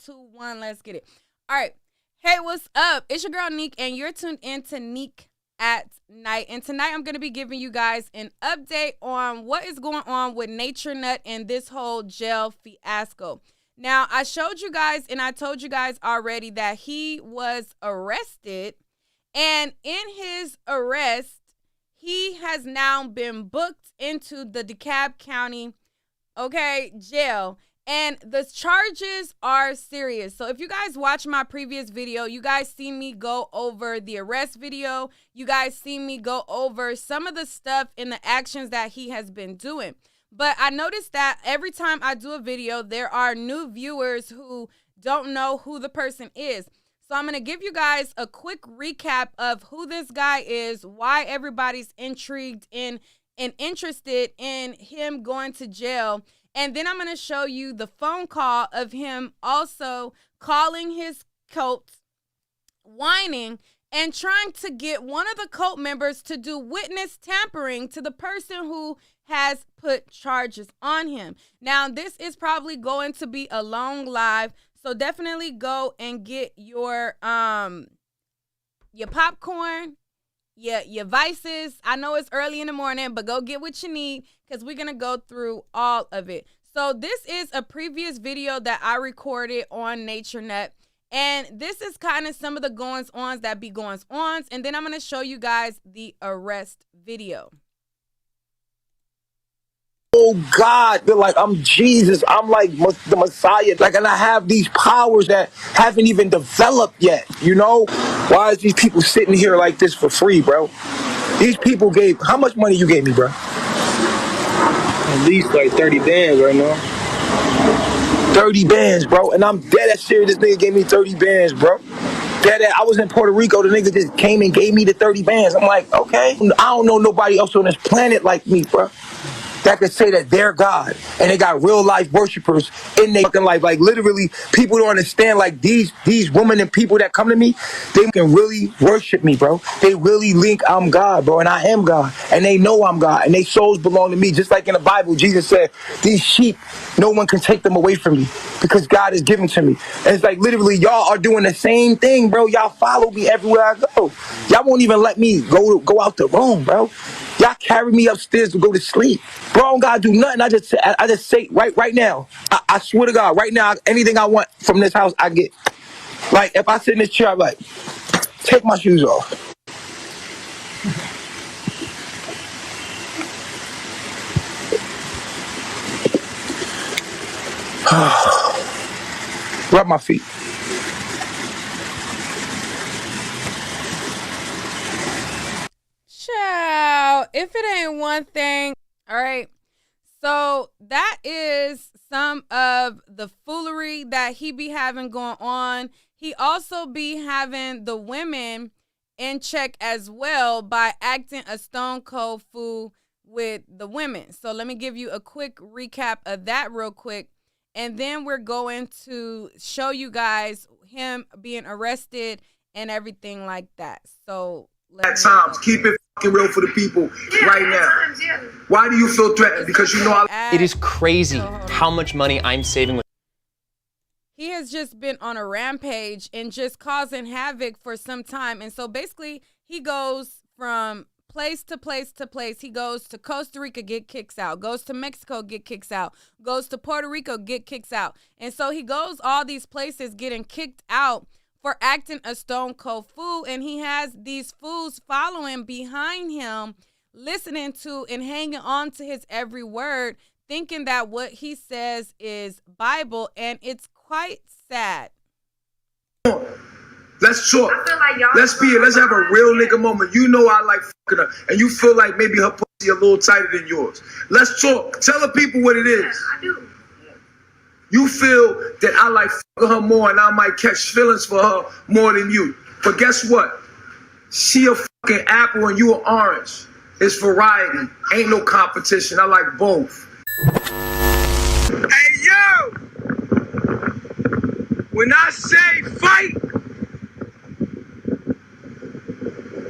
2, 1, let's get it. All right. Hey, what's up? It's your girl, Neek, and you're tuned in to Neek at Night. And tonight I'm going to be giving you guys an update on what is going on with Nature Nut and this whole jail fiasco. Now, I showed you guys and I told you guys already that he was arrested. And in his arrest, he has now been booked into the DeKalb County, jail. And the charges are serious. So if you guys watch my previous video, you guys see me go over the arrest video. You guys see me go over some of the stuff and the actions that he has been doing. But I noticed that every time I do a video, there are new viewers who don't know who the person is. So I'm going to give you guys a quick recap of who this guy is, why everybody's intrigued in and interested in him going to jail. And then I'm going to show you the phone call of him also calling his cult, whining, and trying to get one of the cult members to do witness tampering to the person who has put charges on him. Now, this is probably going to be a long live, so definitely go and get your popcorn, your vices. I know it's early in the morning, but go get what you need because we're going to go through all of it. So this is a previous video that I recorded on Nature Nut. And this is kind of some of the goings-ons that be goings-ons. And then I'm going to show you guys the arrest video. Oh God, they're like, I'm Jesus, I'm like the Messiah, like, and I have these powers that haven't even developed yet, you know? Why is these people sitting here like this for free, bro? These people how much money you gave me, bro? At least like 30 bands right now. 30 bands, bro, and I'm dead ass serious. This nigga gave me 30 bands, bro. I was in Puerto Rico, the nigga just came and gave me the 30 bands. I'm like, okay. I don't know nobody else on this planet like me, bro, that could say that they're God, and they got real life worshipers in their fucking life. Like, literally, people don't understand, like, these women and people that come to me, they can really worship me, bro. They really link I'm God, bro, and I am God, and they know I'm God, and their souls belong to me. Just like in the Bible, Jesus said, these sheep, no one can take them away from me because God is given to me. And it's like, literally, y'all are doing the same thing, bro. Y'all follow me everywhere I go. Y'all won't even let me go out the room, bro. Y'all carry me upstairs to go to sleep. Bro, I don't gotta do nothing. I just say right now. I swear to God, right now, anything I want from this house, I get. Like, if I sit in this chair, I'm like, take my shoes off. Rub my feet. Ciao. If it ain't one thing. All right. So that is some of the foolery that he be having going on. He also be having the women in check as well by acting a stone cold fool with the women. So let me give you a quick recap of that real quick. And then we're going to show you guys him being arrested and everything like that. So at times, keep it fucking real for the people right now. Why do you feel threatened? Because you know it is crazy how much money I'm saving with. He has just been on a rampage and just causing havoc for some time. And so basically he goes from place to place to place. He goes to Costa Rica, get kicks out, goes to Mexico, get kicks out, goes to Puerto Rico, get kicks out. And so he goes all these places getting kicked out for acting a stone cold fool. And he has these fools following behind him, listening to and hanging on to his every word, thinking that what he says is Bible. And it's quite sad. Let's talk. Let's have a real nigga moment. You know I like fucking her, and you feel like maybe her pussy a little tighter than yours. Let's talk. Tell the people what it is. Yes, I do. You feel that I like fucking her more, and I might catch feelings for her more than you. But guess what? She a fucking apple and you an orange. It's variety. Ain't no competition. I like both. Hey, yo! When I say fight,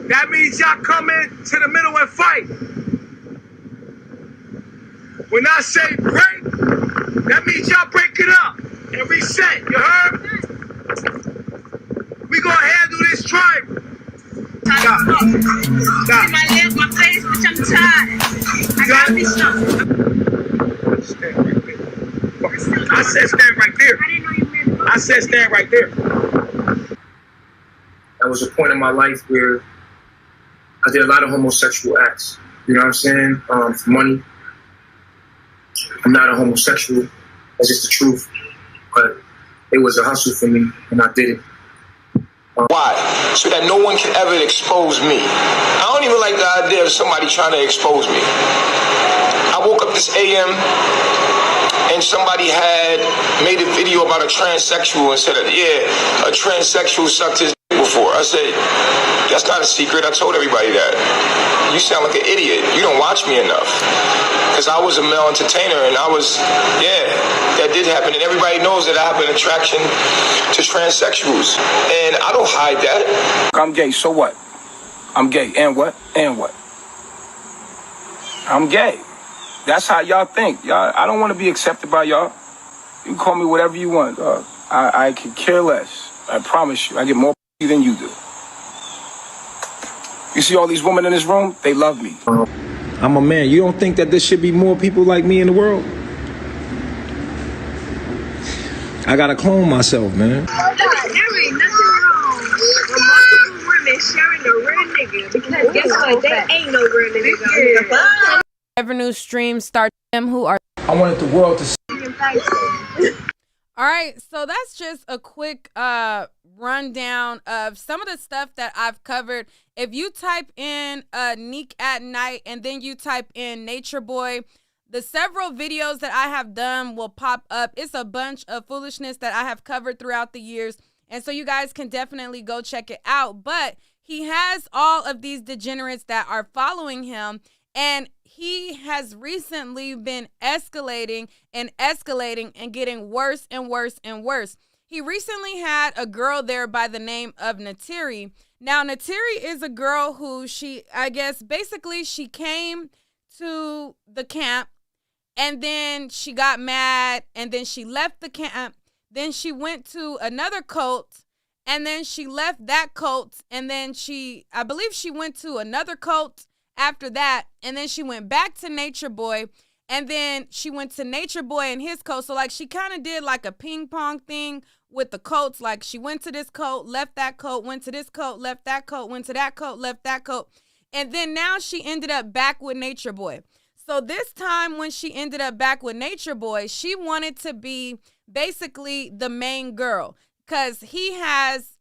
that means y'all come into the middle and fight. When I say break, that means y'all break it up. And reset, you heard? We gonna handle this tribe. Stop. My legs, my face, bitch, I'm tired. I gotta be something. Stand right there. I said stand right there. I didn't know you meant I said stand right there. That was a point in my life where I did a lot of homosexual acts. You know what I'm saying? For money. I'm not a homosexual. That's just the truth. But it was a hustle for me, and I did it. Why? So that no one can ever expose me. I don't even like the idea of somebody trying to expose me. I woke up this AM and somebody had made a video about a transsexual and said that, yeah, a transsexual sucked his dick before. I said, that's not a secret. I told everybody that. You sound like an idiot. You don't watch me enough. Because I was a male entertainer and that did happen. And everybody knows that I have an attraction to transsexuals. And I don't hide that. I'm gay, so what? I'm gay, and what? And what? I'm gay. That's how y'all think. Y'all, I don't want to be accepted by y'all. You can call me whatever you want. I could care less. I promise you. I get more than you do. You see all these women in this room? They love me. I'm a man. You don't think that there should be more people like me in the world? I gotta clone myself, man. There ain't nothing wrong with multiple women sharing a real nigga. Because guess what? They ain't no real niggas out here. Revenue streams start them who are. I wanted the world to see. All right, so that's just a quick rundown of some of the stuff that I've covered. If you type in Neek at Night and then you type in Natureboy, the several videos that I have done will pop up. It's a bunch of foolishness that I have covered throughout the years, and so you guys can definitely go check it out. But he has all of these degenerates that are following him, and he has recently been escalating and getting worse and worse and worse. He recently had a girl there by the name of Natiri. Now, Natiri is a girl who she came to the camp and then she got mad and then she left the camp. Then she went to another cult and then she left that cult. And then I believe she went to another cult after that, and then she went back to Natureboy, and then she went to Natureboy and his cult. So like she kind of did like a ping pong thing with the cults. Like she went to this cult, left that cult, went to this cult, left that cult, went to that cult, left that cult. And then now she ended up back with Natureboy. So this time when she ended up back with Natureboy, she wanted to be basically the main girl because he has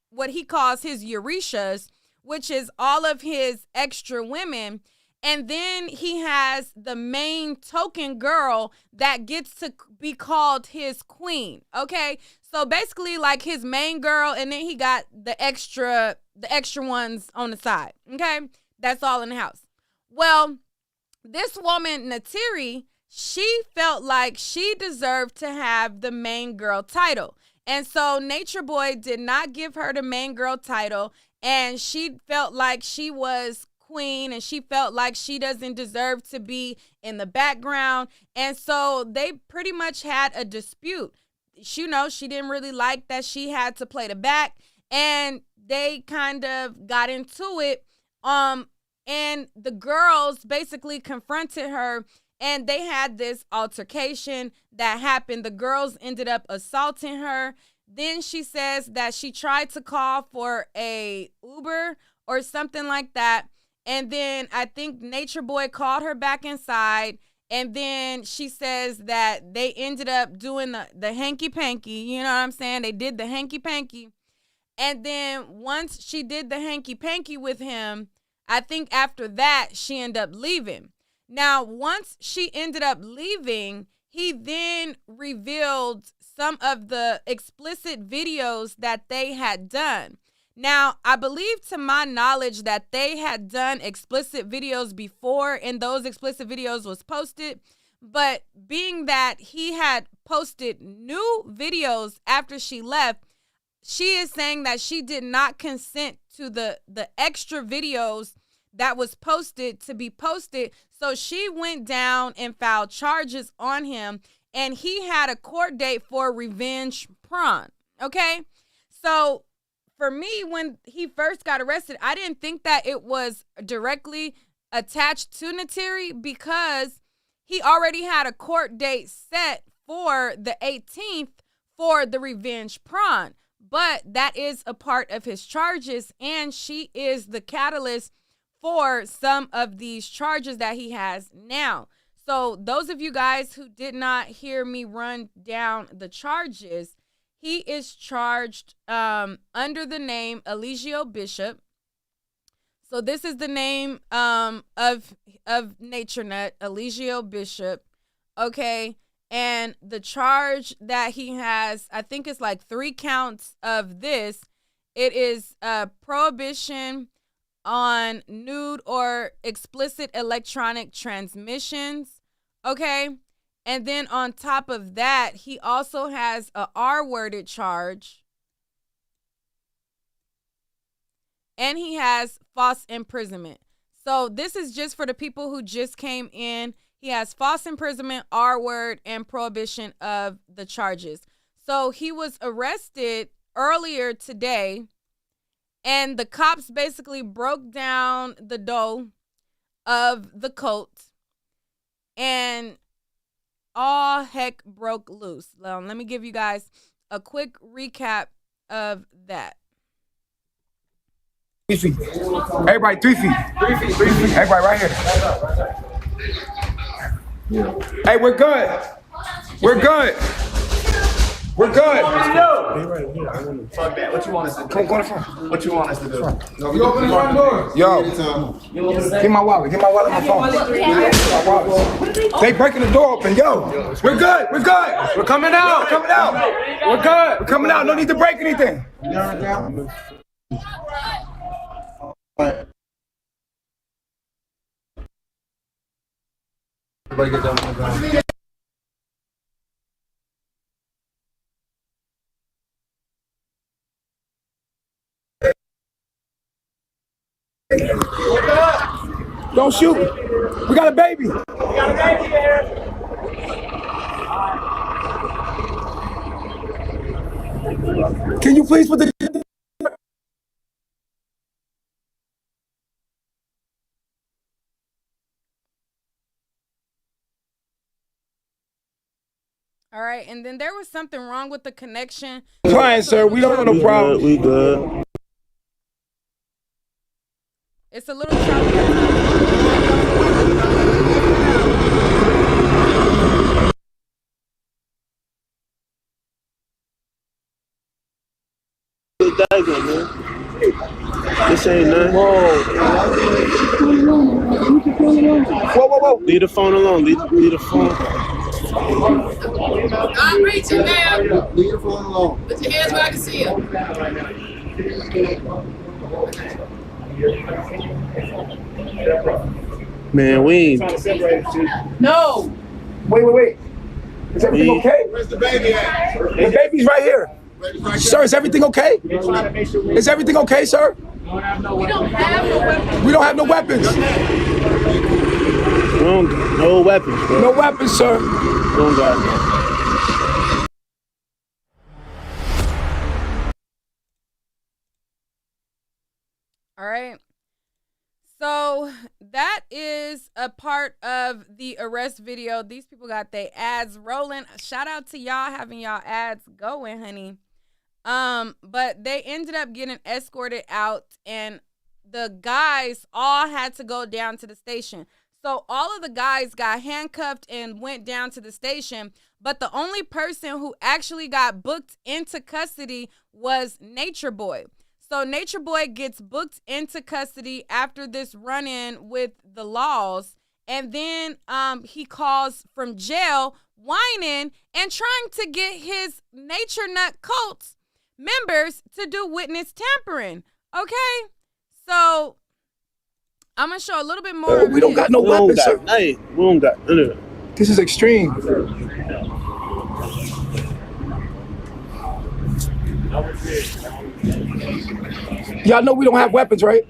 what he calls his Eurecias, which is all of his extra women. And then he has the main token girl that gets to be called his queen. Okay. So basically like his main girl, and then he got the extra ones on the side. Okay. That's all in the house. Well, this woman, Natiri, she felt like she deserved to have the main girl title. And so Natureboy did not give her the main girl title. And she felt like she was queen and she felt like she doesn't deserve to be in the background. And so they pretty much had a dispute. She didn't really like that she had to play the back, and they kind of got into it. And the girls basically confronted her and they had this altercation that happened. The girls ended up assaulting her. Then she says that she tried to call for a Uber or something like that. And then I think Natureboy called her back inside. And then she says that they ended up doing the hanky-panky. You know what I'm saying? They did the hanky-panky. And then once she did the hanky-panky with him, I think after that, she ended up leaving. Now, once she ended up leaving, he then revealed some of the explicit videos that they had done. Now, I believe to my knowledge that they had done explicit videos before and those explicit videos was posted. But being that he had posted new videos after she left, she is saying that she did not consent to the extra videos that was posted to be posted. So she went down and filed charges on him. and he had a court date for revenge porn. Okay, so for me, when he first got arrested, I didn't think that it was directly attached to Natiri because he already had a court date set for the 18th for the revenge porn. But that is a part of his charges, and she is the catalyst for some of these charges that he has now. So those of you guys who did not hear me run down the charges, he is charged under the name Eligio Bishop. So this is the name of Nature Nut, Eligio Bishop. Okay. And the charge that he has, I think it's like 3 counts of this. It is prohibition on nude or explicit electronic transmissions. Okay. And then on top of that, he also has a R-worded charge. And he has false imprisonment. So this is just for the people who just came in. He has false imprisonment, R-word, and prohibition of the charges. So he was arrested earlier today, and the cops basically broke down the door of the cult, and all heck broke loose. Let me give you guys a quick recap of that. 3 feet. Everybody 3 feet. 3 feet. 3 feet. Everybody right here. Hey, we're good. We're good. We're good. Fuck that. What you want us to do? Come on, front. What you want us to do? You open the front door. Yo, get my wallet. Get my wallet. My phone. My wallet. They breaking the door open. Yo, we're good. We're good. We're coming out. We're coming out. We're good. We're coming out. No need to break anything. Everybody get down on the ground. Don't shoot. We got a baby. We got a baby here. Can you please put the... All right, and then there was something wrong with the connection. Fine, sir. We don't have no problem. We good. It's a little choppy. This ain't nothing. Whoa. Leave the phone alone. Leave the phone. I'm reaching now. Leave the phone alone. Put your hands where I can see you. Man, we ain't. No. Wait. Is everything okay? Where's the baby at? The baby's right here. Sir, is everything okay? Is everything okay, sir? We don't have no weapons. We don't have no weapons. No weapons, bro. No weapons, sir. We don't got no. All right. So that is a part of the arrest video. These people got their ads rolling. Shout out to y'all having y'all ads going, honey. But they ended up getting escorted out, and the guys all had to go down to the station. So all of the guys got handcuffed and went down to the station, but the only person who actually got booked into custody was Natureboy. So Natureboy gets booked into custody after this run-in with the laws, and then he calls from jail whining and trying to get his Nature Nut cult members to do witness tampering. Okay? So I'm going to show a little bit more. We don't got no weapons, sir. Hey, we don't got none of that. This is extreme. Y'all know we don't have weapons, right?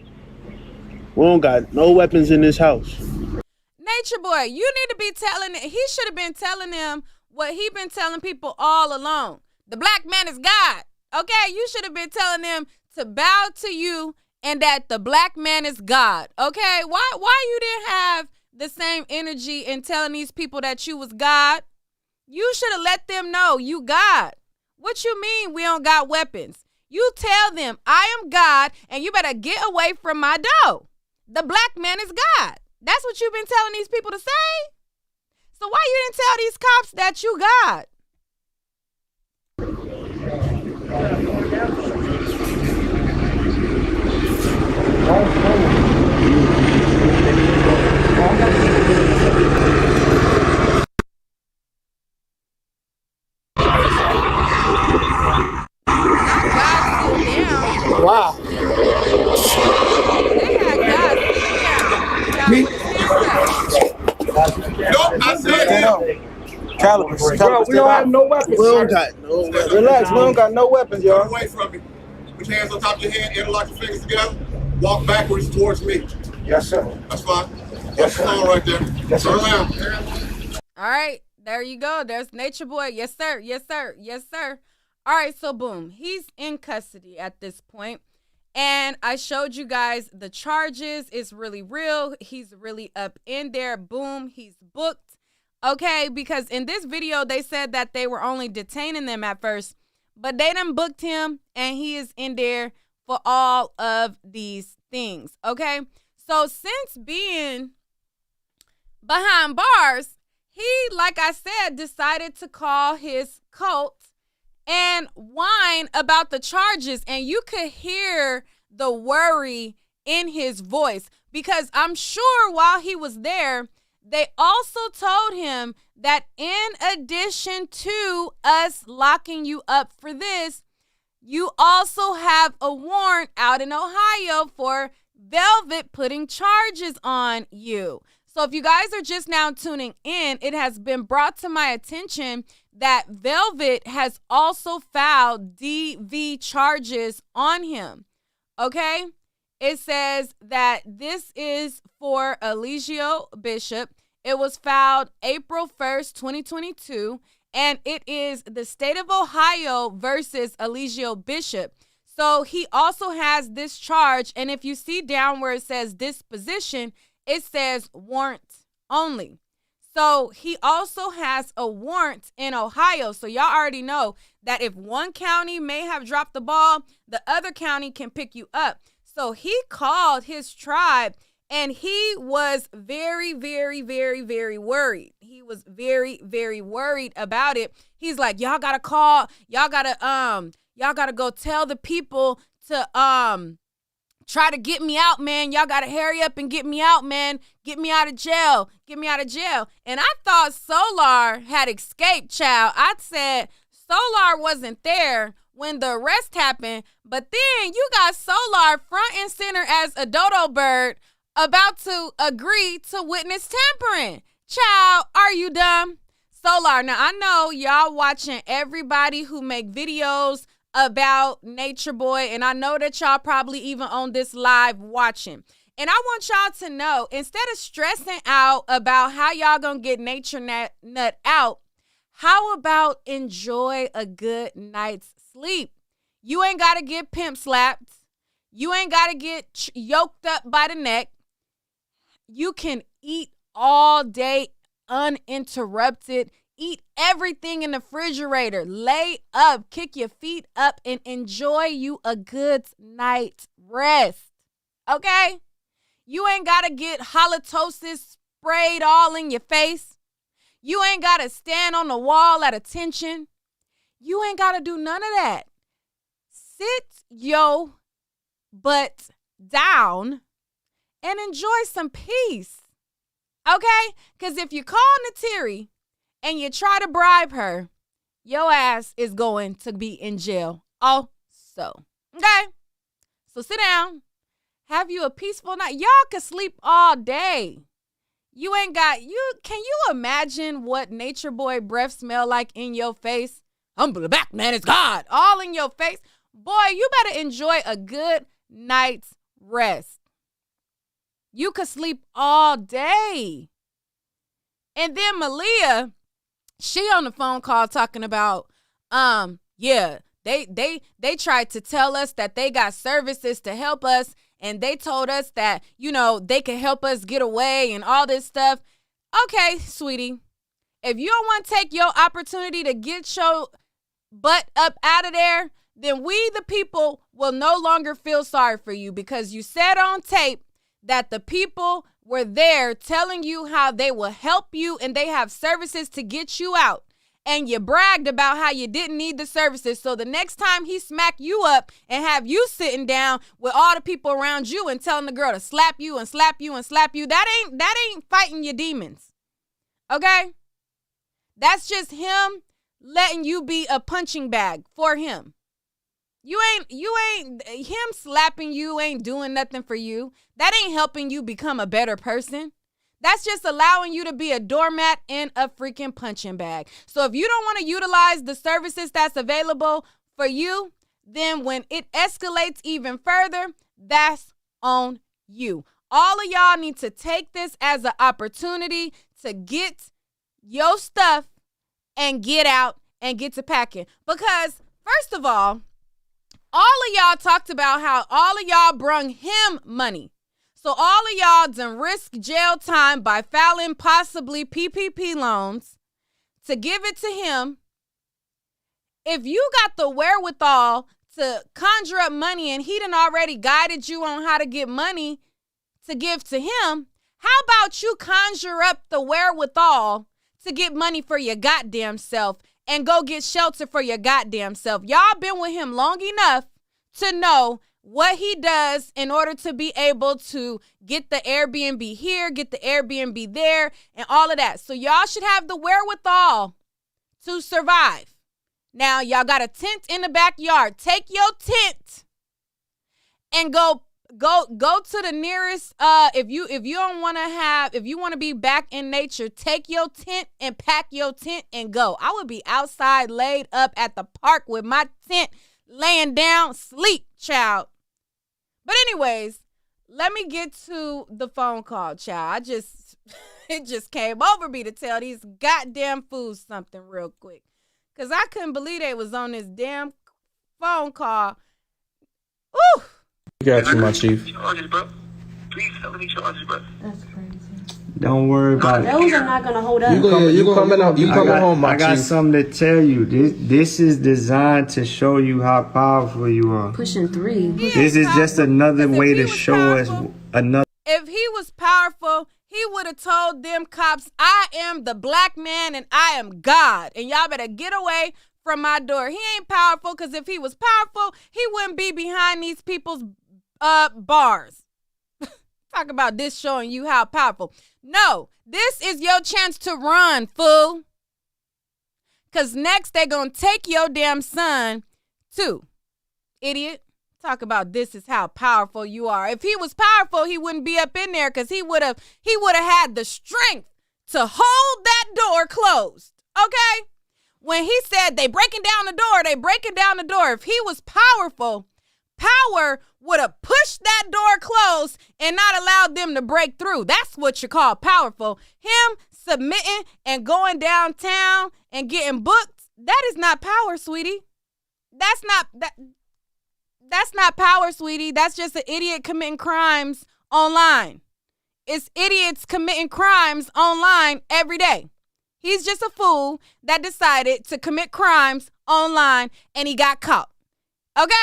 We don't got no weapons in this house. Natureboy, you need to be telling it. He should have been telling them what he been telling people all along. The black man is God. Okay, you should have been telling them to bow to you and that the black man is God. Okay, why you didn't have the same energy in telling these people that you was God? You should have let them know you God. What you mean we don't got weapons? You tell them I am God and you better get away from my door. The black man is God. That's what you've been telling these people to say? So why you didn't tell these cops that you God? Wow. They had God sit down. Child, what his hands Nope, I said him. Caliber, Bro, we don't have no weapons. We don't got no weapons. Relax, we don't got no weapons, Turn y'all. away from me. Put your hands on top of your head, interlock your fingers together. Walk backwards towards me. Yes, sir. That's fine. Yes, That's sir. on right there. Yes, sir. Turn around. All right, there you go. There's Natureboy. Yes, sir. Yes, sir. Yes, sir. All right, so boom. He's in custody at this point. And I showed you guys the charges. It's really real. He's really up in there. Boom. He's booked. Okay, because in this video, they said that they were only detaining them at first. But they done booked him, and he is in there for all of these things. Okay, so since being behind bars, he, like I said, decided to call his cult and whine about the charges. And you could hear the worry in his voice because I'm sure while he was there, they also told him that in addition to us locking you up for this, you also have a warrant out in Ohio for Velvet putting charges on you. So if you guys are just now tuning in, it has been brought to my attention that Velvet has also filed DV charges on him. Okay? It says that this is for Eligio Bishop. It was filed April 1st, 2022, and it is the state of Ohio versus Eligio Bishop. So he also has this charge, and if you see down where it says disposition, it says warrant only. So he also has a warrant in Ohio. So y'all already know that if one county may have dropped the ball, the other county can pick you up. So he called his tribe and he was very, very, very, very worried. He was very, very worried about it. He's like, y'all gotta call, y'all gotta go tell the people to try to get me out, man. Y'all gotta hurry up and get me out, man. Get me out of jail. Get me out of jail. And I thought Solar had escaped, child. I said Solar wasn't there when the arrest happened, but then you got Solar front and center as a dodo bird about to agree to witness tampering. Child, are you dumb? Solar, now I know y'all watching everybody who make videos about Natureboy, and I know that y'all probably even on this live watching. And I want y'all to know, instead of stressing out about how y'all gonna get Nature Nut out, how about enjoy a good night's sleep? You ain't gotta get pimp slapped. You ain't gotta get yoked up by the neck. You can eat all day uninterrupted. Eat everything in the refrigerator. Lay up, kick your feet up, and enjoy you a good night's rest. Okay? You ain't got to get halitosis sprayed all in your face. You ain't got to stand on the wall at attention. You ain't got to do none of that. Sit your butt down and enjoy some peace. Okay? Because if you call Natiri and you try to bribe her, your ass is going to be in jail also. Okay? So sit down. Have you a peaceful night. Y'all can sleep all day. You ain't got, can you imagine what Natureboy breath smell like in your face? Humble back, man, it's God. All in your face. Boy, you better enjoy a good night's rest. You could sleep all day. And then Malia, She on the phone call talking about, yeah, they tried to tell us that they got services to help us, and they told us that, you know, they could help us get away and all this stuff. Okay, sweetie, if you don't want to take your opportunity to get your butt up out of there, then we, the people, will no longer feel sorry for you, because you said on tape that the people were there telling you how they will help you and they have services to get you out. And you bragged about how you didn't need the services. So the next time he smack you up and have you sitting down with all the people around you and telling the girl to slap you and slap you and slap you, that ain't fighting your demons. Okay? That's just him letting you be a punching bag for him. You ain't him slapping you ain't doing nothing for you. That ain't helping you become a better person. That's just allowing you to be a doormat in a freaking punching bag. So if you don't want to utilize the services that's available for you, then when it escalates even further, that's on you. All of y'all need to take this as an opportunity to get your stuff and get out and get to packing. Because first of all of y'all talked about how all of y'all brung him money. So all of y'all done risk jail time by filing possibly PPP loans to give it to him. If you got the wherewithal to conjure up money and he done already guided you on how to get money to give to him, how about you conjure up the wherewithal to get money for your goddamn self and go get shelter for your goddamn self? Y'all been with him long enough to know what he does in order to be able to get the Airbnb here, get the Airbnb there, and all of that. So y'all should have the wherewithal to survive. Now, y'all got a tent in the backyard. Take your tent and go to the nearest, if you want to be back in nature, take your tent and pack your tent and go. I would be outside laid up at the park with my tent laying down, sleep, child. But anyways, let me get to the phone call, child. It just came over me to tell these goddamn fools something real quick. Because I couldn't believe they was on this damn phone call. Ooh. Got you, my chief. Charges, bro. 3 felony charges, bro. That's crazy. Don't worry about it. Those are not gonna hold up. You coming home, my I got chief. something to tell you. This is designed to show you how powerful you are. Pushing 3. This is just another way to show us another. If he was powerful, he would have told them cops, I am the black man and I am God. And y'all better get away from my door. He ain't powerful, because if he was powerful, he wouldn't be behind these people's bars. Talk about this showing you how powerful. No, this is your chance to run, fool. Because next they going to take your damn son too. Idiot. Talk about this is how powerful you are. If he was powerful, he wouldn't be up in there, because he would have had the strength to hold that door closed. Okay? When he said they breaking down the door, if he was powerful, power would have pushed that door closed and not allowed them to break through. That's what you call powerful. Him submitting and going downtown and getting booked, that is not power, sweetie. That's not power, sweetie. That's just an idiot committing crimes online. It's idiots committing crimes online every day. He's just a fool that decided to commit crimes online and he got caught. Okay?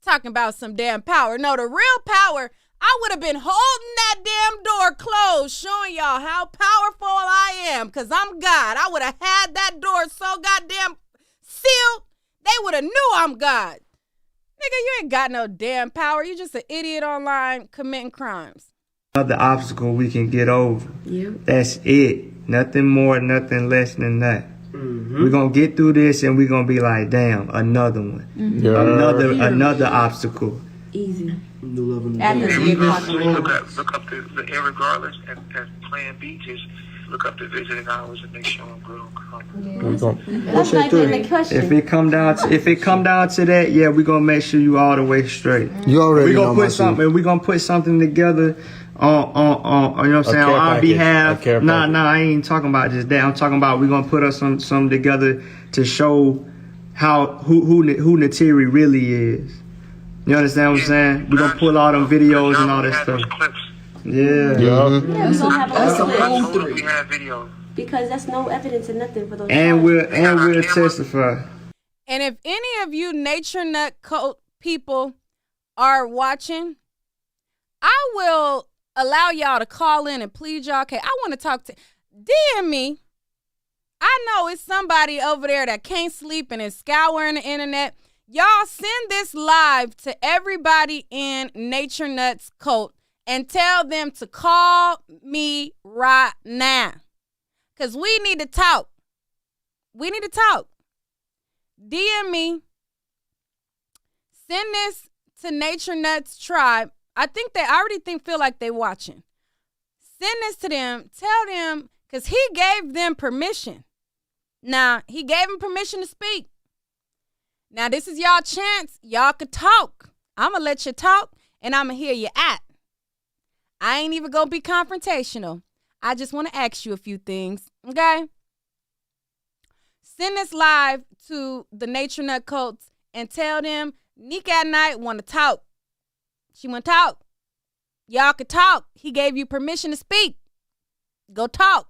Talking about some damn power. No, the real power, I would have been holding that damn door closed, showing y'all how powerful I am, because I'm God. I would have had that door so goddamn sealed, they would have knew I'm God. Nigga, you ain't got no damn power. You just an idiot online committing crimes. Another obstacle we can get over. Yep. That's it. Nothing more, nothing less than that. Mm-hmm. We're going to get through this and we're going to be like, damn, another one. Mm-hmm. Another obstacle. Easy. Look After 3 o'clock. Look up the irregardless and Plan B, just look up the visiting hours and make sure I'm good on cover. That's not even the question. If it come down to that, yeah, we're gonna make sure you all the way straight. You already We're know gonna my put something. We're gonna put something together you know what I'm saying, on our package. behalf. Nah, I ain't talking about just that. I'm talking about we're gonna put us some together to show who Natiri really is. You understand what I'm saying? We're gonna pull all them videos and all that stuff. Yeah. Yeah, we don't have That's all the the whole clips We have video. because that's no evidence or nothing for those. And charges. we'll testify. And if any of you nature nut cult people are watching, I will allow y'all to call in and plead y'all case. I want to talk to DM me. I know it's somebody over there that can't sleep and is scouring the internet. Y'all send this live to everybody in Nature Nuts cult and tell them to call me right now. Because we need to talk. We need to talk. DM me. Send this to Nature Nuts Tribe. I already feel like they watching. Send this to them. Tell them, because he gave them permission. Now, he gave them permission to speak. Now, this is y'all chance. Y'all could talk. I'm going to let you talk, and I'm going to hear you at. I ain't even going to be confrontational. I just want to ask you a few things, okay? Send this live to the Nature Nut Cults and tell them Nick at Night want to talk. She want to talk. Y'all could talk. He gave you permission to speak. Go talk.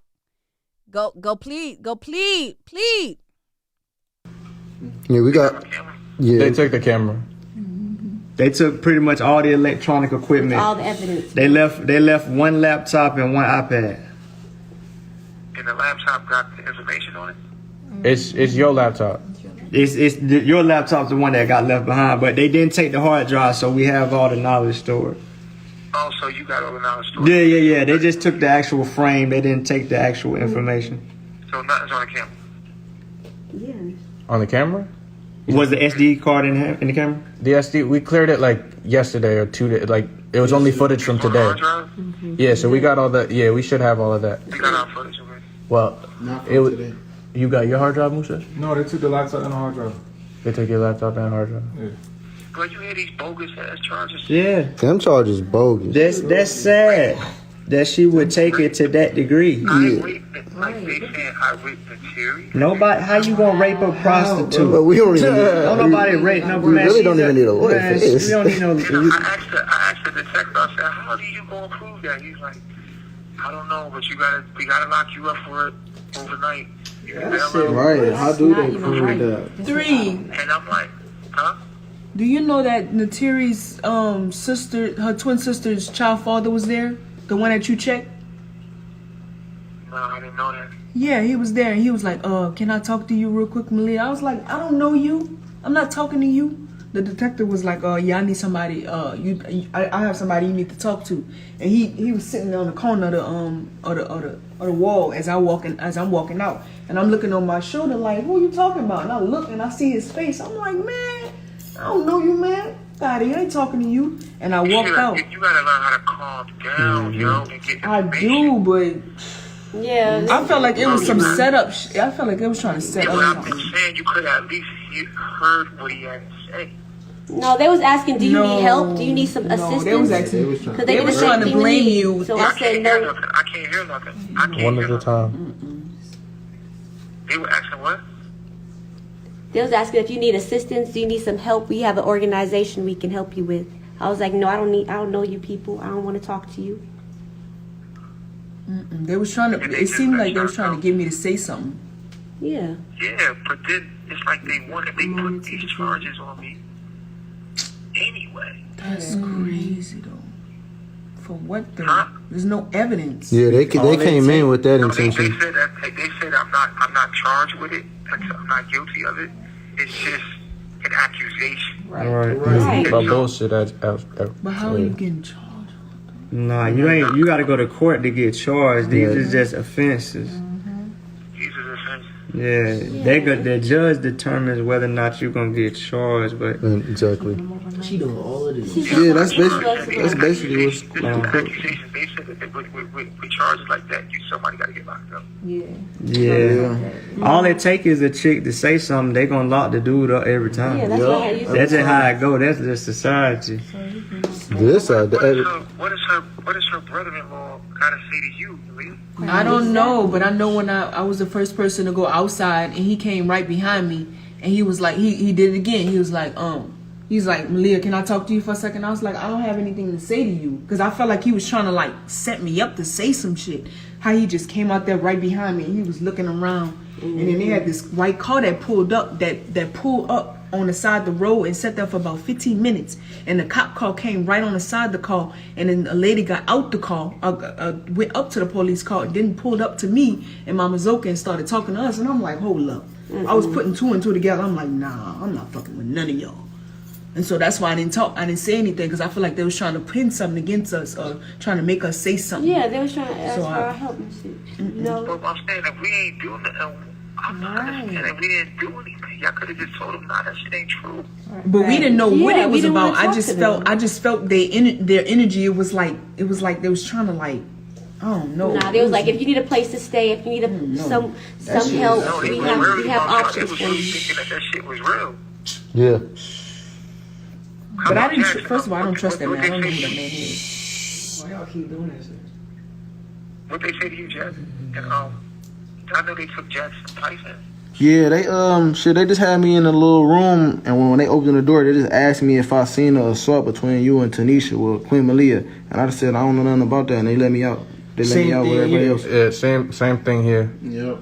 Go plead. Go plead. Plead. Yeah, we got. Yeah, They took the camera. They took pretty much all the electronic equipment. All the evidence. They left one laptop and one iPad. And the laptop got the information on it? It's your laptop. Your laptop's the one that got left behind, but they didn't take the hard drive, so we have all the knowledge stored. Oh, so you got all the knowledge stored? Yeah. They just took the actual frame. They didn't take the actual information. So nothing's on the camera? Yeah. On the camera? Was the SD card in the camera? The SD, we cleared it like yesterday or 2 days. Like, it was only footage from On the today. hard drive? Yeah, so we got all that. Yeah, we should have all of that. You got our footage already? Well, Not it from was. today. You got your hard drive, Musa? No, they took the laptop and the hard drive. They took your laptop and hard drive. Yeah. But you hear these bogus ass charges? Yeah. them charges bogus. That's sad that she would take it to that degree. I raped, like they saying I raped Natiri. Nobody, how you gonna rape a prostitute? But we don't even. Don't nobody rape no We man. really don't even need a lawyer man, for this. We don't need no. You know, I asked the detective, I said, how do you gonna prove that? He's like, I don't know, but we gotta lock you up for it overnight. Right? How do they prove that? 3. And I'm like, huh? Do you know that Natiri's sister, her twin sister's child father was there? The one that you checked? No, I didn't know that. Yeah, he was there. And he was like, can I talk to you real quick, Malia? I was like, I don't know you. I'm not talking to you. The detective was like, yeah, I need somebody. I have somebody you need to talk to. And he was sitting on the corner of the wall as I'm walking out. And I'm looking on my shoulder like, who are you talking about? And I look and I see his face. I'm like, man, I don't know you, man. God, he ain't talking to you. And I walked out. You gotta learn how to calm down, yo, and get I information. do, but Yeah. I felt like it was some setup. I felt like it was trying to set Yeah, but up I'm something. just saying you could at least heard what he had to say. No, they was asking, do you need help? Do you need some assistance? They was asking. Because They was trying to blame you. So I said no. I can't hear nothing. I can't One hear at a nothing. time. They were asking what? They was asking if you need assistance. Do you need some help? We have an organization we can help you with. I was like, no, I don't know you people. I don't want to talk to you. They was trying to. It seemed like they was trying to get me to say something. Yeah. Yeah, but then it's like they put these charges on me anyway. That's crazy though. For what though? Huh? There's no evidence. Yeah, they came in with that No, they intention. said I'm not charged with it. I'm not guilty of it. It's just an accusation. Right. But bullshit. But how are you getting charged? Nah, you ain't. You got to go to court to get charged. These are just offenses. These are the things. Yeah, the judge determines whether or not you're gonna get charged. But Exactly. She doing all of this. Yeah, that's basically what's. This is an accusation. They said that with charges like that, somebody got to get locked up. yeah, all it takes is a chick to say something. They gonna lock the dude up every time. Yeah, that's what I used to That's just how it go. That's just society. This What does her brother-in-law gotta say to you, Lee? I don't know, but I know when I was the first person to go outside, and he came right behind me, and he was like, he did it again. He was like, Malia, can I talk to you for a second? I was like, I don't have anything to say to you, because I felt like he was trying to like set me up to say some shit. How he just came out there right behind me, and he was looking around, and then they had this white car that pulled up, that pulled up on the side of the road and sat there for about 15 minutes, and the cop car came right on the side of the car, and then a lady got out the car, went up to the police car, then pulled up to me and Mama Zoka and started talking to us, and I'm like, hold up. I was putting two and two together. I'm like, nah, I'm not fucking with none of y'all. And so that's why I didn't talk. I didn't say anything, because I feel like they was trying to pin something against us, or trying to make us say something. Yeah, they was trying to ask for our help and shit. No. But I'm saying that we ain't doing nothing. I'm not understanding. We didn't do anything. Y'all could have just told them, nah, that shit ain't true. But we didn't know what it was about. I just felt their energy. It was like they was trying to like, I don't know. Nah, they was like, if you need a place to stay, if you need some help, No, we have options for They was you. thinking that shit was real. Yeah. But I didn't. First of all, I don't trust that man. I don't know who that man is. Why y'all keep doing that shit? What they say to you, Jackson? And I know they took Jackson Tyson. Yeah, they they just had me in a little room, and when they opened the door, they just asked me if I seen an assault between you and Tanisha with Queen Malia, and I just said I don't know nothing about that, and they let me out. They let me out with everybody else. Yeah, same thing here. Yep.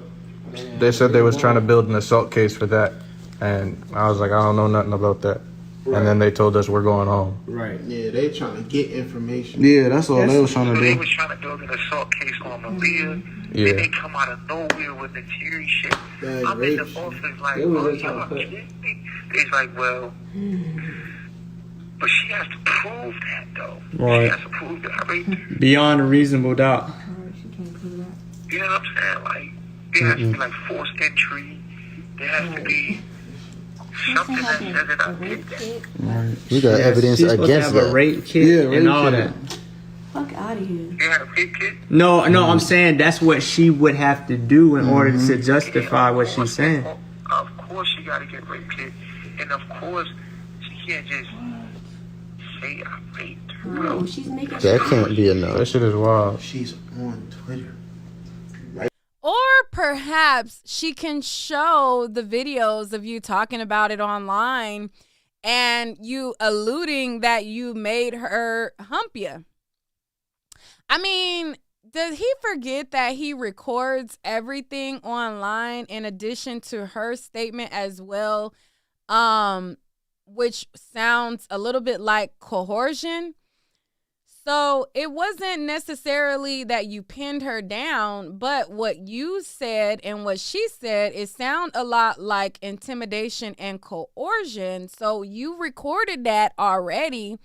They said they was trying to build an assault case for that, and I was like, I don't know nothing about that. Right. And then they told us we're going home. Right. Yeah, they trying to get information. Yeah, that's all they was trying to do. They was trying to build an assault case on Malia. Yeah. Then they come out of nowhere with the Natiri shit. I'm in the office like, y'all kidding me? It's like, well, but she has to prove that though. Right. She has to prove that. I mean, Beyond a reasonable doubt. you know what I'm saying? Like, there has to be like forced entry. There has to be something that says that I did that. Right. We got evidence She's supposed to against have that. a rape kit and all that. Fuck out of here. You had a rape kit? No, I'm saying that's what she would have to do in order to justify what she's saying. Of course she got to get rape kit. And of course she can't just say I raped her, bro. No, she's making That can't be enough. That shit is wild. She's on Twitter. Or perhaps she can show the videos of you talking about it online and you alluding that you made her hump you. I mean, does he forget that he records everything online in addition to her statement as well, which sounds a little bit like coercion? So it wasn't necessarily that you pinned her down, but what you said and what she said, it sound a lot like intimidation and coercion. So you recorded that already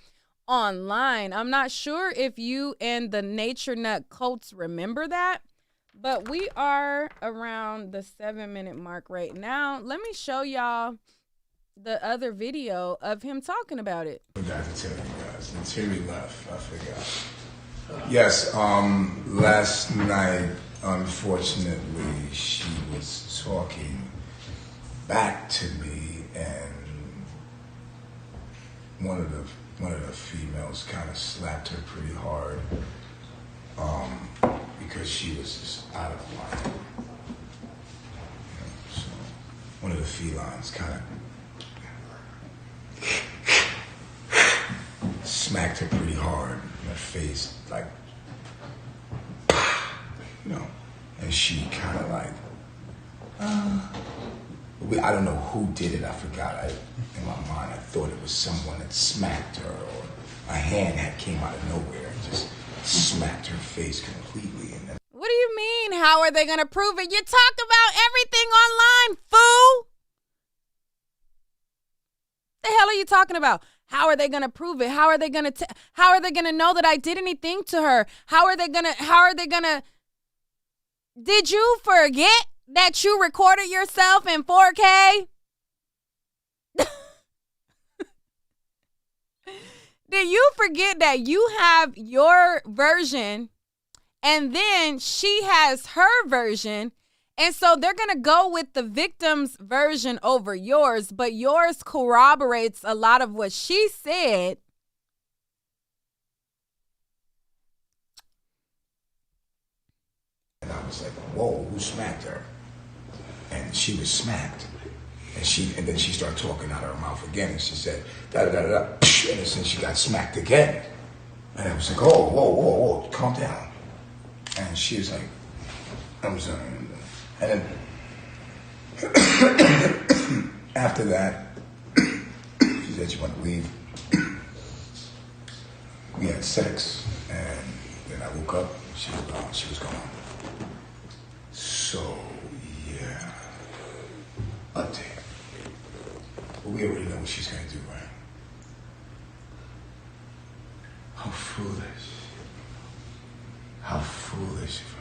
online. I'm not sure if you and the Nature Nut Colts remember that, but we are around the 7-minute mark right now. Let me show y'all the other video of him talking about it. I forgot to tell you guys. Natiri left. I forgot. Yes, last night, unfortunately, she was talking back to me, and one of the females kind of slapped her pretty hard because she was just out of line. So one of the felines kind of smacked her pretty hard in her face, like, and she kind of like, I don't know who did it, I forgot. In my mind, I thought it was someone that smacked her, or a hand that came out of nowhere and just smacked her face completely. And then, what do you mean? How are they going to prove it? You talk about everything online, fool. The hell are you talking about? How are they going to prove it? How are they going to know that I did anything to her? How are they going to Did you forget that you recorded yourself in 4K? Did you forget that you have your version and then she has her version? And so they're going to go with the victim's version over yours, but yours corroborates a lot of what she said. And I was like, whoa, who smacked her? And she was smacked. And then she started talking out of her mouth again, and she said, da-da-da-da-da, and then she got smacked again. And I was like, oh, whoa, calm down. And she was like, I'm sorry. And then after that, she said she wanted to leave. We had sex, and then I woke up, she was gone, she was gone. So, yeah, update. But we already know what she's gonna do, right? How foolish. How foolish of her.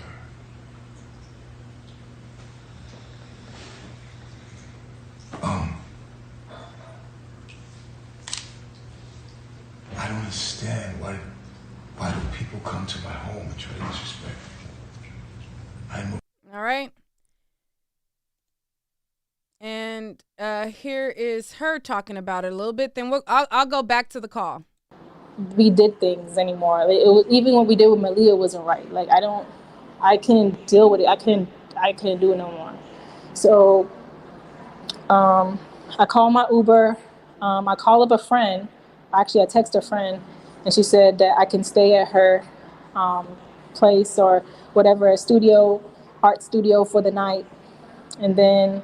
I don't understand why do people come to my home and try to disrespect me? All right. And here is her talking about it a little bit. Then I'll go back to the call. We did things anymore. Like, it was, even what we did with Malia wasn't right. Like I couldn't deal with it. I couldn't do it no more. So I called my Uber. I called up a friend. Actually, I texted a friend, and she said that I can stay at her place or whatever, art studio for the night, and then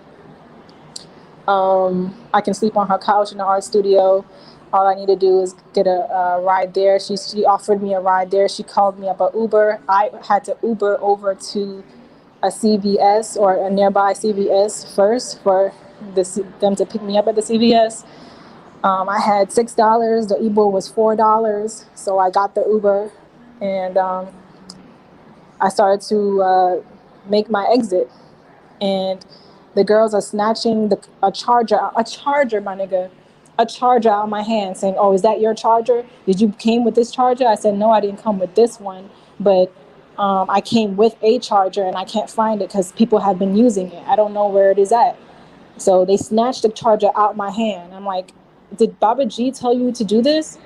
I can sleep on her couch in the art studio. All I need to do is get a ride there. She offered me a ride there. She called me up an Uber. I had to Uber over to a CVS or a nearby CVS first for them to pick me up at the CVS. I had $6. The Uber was $4. So I got the Uber, and I started to make my exit. And the girls are snatching a charger, my nigga, a charger out of my hand, saying, "Oh, is that your charger? Did you came with this charger?" I said, "No, I didn't come with this one, but I came with a charger, and I can't find it because people have been using it. I don't know where it is at." So they snatched the charger out my hand. I'm like, "Did Baba G tell you to do this?"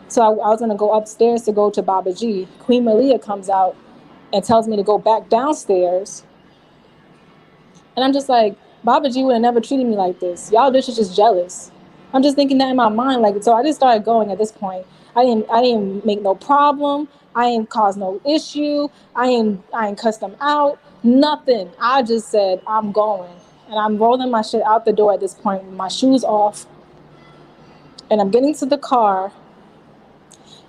So I was gonna go upstairs to go to Baba G. Queen Malia comes out and tells me to go back downstairs. And I'm just like, Baba G would have never treated me like this. Y'all bitches just jealous. I'm just thinking that in my mind. Like, so I just started going at this point. I didn't make no problem. I ain't cause no issue. I ain't cussed them out. Nothing. I just said, I'm going. And I'm rolling my shit out the door at this point with my shoes off. And I'm getting to the car.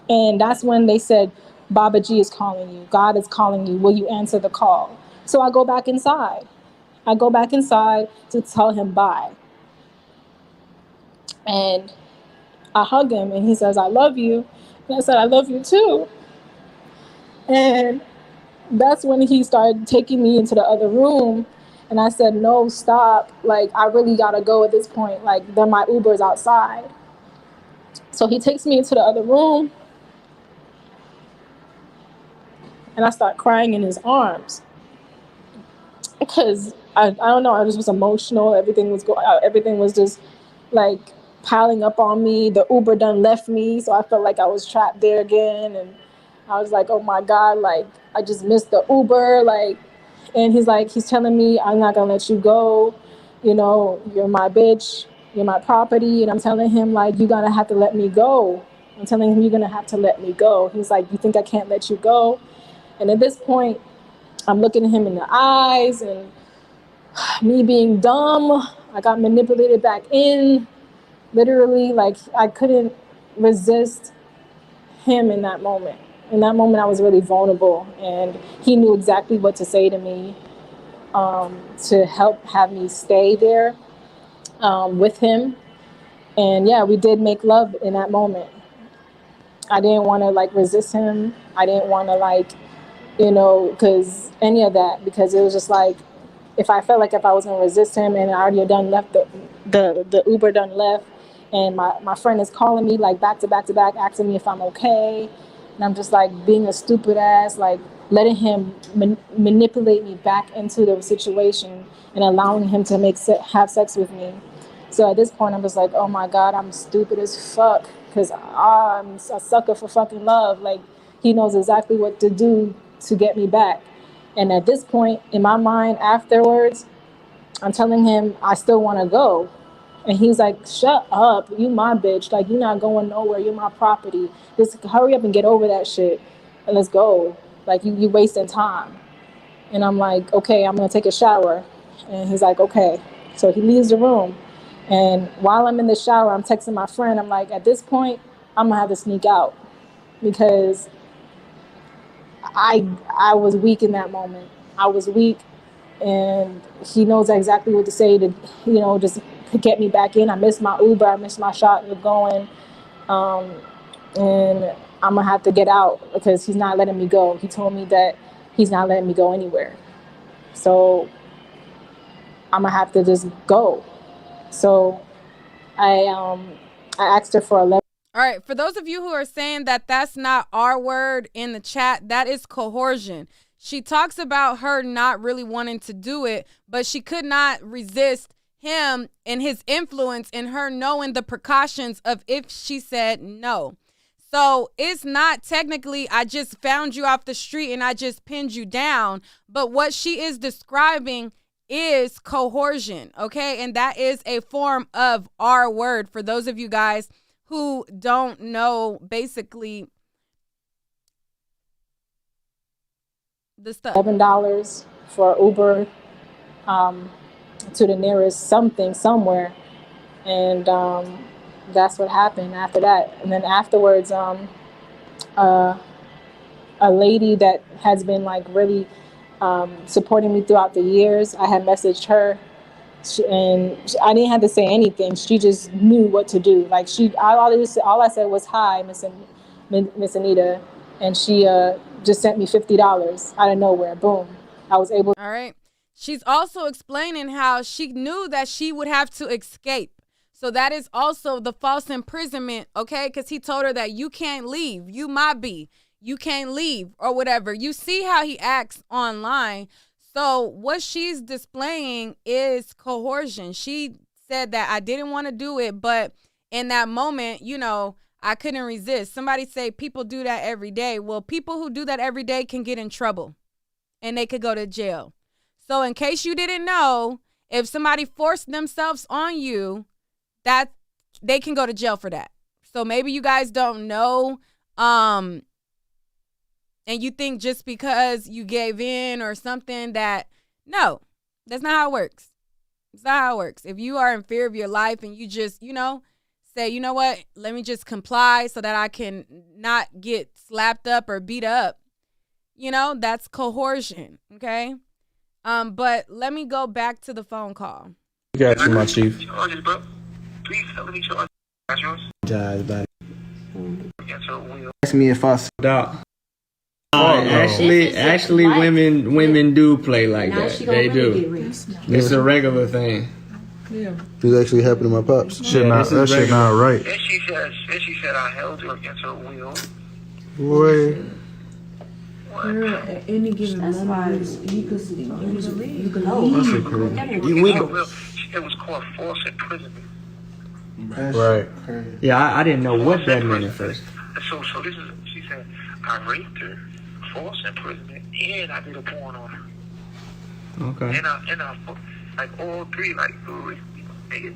And that's when they said, Baba G is calling you. God is calling you. Will you answer the call? So I go back inside. To tell him bye. And I hug him, and he says, "I love you." And I said, "I love you too." And that's when he started taking me into the other room. And I said, "No, stop. Like, I really gotta go at this point. Like, then my Uber's outside." So he takes me into the other room, and I start crying in his arms. Because I don't know, I just was emotional. Everything was just like piling up on me. The Uber done left me, so I felt like I was trapped there again. And I was like, oh my God, like I just missed the Uber. Like, and he's telling me, "I'm not gonna let you go. You know, you're my bitch, you're my property." And I'm telling him, like, "You're gonna have to let me go." I'm telling him, "You're gonna have to let me go." He's like, "You think I can't let you go?" And at this point, I'm looking at him in the eyes, and me being dumb, I got manipulated back in. Literally, like, I couldn't resist him in that moment. In that moment, I was really vulnerable, and he knew exactly what to say to me to help have me stay there with him. And yeah, we did make love in that moment. I didn't want to like resist him. I didn't want to like, because any of that, because it was just like, if I felt like if I was gonna resist him and I already done left, the Uber done left, and my friend is calling me like back to back to back, asking me if I'm okay, and I'm just like being a stupid ass, like letting him manipulate me back into the situation and allowing him to have sex with me. So at this point, I'm just like, oh my God, I'm stupid as fuck, because I'm a sucker for fucking love. Like, he knows exactly what to do to get me back. And at this point, in my mind, afterwards, I'm telling him I still want to go. And he's like, shut up, you my bitch. Like, you're not going nowhere. You're my property. Just hurry up and get over that shit and let's go. Like, you wasting time. And I'm like, okay, I'm going to take a shower. And he's like, okay. So he leaves the room. And while I'm in the shower, I'm texting my friend. I'm like, at this point, I'm going to have to sneak out because I was weak in that moment. I was weak, and he knows exactly what to say to, just to get me back in. I missed my Uber. I missed my shot of going. And I'm going to have to get out because he's not letting me go. He told me that he's not letting me go anywhere. So I'm going to have to just go. So I asked her for 11. All right, for those of you who are saying that that's not our word in the chat, that is coercion. She talks about her not really wanting to do it, but she could not resist him and his influence and her knowing the precautions of if she said no. So it's not technically, I just found you off the street and I just pinned you down. But what she is describing is coercion, okay? And that is a form of our word for those of you guys who don't know basically the stuff. $11 for Uber to the nearest something somewhere. And that's what happened after that. And then afterwards, a lady that has been like really supporting me throughout the years, I had messaged her. I didn't have to say anything. She just knew what to do. Like all I said was hi, Miss Anita, and she just sent me $50 out of nowhere. Boom, I was able. All right. She's also explaining how she knew that she would have to escape. So that is also the false imprisonment, okay? Because he told her that you can't leave. You might be. You can't leave or whatever. You see how he acts online. So what she's displaying is coercion. She said that I didn't want to do it, but in that moment, I couldn't resist. Somebody say people do that every day. Well, people who do that every day can get in trouble and they could go to jail. So in case you didn't know, if somebody forced themselves on you, that they can go to jail for that. So maybe you guys don't know, and you think just because you gave in or something that, no, that's not how it works. It's not how it works. If you are in fear of your life and you just, say, you know what, let me just comply so that I can not get slapped up or beat up, that's coercion, okay? But let me go back to the phone call. You got you, my chief. Please let me charge. That's yours? Ask me if I Dog. Actually, women do play like that. They do. It's a regular thing. Yeah. This actually happened to my pops. That shit not right. And she said I held her against her will. Boy. At any given moment, you could leave. That's crazy. It was called false imprisonment. Right. Yeah, I didn't know what that meant at first. So this is, she said, I raped her, false imprisonment, and I did a porn on her. Okay. And I like all three, like, nigga.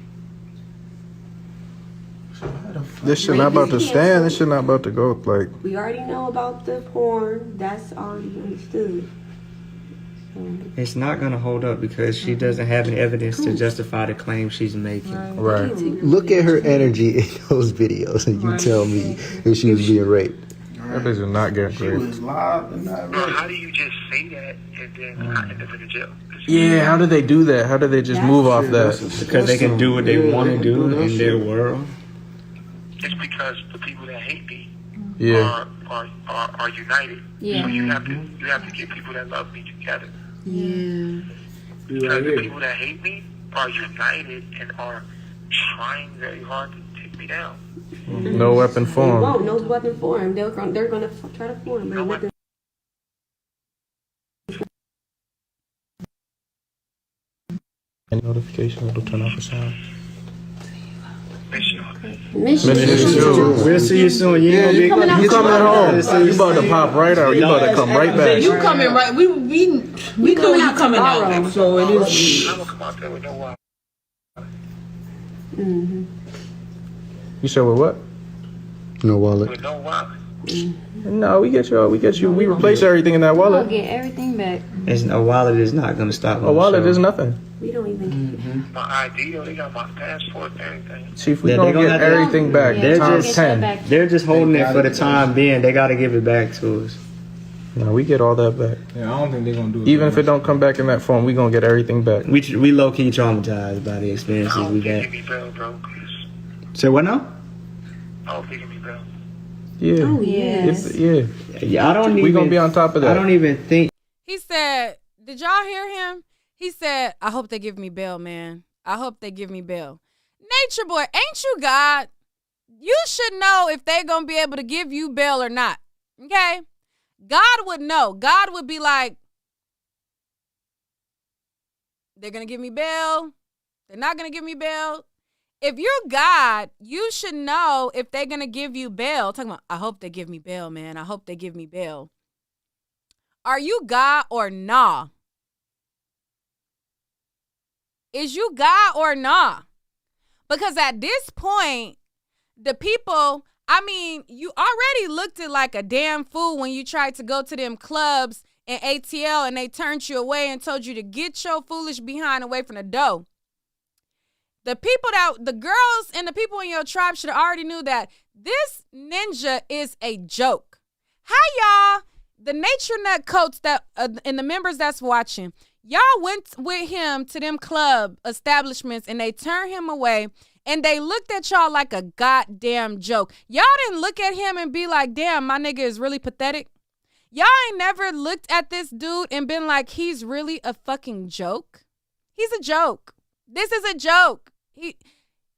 This shit not about to stand. This shit not about to go like. We already know about the porn. That's already understood. It's not going to hold up because she doesn't have any evidence to justify the claim she's making. Right. Look at her energy in those videos and you tell me if she was being raped. That bitch is not getting She raped. was live and not Bro, raped. how do you just say that and then not end up in the jail? Yeah, how do they do that? How do they just move off that? Because they can do what they want to do in their world. It's because the people that hate me Yeah. are united. Yeah. So you have to get people that love me together. Yeah. Because the people that hate me are united and are trying very hard to take me down. No weapon They form. won't. No weapon form. They're going to try to form. No weapon. Any notification will turn off the sound. Mission. Miss you. We'll see you soon. You ain't you gonna be you coming home. You about to pop right out. You about to come right back. You coming right? We know you coming out. So it is. I'm gonna come out there with no wallet. You said with what? No wallet. With no wallet. No, we get you. We replace everything in that We'll wallet. get everything back. A wallet is not gonna stop. A wallet is nothing. We don't even. My ID, though, they got my passport and everything. Chief, we Yeah, gonna they gonna get have to- everything back. They're Times just 10. They're just holding it for the time being. They gotta give it back to us. No, we get all that back. Yeah, I don't think they're gonna do it. Even if it don't come back in that form, we gonna get everything back. We low key traumatized by the experiences we Give got. me bail, bro. Say what now? I don't think give me bail. Yeah. Oh, yes. Yeah, I don't even. We gonna be on top of that. I don't even think. He said, did y'all hear him? He said, I hope they give me bail, man. I hope they give me bail. Natureboy, ain't you God? You should know if they gonna be able to give you bail or not. Okay? God would know. God would be like, they're gonna give me bail. They're not gonna give me bail. If you're God, you should know if they're gonna give you bail. Talking about, I hope they give me bail, man. I hope they give me bail. Are you God or nah? Is you God or nah? Because at this point, the people, I mean, you already looked at like a damn fool when you tried to go to them clubs in ATL and they turned you away and told you to get your foolish behind away from the dough. The girls and the people in your tribe should have already knew that this ninja is a joke. Hi, y'all. The Nature Nut coats that and the members that's watching, y'all went with him to them club establishments and they turned him away and they looked at y'all like a goddamn joke. Y'all didn't look at him and be like, damn, my nigga is really pathetic. Y'all ain't never looked at this dude and been like, he's really a fucking joke. He's a joke. This is a joke.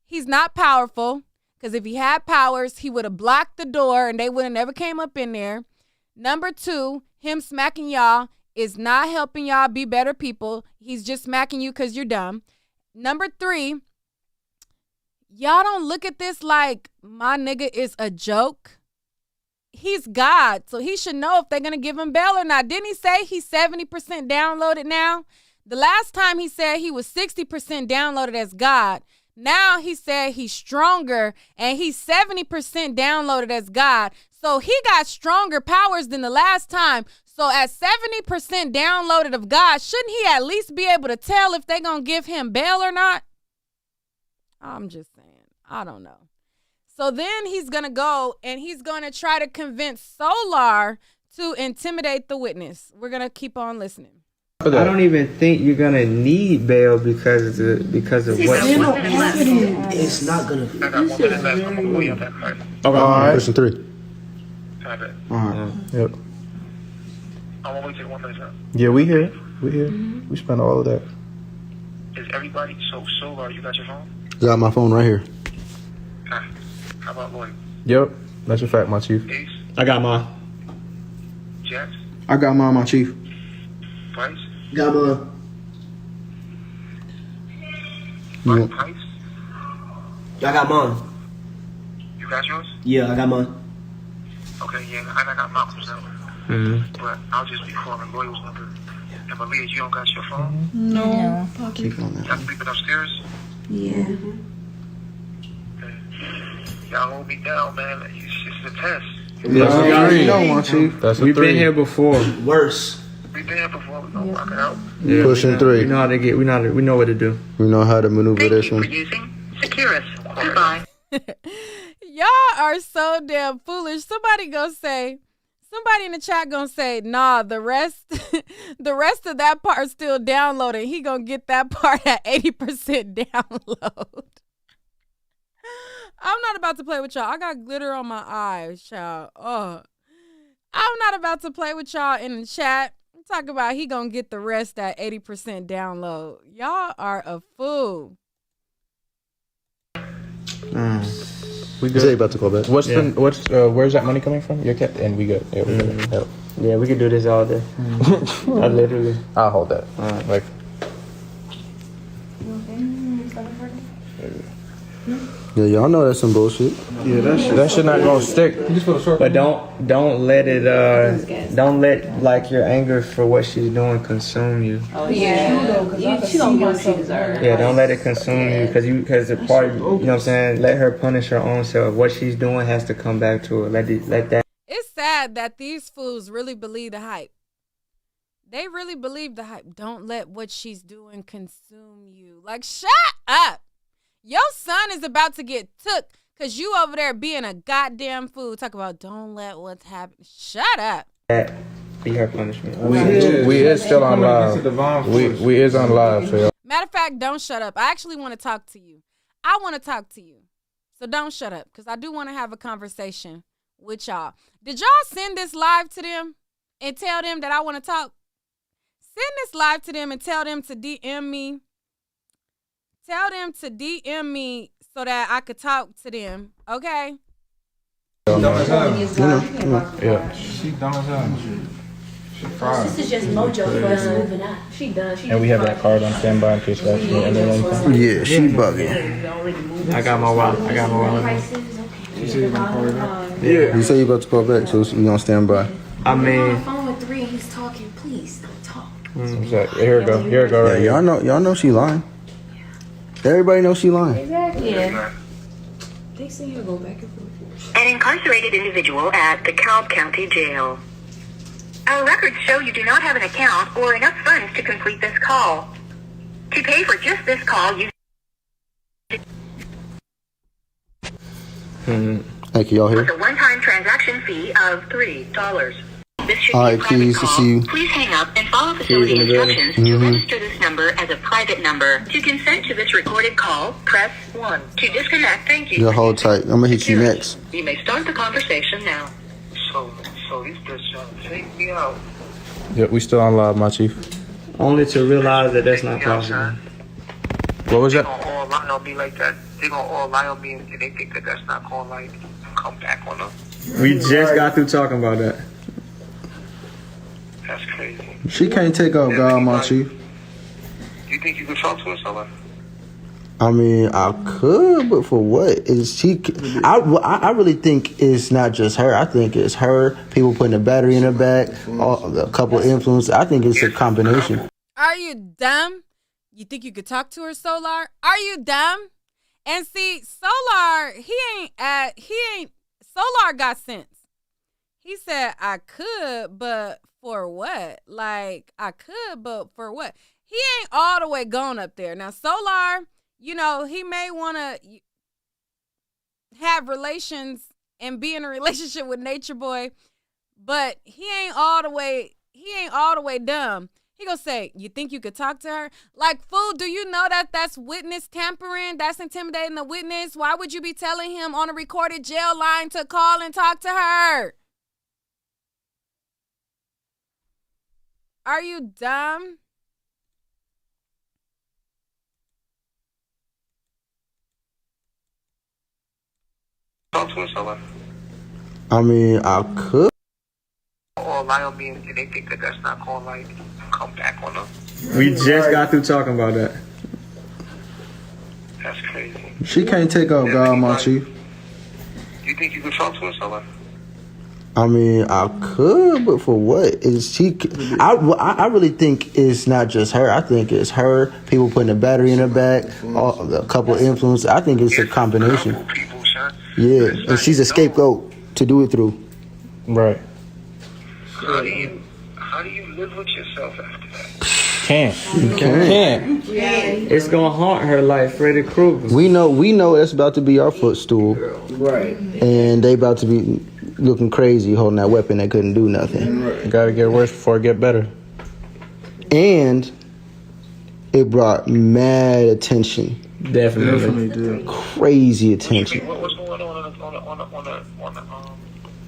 He's not powerful, because if he had powers, he would have blocked the door and they would have never came up in there. Number 2, him smacking y'all is not helping y'all be better people. He's just smacking you because you're dumb. Number 3, y'all don't look at this like my nigga is a joke. He's God, so he should know if they're going to give him bail or not. Didn't he say he's 70% downloaded now? The last time he said he was 60% downloaded as God. Now he said he's stronger and he's 70% downloaded as God. So he got stronger powers than the last time. So at 70% downloaded of God, shouldn't he at least be able to tell if they're going to give him bail or not? I'm just saying. I don't know. So then he's going to go and he's going to try to convince Solar to intimidate the witness. We're going to keep on listening. I don't even think you're gonna need bail because of what. It's not gonna. I got 1 minute left. I'm gonna pull you up that card. Okay. All right. Question 3. Type it. All right. Yep. I'm gonna wait till 1 minute left. Yeah, we here. We here. We spent all of that. Is everybody so you got your phone? Got my phone right here. Huh. How about Lloyd? Yep. That's a fact, my chief. Ace? I got mine. Jax? I got mine, my chief. Price? Got mine. Yeah. Price? I got mine. You got yours? Yeah, I got mine. Okay, yeah, I got Malcolm's number. But I'll just be calling Lloyd's number. And Malia, you don't got your phone? No. Keep on that. Y'all sleeping upstairs? Yeah. Y'all hold me down, man. It's just a test. That's I a already 3. know, my chief. That's a We've 3. been here before. Worse. We've been here before. We're gonna rock it out. Yeah, Pushing 3. We know how to get. We know what to do. We know how to maneuver this one. using Securus. Goodbye. Y'all are so damn foolish. Somebody in the chat gonna say, nah, the rest of that part still downloaded. He gonna get that part at 80% download. I'm not about to play with y'all. I got glitter on my eyes, child. Oh, I'm not about to play with y'all in the chat. I'm talking about he gonna get the rest at 80% download. Y'all are a fool. We Is they about to call back? Where's that money coming from? Your cat, and we good. Yeah, we good. Yep. Yeah, we can do this all day. I literally. I'll hold that. All right. Like, Yeah, y'all know that's some bullshit. Yeah, That shit not gonna stick. But don't let it don't let like your anger for what she's doing consume you. Oh yeah. She don't get what she deserves. Yeah, don't let it consume you because the part, you know what I'm saying. Let her punish her own self. What she's doing has to come back to her. Let that. It's sad that these fools really believe the hype. They really believe the hype. Don't let what she's doing consume you. Like, shut up. Your son is about to get took because you over there being a goddamn fool. Talk about don't let what's happening. Shut up. That be her punishment. We is still on live. We is on live. So Matter of fact, don't shut up. I actually want to talk to you. I want to talk to you. So don't shut up because I do want to have a conversation with y'all. Did y'all send this live to them and tell them that I want to talk? Send this live to them and tell them to DM me. Tell them to DM me so that I could talk to them, okay? yeah. She dumb as hell. She fried. This is just mojo for us moving out. She done. And we have that card on standby in case that's anything. Yeah, she bugging. I got my wallet. Yeah. You say you about to call back, so we on standby. I mean, on the phone with 3 and he's talking. Please don't talk. Here we go. Here we go. Right Yeah, y'all know she lying. Everybody knows she lying. Exactly. Yeah. They say you go back and forth. An incarcerated individual at the Cobb County Jail. Our records show you do not have an account or enough funds to complete this call. To pay for just this call, you... Hey, can y'all hear? With a one-time transaction fee of $3. This should All be a right, private keys, call. see you. Please hang up and follow facility instructions to register this number as a private number. To consent to this recorded call, press 1. To disconnect, thank you. Just hold tight. I'm gonna hit you next. You may start the conversation now. So these bitches trying to take me out. Yeah, we still on live, my chief. only to realize that that's not possible. What was They that? gonna all lie on me like that. They gonna all lie on me and they think that that's not gonna like come back on them. We just got through talking about that. That's crazy. She can't take off God, my chief. You think you could talk to her, somebody? I mean, I could, but for what? Is she? I really think it's not just her. I think it's her. People putting a battery in her back. A couple influences. I think it's a combination. Are you dumb? You think you could talk to her, Solar? Are you dumb? And see, Solar, Solar got sense. He said, I could, but for what? Like, I could, but for what? He ain't all the way gone up there. Now, Solar, you know, he may want to have relations and be in a relationship with Natureboy, but he ain't all the way dumb. He gonna say, you think you could talk to her? Like, fool, do you know that that's witness tampering? That's intimidating the witness. Why would you be telling him on a recorded jail line to call and talk to her? Are you dumb? Talk to her, somebody? I mean, I could. All lie on me and they think that that's not gonna like come back on them. We just got through talking about that. That's crazy. She can't take off God, my chief. You think you could talk to her, somebody? I mean, I could, but for what? Is she? I really think it's not just her. I think it's her. People putting a battery in her back. A couple influences. I think it's a combination. Yeah, and she's a scapegoat to do it through. Right. How do you live with yourself after that? Can't. It's gonna haunt her like Freddy Krueger. We know that's about to be our footstool. Right. And they about to be looking crazy holding that weapon that couldn't do nothing. Right. Gotta get worse before it get better. And it brought mad attention. Definitely did. Crazy attention. What's going on the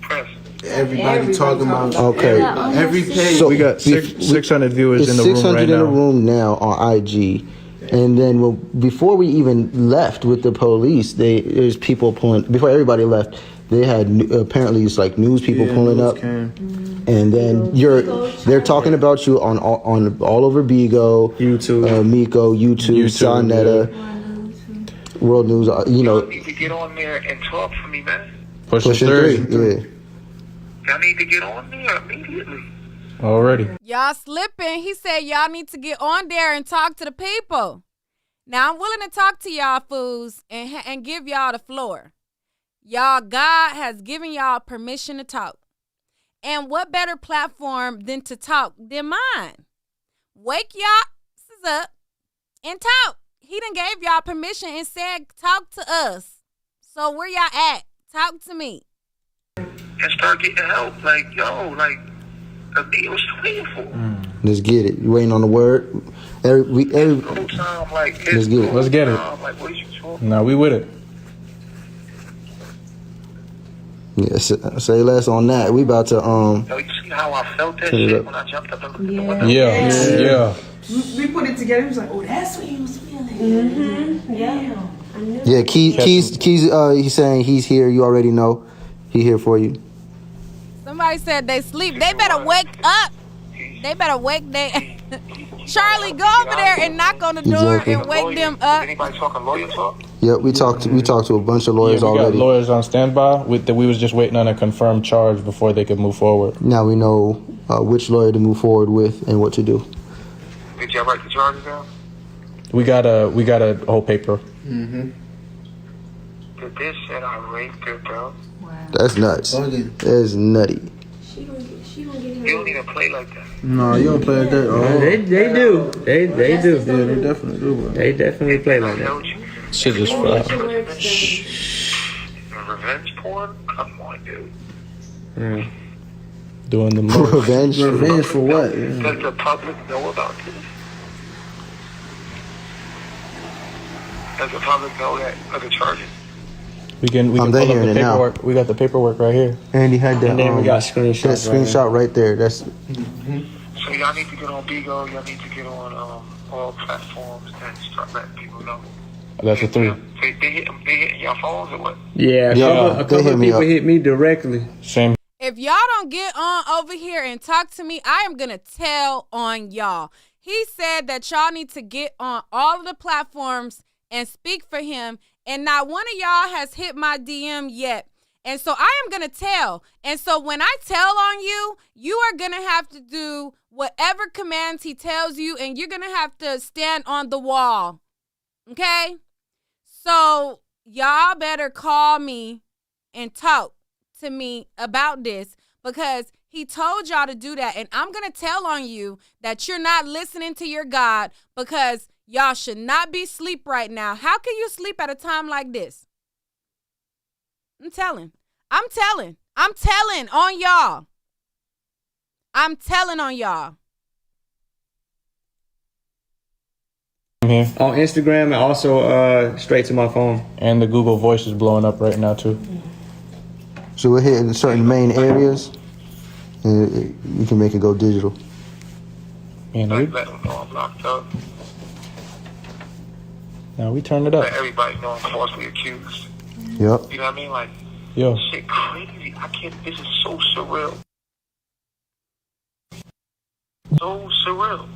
press? Everybody talking about. Okay. Every page. So we got 600 viewers in the room right now. 600 in the room now on IG. And then before we even left with the police, there's people pulling. Before everybody left, they had apparently it's like news people pulling up. And then they're talking about you on all over Bigo, YouTube, Miko, YouTube, Sonetta. world news. You know, need to get on there and talk for me, man. Pushing 3. Yeah. Y'all need to get on there immediately. Already. Y'all slipping. He said y'all need to get on there and talk to the people. Now, I'm willing to talk to y'all fools and give y'all the floor. Y'all, God has given y'all permission to talk. And what better platform than to talk than mine? Wake y'all up and talk. He done gave y'all permission and said talk to us. So where y'all at? Talk to me. And start getting help. Like, yo, like, Abdi was waiting for. Let's get it. You waiting on the word? Every time, like, let's get it. Let's get it. Like, what are you talking? No, we with it. Yeah, say less on that. We about to Yo, you see how I felt that shit when I jumped up and looked at the window? Yeah. We put it together. He was like, oh, that's what he was feeling. Mm-hmm. Yeah. Yeah, Keys. He's saying he's here. You already know. He here for you. Somebody said they sleep. They better wake up. They better wake Charlie, go over there and knock on the door and wake them up. Anybody talking lawyer talk? Yep, we talked to a bunch of lawyers we already. got lawyers on standby. We was just waiting on a confirmed charge before they could move forward. Now we know which lawyer to move forward with and what to do. Did y'all write the charges down? We got a whole paper. The bitch said I raped her, bro. That's nuts. That's nutty. You don't even play like that. No, you don't play like that. Oh. They do. They do. Yeah, they definitely do. Bro. They definitely play like that. Shit just fly. Revenge porn? Come on, dude. Yeah. Doing the most. Revenge for what? Does the public know about this? Does the public know that of the charges? We can pull up the paperwork. We got the paperwork right here. And he had that. And then we got screenshots. That screenshot right there. That's. So y'all need to get on Bigo. Y'all need to get on all platforms and start letting people know. That's a 3. They hitting your phones or what? Yeah, a couple of people hit me directly. Same. If y'all don't get on over here and talk to me, I am going to tell on y'all. He said that y'all need to get on all of the platforms and speak for him. And not one of y'all has hit my DM yet. And so I am going to tell. And so when I tell on you, you are going to have to do whatever commands he tells you. And you're going to have to stand on the wall. Okay? So y'all better call me and talk to me about this, because he told y'all to do that. And I'm going to tell on you that you're not listening to your God, because y'all should not be asleep right now. How can you sleep at a time like this? I'm telling on y'all. I'm telling on y'all. I'm here. On Instagram and also straight to my phone. And the Google Voice is blowing up right now too. So we're hitting certain main areas, and you can make it go digital. Man, Let them know I'm locked up. Now we turn it up. Let everybody know I'm falsely accused. Yep. You know what I mean? Like, Yo. shit crazy. I can't. This is so surreal. So surreal.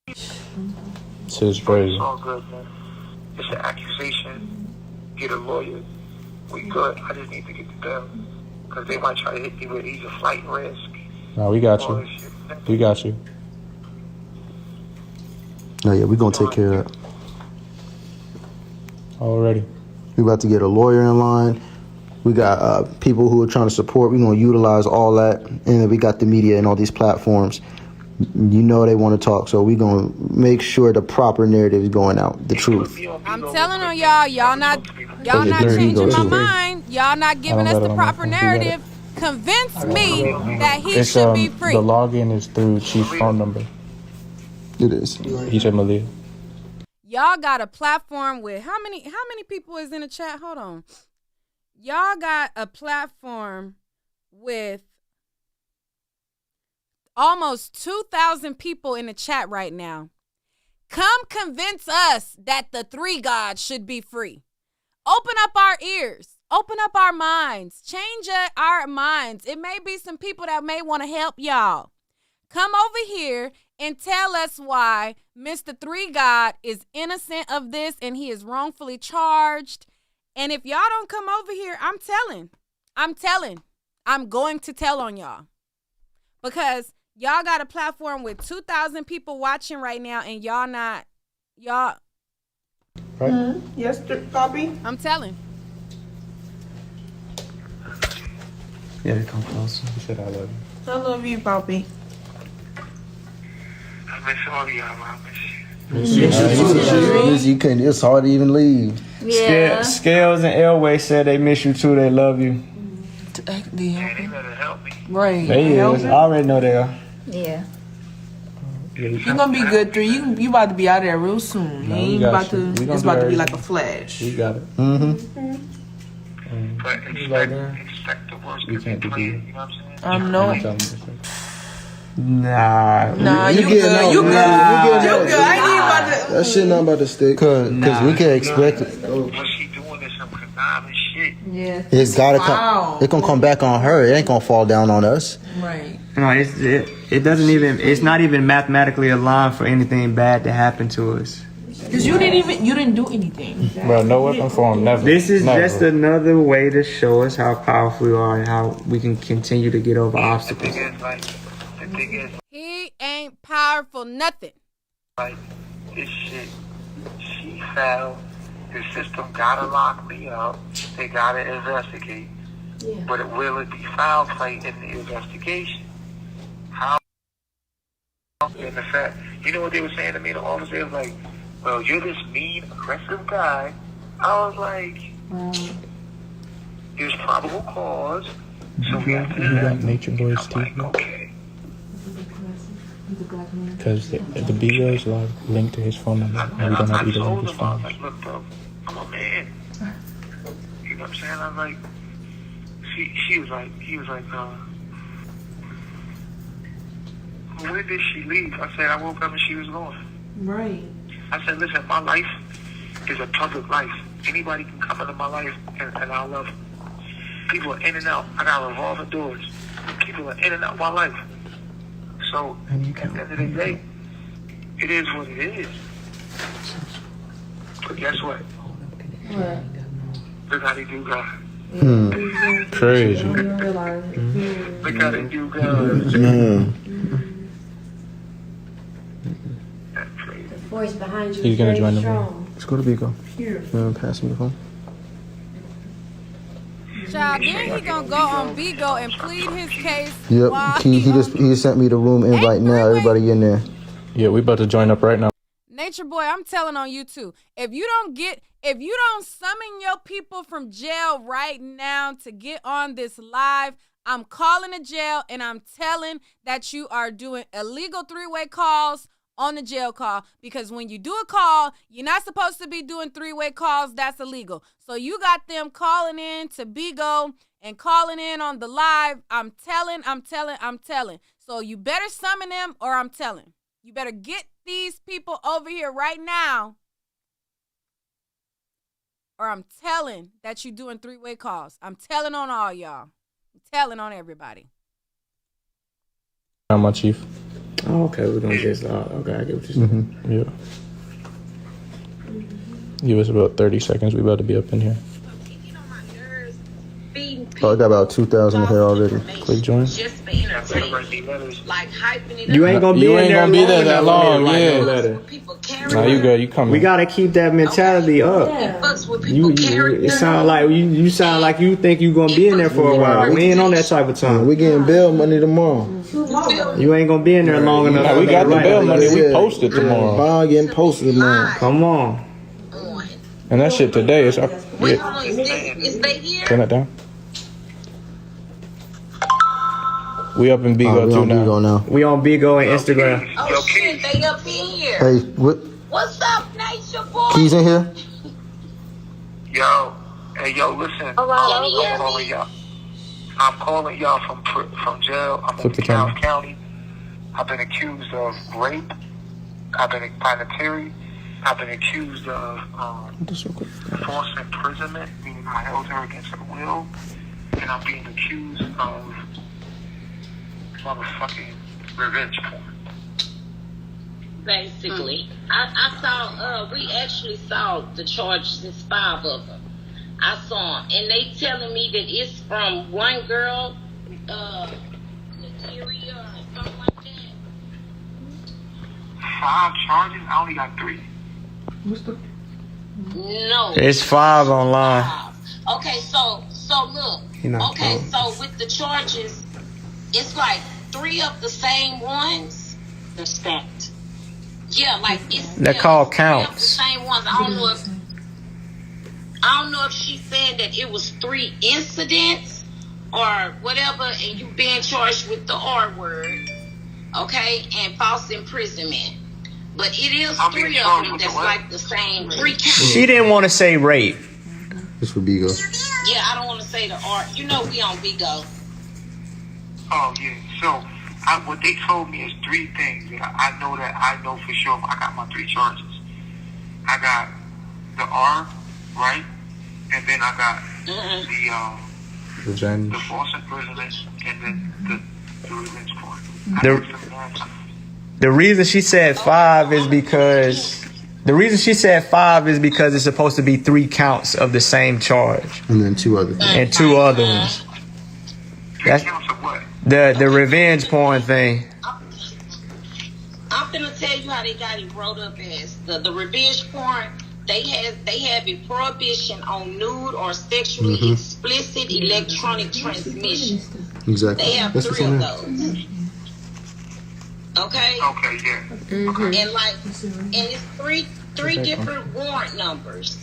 This is crazy. It's all good, man. It's an accusation. Get a lawyer. We good. I just need to get the bill. Because they might try to hit me with he's a flight risk. No, we got you. We got you. Oh yeah, we're gonna take care of that. Already. We about to get a lawyer in line. We got people who are trying to support. We're gonna utilize all that, and then we got the media and all these platforms. You know they want to talk, so we're gonna make sure the proper narrative is going out, the truth. I'm telling on y'all, y'all not changing my mind. Y'all not giving us the proper narrative. Convince me that he should be free. The login is through Chief's phone number. It is. He said Malia. Y'all got a platform with how many people is in the chat? Hold on. Y'all got a platform with almost 2,000 people in the chat right now. Come convince us that the 3 gods should be free. Open up our ears. Open up our minds. Change our minds. It may be some people that may want to help y'all. Come over here and tell us why Mr. 3 God is innocent of this and he is wrongfully charged. And if y'all don't come over here, I'm going to tell on y'all. Because y'all got a platform with 2,000 people watching right now and y'all. Right? Yes, Poppy? I'm telling. Yeah, come closer. He said I love you. I love you, Poppy. I miss all of y'all. I miss you. You couldn't. It's hard to even leave. Yeah. Scales and Elway said they miss you too. They love you. Yeah, they better help me. Right. They is. I already know they are. Yeah. You're gonna be good, 3. You about to be out of there real soon. No, You ain't about to. It's about to be like a flash. You got it. But expect the worst because they play it, you know what I'm saying? Nah, you good. You good. I ain't even about to. That shit not about to stick. Cause we can expect it. What she doing is some conniving shit. Yeah. It's gotta come. It's gonna come back on her. It ain't gonna fall down on us. Right. No, it doesn't even. It's not even mathematically aligned for anything bad to happen to us. Cause you didn't do anything. Bro, no weapon form, never. This is never. just another way to show us how powerful we are and how we can continue to get over obstacles. The thing is, He ain't powerful, nothing. like, this shit, she fell. The system gotta lock me up. They gotta investigate. Yeah. But will it be foul play in the investigation? How? And the fact, you know what they were saying to me, the officer? They was like, well, you're this mean, aggressive guy. I was like, there's probable cause. So we have to Natureboy's teeth. okay. Because the B-roll is linked to his phone number. And we don't have either one of his I phones. was like, look, bro, I'm a man. You know what I'm saying? I was like, he was like, when did she leave? I said, I woke up and she was gone. Right. I said, listen, my life is a public life. Anybody can come into my life and I'll love them. People are in and out. I got revolving doors. People are in and out of my life. So, at the end of the day, it is what it is. But guess what? What? Look how they do God. Crazy. Look how they do God. The force behind you He's is gonna very join the strong. room. Let's go to Bigo. Here. Pass him the phone. Child, then he gonna go on Bigo and plead his case. Yep. while He just sent me the room invite now. Everybody in there. Yeah, we about to join up right now. Natureboy, I'm telling on you too. If you don't summon your people from jail right now to get on this live, I'm calling the jail and I'm telling that you are doing illegal 3-way calls on the jail call, because when you do a call, you're not supposed to be doing 3-way calls. That's illegal. So you got them calling in to Bigo and calling in on the live. I'm telling. So you better summon them, or I'm telling. You better get these people over here right now, or I'm telling that you're doing 3-way calls. I'm telling on all y'all. I'm telling on everybody. How much, Chief? Oh, okay, we're gonna just. Okay, I get what you're saying. Yeah. Give us about 30 seconds. We about to be up in here. Oh, I got about 2,000 here already. Click join. You ain't gonna be there that long. Yeah. Nah, you good. You coming? We gotta keep that mentality up. It sound like you sound like you think you gonna be in there for a while. We ain't on that type of time. We getting bail money tomorrow. You ain't gonna be in there long enough. Nah, we got the bail money. We posted tomorrow. Bond getting posted tomorrow. Come on. And that shit today is up. Yeah. Turn it down. We up in Bigo too now. Bigo now. We on Bigo and Instagram. Oh shit, they up in here. Hey, What's up, Natureboy? Keys in here? Yo, hey, yo, listen. I'm calling y'all from jail. I'm in DeKalb County. I've been accused of rape. I've been by Natiri. I've been accused of false imprisonment, meaning I held her against her will, and I'm being accused of motherfucking revenge porn. basically. I saw, we actually saw the charges. It's 5 of them. I saw them. And they telling me that it's from one girl, Natiri or something like that. 5 charges? I only got 3. No. It's 5 online. 5. Okay, so look. Okay, so with the charges, it's like 3 of the same ones. They're stacked. Yeah, like it's. They're called counts. The same ones. I don't know if she's saying that it was 3 incidents or whatever, and you being charged with the R word, okay, and false imprisonment. But it is 3 of them that's like the same 3 counts. She didn't want to say rape. This for Bigo. Yeah, I don't want to say the R. You know we on Bigo. Oh, yeah. So, what they told me is 3 things. I know for sure. I got my 3 charges. I got the R, right? And then I got the false imprisonment, and then the revenge porn. The reason she said 5 is because it's supposed to be 3 counts of the same charge. And then 2 other things. And 2 other ones. That's the revenge porn thing. I'm finna tell you how they got it wrote up as the revenge porn. They have a prohibition on nude or sexually explicit electronic transmission. Exactly. They have 3 of those. Okay. Okay. Yeah. And it's three different warrant numbers.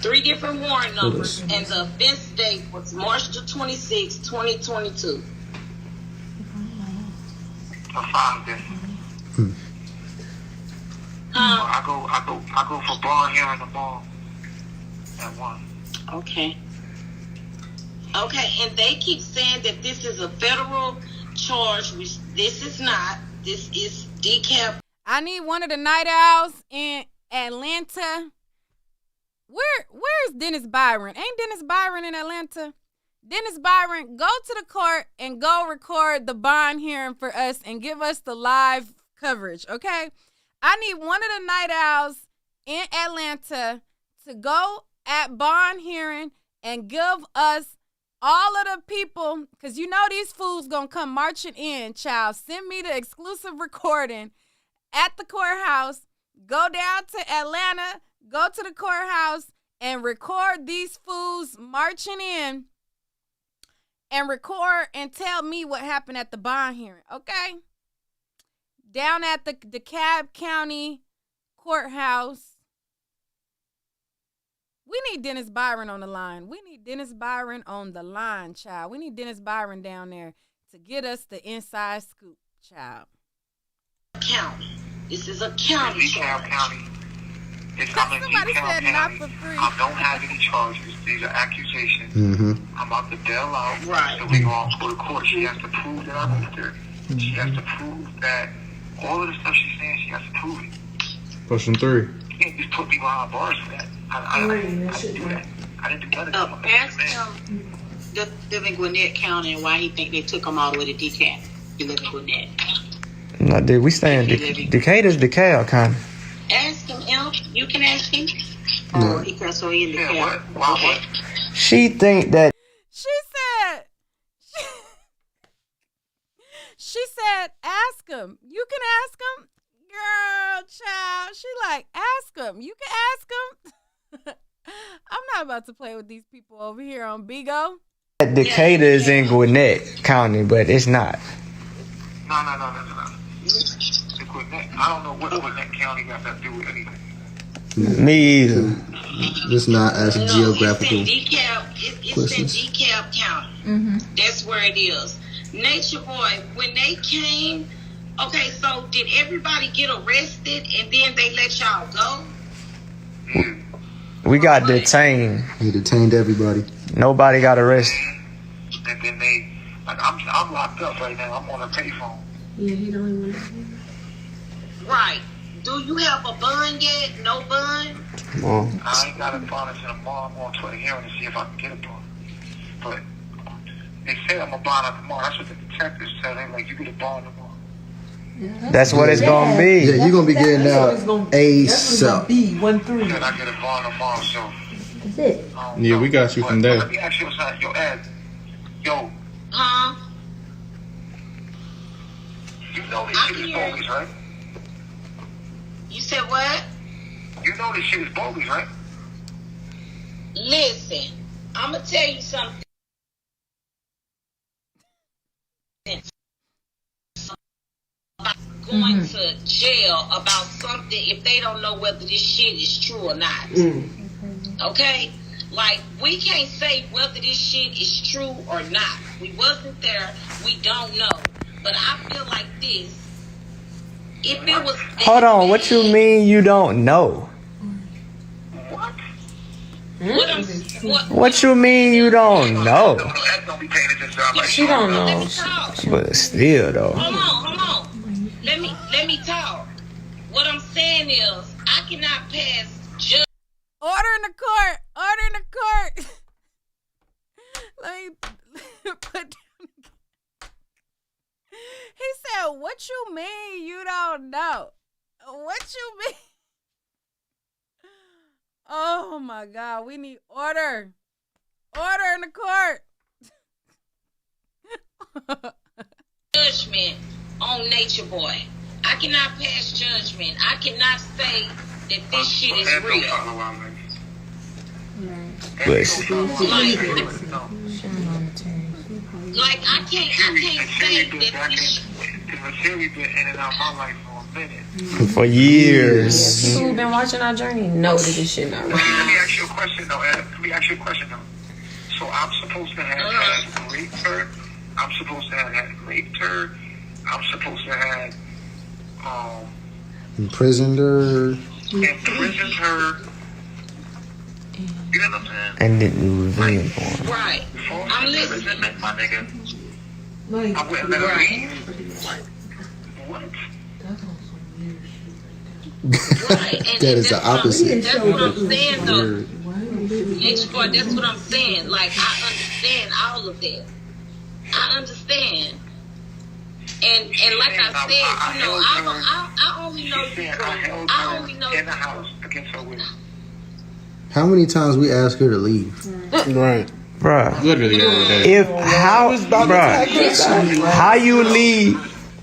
3 different warrant numbers, and the offense date was March the 26th, 2022. A 5 then. I go for bond here in the mall at 1. Okay. Okay, and they keep saying that this is a federal charge, which this is not. This is decap. I need one of the night owls in Atlanta. Where's Dennis Byron? Ain't Dennis Byron in Atlanta? Dennis Byron, go to the court and go record the bond hearing for us and give us the live coverage, okay? I need one of the night owls in Atlanta to go at bond hearing and give us all of the people, because you know these fools gonna come marching in, child. Send me the exclusive recording at the courthouse. Go down to Atlanta, go to the courthouse, and record these fools marching in, and record and tell me what happened at the bond hearing, okay? Down at the DeKalb County Courthouse. We need Dennis Byron on the line. We need Dennis Byron on the line, child. We need Dennis Byron down there to get us the inside scoop, child. County. This is a county. DeKalb County. I'm in DeKalb County. Not for free. I don't have any charges. These are accusations. I'm about to bail out. Right. So we go to court. She has to prove that I moved her. She has to prove that all of the stuff she's saying, she has to prove it. Question 3. You can't just put me behind bars for that. I didn't do that. I didn't do that. Ask him to live in Gwinnett County and why he think they took him all the way to DeKalb. You live in Gwinnett. No, dude, we stay in Decatur's DeKalb kind of. Ask him, you can ask him. Oh, he can, so he in DeKalb. What? She think that. She said, ask him. You can ask him. Girl, child. She like, ask him. You can ask him. I'm not about to play with these people over here on Bigo. Decatur is in Gwinnett County, but it's not. No. Gwinnett. I don't know what Gwinnett County got to do with anything. Me either. It's not as a geographical. It's in DeKalb County. That's where it is. Natureboy, when they came, okay, so did everybody get arrested and then they let y'all go? We got detained. He detained everybody. Nobody got arrested. And then they, like, I'm locked up right now. I'm on a payphone. Yeah, he don't even. Right. Do you have a bond yet? No bond? I ain't got a bond until tomorrow. I'm going to a hearing to see if I can get a bond. But they say I'm a bond out tomorrow. That's what the detectives tell them. Like, you get a bond tomorrow. That's what it's gonna be. Yeah, you're gonna be getting out That's what ASAP. it's gonna be 1-3. Can I get a bond tomorrow, so? That's it. Yeah, we got you from there. Let me ask you something. Yo, Ed. Yo. Huh? You know this shit is bogus, right? You said what? You know this shit is bogus, right? Listen, I'm gonna tell you something. Going to jail about something if they don't know whether this shit is true or not. Okay? Like, we can't say whether this shit is true or not. We wasn't there. We don't know. But I feel like this. If it was... Hold on, what you mean you don't know? What you mean you don't know? She don't know. But still though. Hold on. Let me talk. What I'm saying is, I cannot pass judgment. Order in the court. Let me put down. He said, "What you mean you don't know? What you mean?" Oh my God, we need order. Order in the court. Judgment on Natureboy. I cannot pass judgment. I cannot say that this shit is real. Like I can't say that this Natiri been in and out my life for a minute. For years. People who've been watching our journey know that this shit not real. Let me ask you a question though, Ed. So I'm supposed to have raped her. I'm supposed to have raped her. I'm supposed to have Imprisoned her. Imprisoned her. You know what I'm saying? And didn't reveal for him. right. I'm listening. My nigga. I wouldn't let her leave. What? Right. That is the opposite. That's what I'm saying though. Natureboy, that's what I'm saying. Like, I understand all of that. I understand. And like I said, you know, I only know you from, I only know in the house against her will. How many times we ask her to leave? Right. Bruh. Literally every day.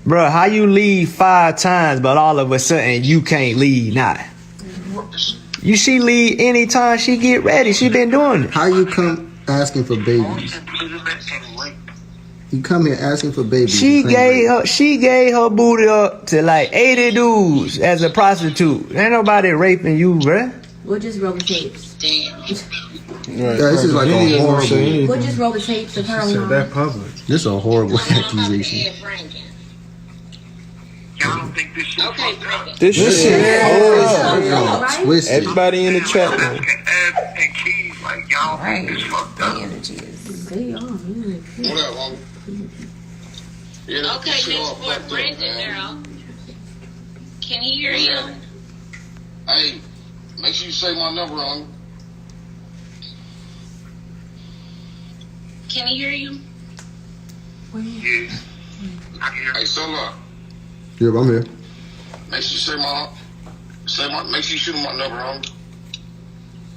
How you leave 5 times, but all of a sudden you can't leave now? She leave anytime she get ready. She been doing it. How you come asking for babies? You come here asking for babies. She gave her booty up to like 80 dudes as a prostitute. Ain't nobody raping you, bruh. We'll just roll the tapes. Yeah, this is like a horrible. We'll just roll the tapes of her on. That public. This is a horrible accusation. Y'all don't think this shit fucked up? This shit is twisted. Everybody in the chat room. And Keys, like, y'all think this fucked up? What up, homie? okay, Natureboy, Brandon now. Can he hear you? Hey, make sure you say my number on. Can he hear you? Yeah. I can hear. Hey, Sola. Yep, I'm here. Make sure you make sure you shoot my number on.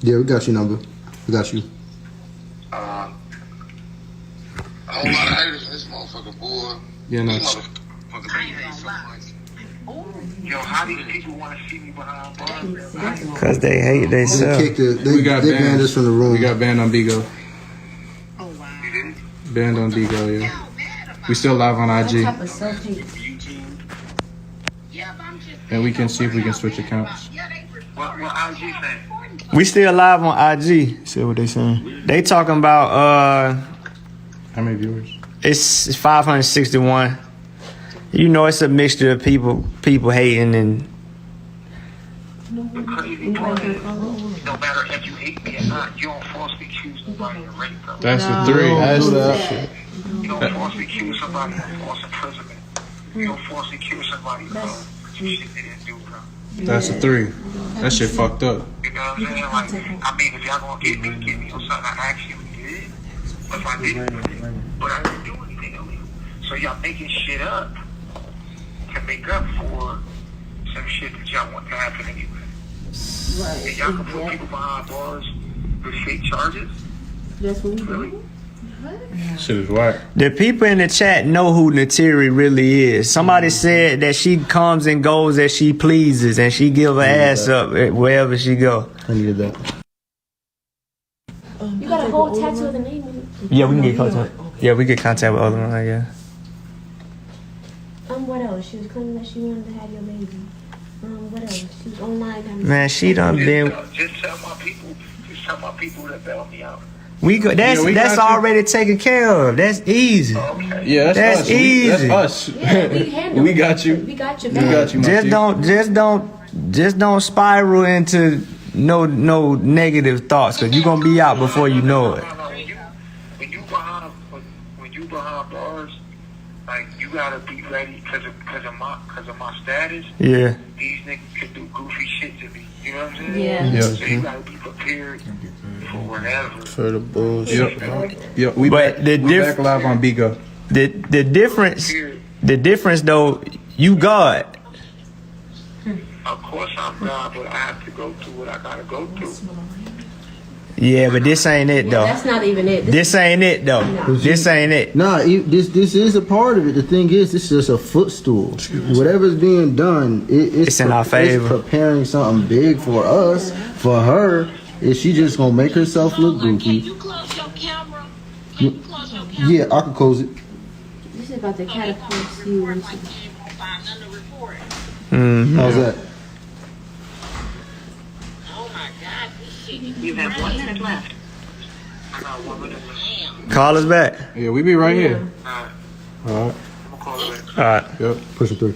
Yeah, we got your number. We got you. A whole lot of haters in this motherfucker, boy. Yeah, no. These motherfuckers hate so much. Yo, how these people want to see me behind bars? Cause they hate themselves. They banned us from the room. We got banned on Bigo. Banned on Bigo, yeah. We still live on IG. And we can see if we can switch accounts. What IG saying? We still live on IG. See what they saying? They talking about how many viewers? It's 561. You know, it's a mixture of people hating and. The crazy part is, no matter if you hate me or not, you don't falsely accuse somebody of rape. That's the 3. That's that shit. You don't falsely accuse somebody of false imprisonment. You don't falsely accuse somebody of some shit they didn't do, bro. That's a 3. That shit fucked up. You know what I'm saying? Like, I mean, if y'all gonna get me on something I actually did, if I didn't, but I didn't do anything illegal. So y'all making shit up. to make up for some shit that y'all want to happen anyway. Right. And y'all can put people behind bars with fake charges? That's what we do. Shit is whack. The people in the chat know who Natiri really is. Somebody said that she comes and goes as she pleases, and she give her ass up wherever she go. I needed that. You got a whole tattoo of the name on it? Yeah, we can get contact. Yeah, we get contact with other ones, I guess. What else? She was claiming that she wanted to have your baby. What else? She was online. Man, she done been. Just tell my people that bail me out. We go. That's already taken care of. That's easy. Okay. Yeah, that's us. Easy. That's us. Yeah, we got you. We got you. We got you. Just don't spiral into no negative thoughts, cause you gonna be out before you know it. When you behind bars, like you gotta be ready because of my status. Yeah. These niggas can do goofy shit to me. You know what I'm saying? Yeah. So you gotta be prepared for whatever. For the bullshit. Yep. We back live on Bigo. The difference though, you God. Of course I'm God, but I have to go through what I gotta go through. Yeah, but this ain't it though. That's not even it. This ain't it though. No. This ain't it. Nah, this is a part of it. The thing is, this is just a footstool. Whatever's being done, it's in our favor. It's preparing something big for us. For her, is she just gonna make herself look goofy? Can you close your camera? Can you close your camera? Yeah, I can close it. This is about the catapult you into. How's that? You have 1 minute left. I got 1 minute left. Call us back. Yeah, we be right here. Alright. All right. I'm gonna call it back. All right. Yep. Push it through.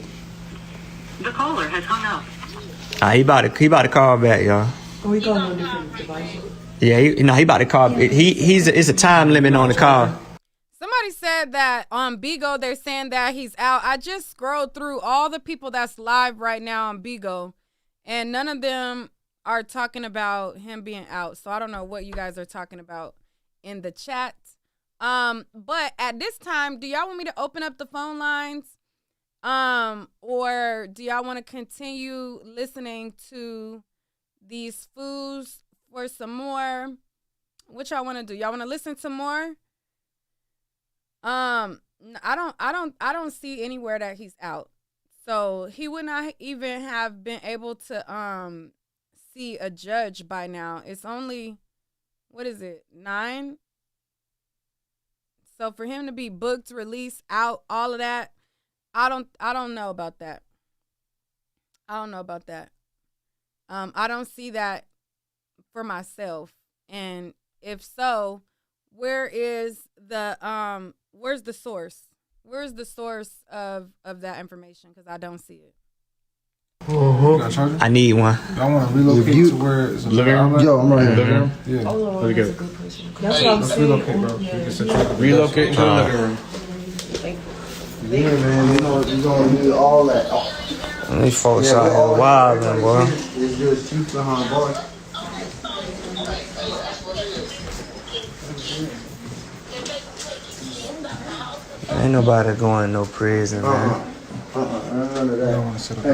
The caller has hung up. He about to call back, y'all. Oh, he calling on different devices. Yeah, he about to call. It's a time limit on the call. Somebody said that on Bigo, they're saying that he's out. I just scrolled through all the people that's live right now on Bigo, and none of them are talking about him being out. So I don't know what you guys are talking about in the chat. But at this time, do y'all want me to open up the phone lines? Or do y'all want to continue listening to these fools for some more? What y'all want to do? Y'all want to listen to more? I don't see anywhere that he's out. So he would not even have been able to see a judge by now. It's only, what is it, 9? So for him to be booked, released, out, all of that, I don't know about that. I don't know about that. I don't see that for myself. And if so, where's the source? Where's the source of that information? Because I don't see it. I need one. I want to relocate to where it's a living room. Yo, I'm right here. Living room. Yeah. Oh, Let's get that's a it. good person. That's what I'm Let's saying. relocate, bro. We can set you up. Relocate to the living room. Yeah, man, you gonna need all that. These folks out here wildin', boy. It's just you behind bars. Ain't nobody going no prison, man. None of that. Hey,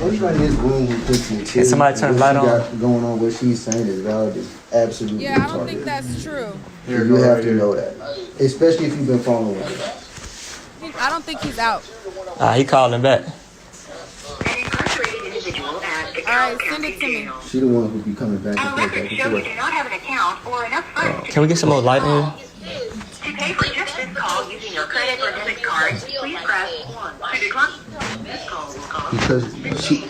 anybody in this room who thinks Natiri, Can somebody turn the light on? got going on, what she's saying is valid, is absolutely Yeah, I don't retarded. think that's true. You have to know that, especially if you've been following her. I don't think he's out. He calling back. An incarcerated individual at the All right, County send it to me. She the one who be coming back and Our forth, records back show and you forth. do not have an account or enough funds. Can we get some more light in here? To pay for just this call using your credit or debit card, please press 1. To decline this call will cost Because she,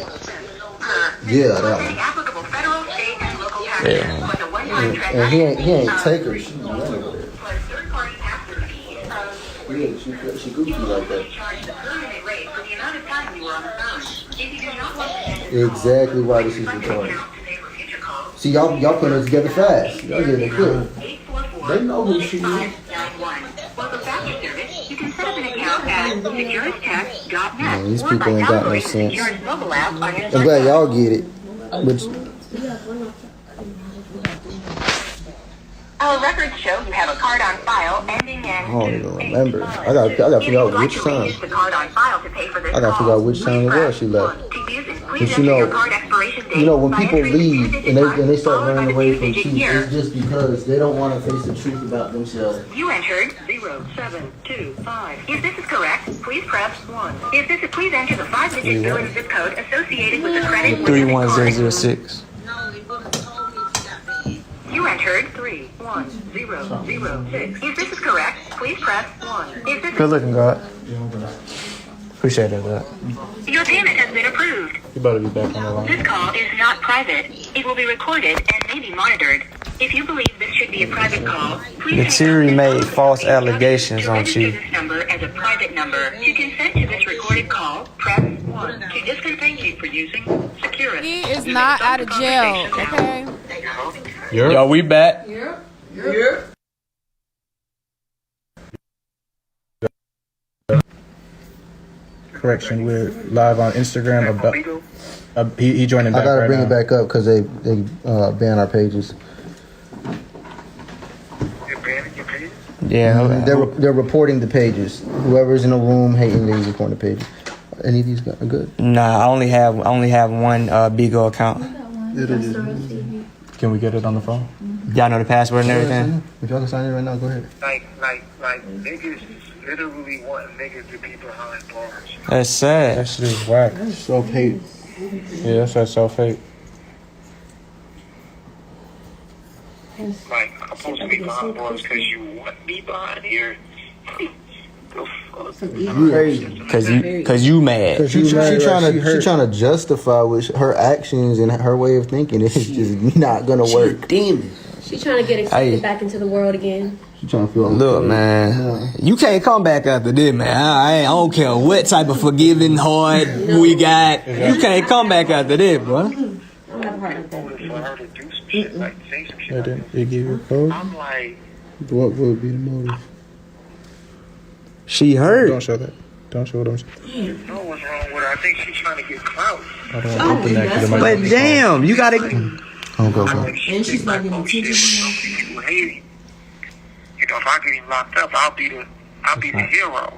per yeah, that any one. applicable federal, state, and local taxes. Yeah. But the one-time And transaction he ain't take her. She running with it. plus third-party pass-through fees of Yeah, she goofy like that. charge the permanent rate for the amount of time you were on the phone. If you do not want to send this Exactly why this is retarded. See, y'all putting it together fast. Y'all getting it quick. They know who she is. Welcome back to service. You can set up an account at securitech.net. Man, these people ain't got no sense. Secure's mobile app on your I'm glad y'all get it. But Our records records show you have a card on file ending in I don't even remember. I gotta figure out which time. use the card on file to pay for this I gotta figure out which time it was she left. Cause you know when people leave and they start running away from truth, it's just because they don't want to face the truth about themselves. You entered 0725. If this is correct, please press 1. If this is, please enter the 5-digit billing zip code associated with the credit. 31006. You entered 31006. If this is correct, please press 1. If this Good looking, God. Appreciate that. Your payment has been approved. You better be back on the line. This call is not private. It will be recorded and may be monitored. If you believe this should be a private call, please Natiri made false allegations on register you. this number as a private number. To consent to this recorded call, press 1. To disconnect, thank you for using security. He is not out of jail, okay? Yo, we back. Correction, we're live on Instagram about. He joining back. I gotta right bring now. it back up because they ban our pages. Yeah, They're reporting the pages. Whoever's in the room hating these reporting the pages. Any of these are good? Nah, I only have one Bigo account. Can we get it on the phone? Y'all know the password and everything. If y'all can sign in right now, go ahead. Like niggas literally want niggas to be behind bars. That's sad. That shit is whack. Self-hate. Yeah, that's that self-hate. Like, I'm supposed to be behind bars because you want me behind here? The fuck? You crazy. Cause you mad. Cause she trying to justify her actions and her way of thinking. It's just not gonna work. Demon. She's trying to get accepted back into the world again. She trying to feel. Look, man, you can't come back after this, man. I don't care what type of forgiving heart we got. You can't come back after this, bro. For her to do some shit, like say some shit. They give you a code. I'm like, What would be the motive? She hurt. Don't show that. Don't show what I'm saying. you know what's wrong with her? I think she's trying to get clout. I don't want to open that because it might But be damn, you gotta. Oh, go. And she's not getting attention. You hate him. You know, if I get him locked up, I'll be the hero.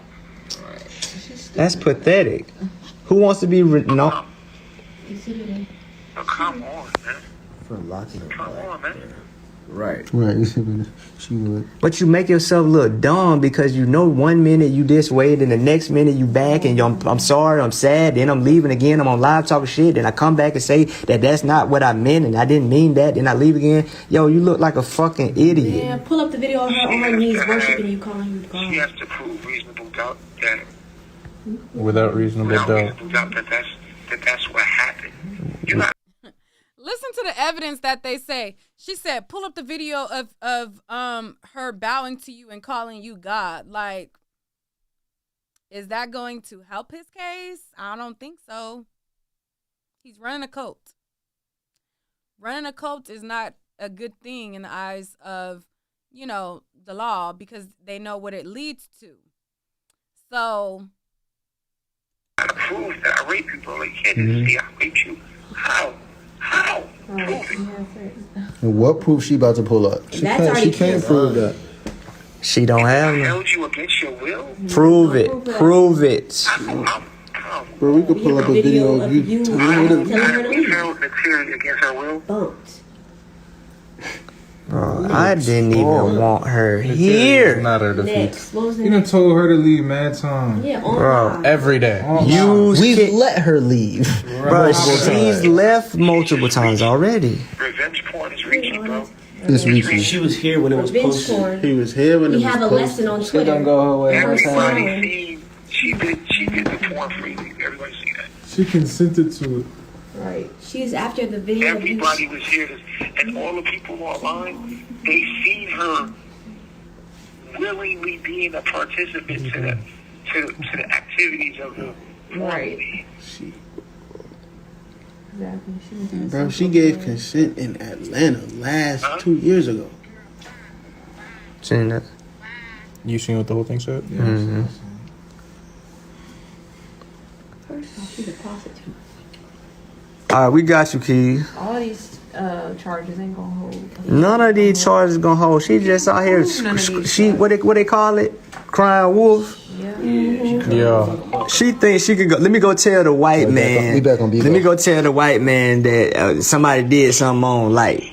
That's pathetic. Who wants to be no? No, come on, man. For locking her. Come on, man. Right. She would. But you make yourself look dumb because you know 1 minute you this way, then the next minute you back and I'm sorry, I'm sad, then I'm leaving again, I'm on live talking shit, then I come back and say that that's not what I meant and I didn't mean that, then I leave again. Yo, you look like a fucking idiot. Yeah, pull up the video of her on her knees worshiping you, calling you God. She has to prove reasonable doubt that without reasonable doubt. That's what happened. You got. Listen to the evidence that they say. She said, pull up the video of her bowing to you and calling you God. Like, is that going to help his case? I don't think so. He's running a cult. Running a cult is not a good thing in the eyes of, the law because they know what it leads to. So Prove that I rape you, bro. You can't just say I raped you. How? Prove it. And what proof she about to pull up? She can't prove that. She don't have no. Held you against your will? Prove it. Prove it. Bro, we could pull up a video of you telling her to leave. Held Natiri against her will? Bro, I didn't even want her here. Not her defeat. You done told her to leave mad time. Yeah, Bro, every day. We've let her leave. Bro, she's left multiple times already. Revenge porn is reaching, bro. This reaching. She was here when it was posted. He was here when it We was have a posted. lesson on She Twitter. done go her way. Everybody seen she did the porn freely. Everybody seen that. She consented to it. Right. She's after the video. Everybody was here, and all the people online, they seen her willingly being a participant to the activities of the Right. Bro, she gave consent in Atlanta last 2 years ago. Seen that? You seen what the whole thing said? Yeah. Mm-hmm. First of all, she's a prostitute. All right, we got you, Keys. All these charges ain't gonna hold. None of these charges gonna hold. She just out here. She what they call it? Crying wolf. Yeah. She thinks she could go. Let me go tell the white man. Let me go tell the white man that somebody did something on light.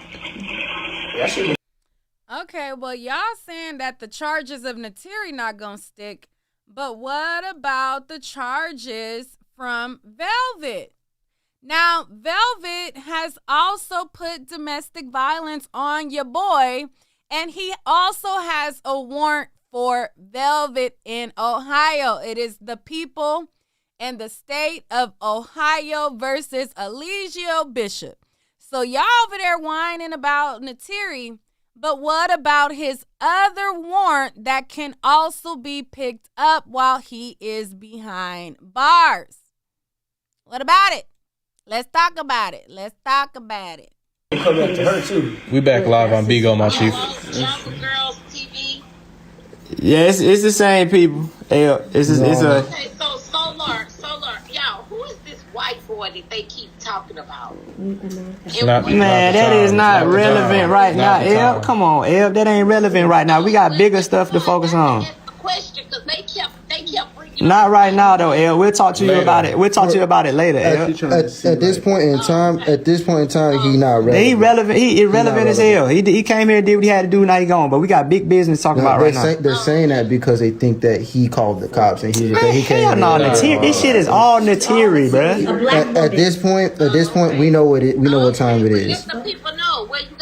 Okay, well, y'all saying that the charges of Natiri not gonna stick, but what about the charges from Velvet? Now, Velvet has also put domestic violence on your boy, and he also has a warrant for Velvet in Ohio. It is the people and the state of Ohio versus Eligio Bishop. So y'all over there whining about Natiri, but what about his other warrant that can also be picked up while he is behind bars? What about it? Let's talk about it. Let's talk about it. Come back to her too. We back live on Bigo, my chief. Girls TV. Yeah, it's the same people. It's a. Okay, so Solar, y'all, who is this white boy that they keep talking about? Man, that is not relevant right now, Eb. Come on, Eb, that ain't relevant right now. We got bigger stuff to focus on. Question, because they kept Not right now though, El. We'll talk to you about it. We'll talk to you about it later, El. At this point in time, he not relevant. He relevant. He irrelevant as hell. He came here and did what he had to do. Now he gone. But we got big business talking about right now. They're saying that because they think that he called the cops and he came. Hell no, Natiri. This shit is all Natiri, bro. At this point, we know what time it is.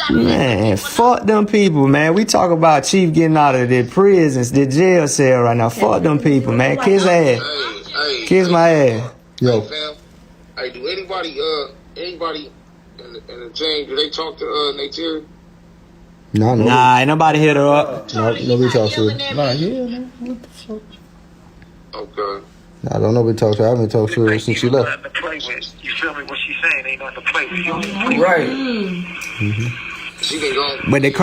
Man, fuck them people, man. We talk about Chief getting out of the prisons, the jail cell right now. Fuck them people, man. Kiss ass. Kiss my ass. Yo. Hey, do anybody in the chain, do they talk to Natiri? Nah, ain't nobody hit her up. Nobody talks to her. Nah, yeah, man. What the fuck? Okay. I don't know nobody talks to her. I haven't talked to her since she left. To play with. You feel me? What she's saying ain't nothing to play with. Right. She can go. But they.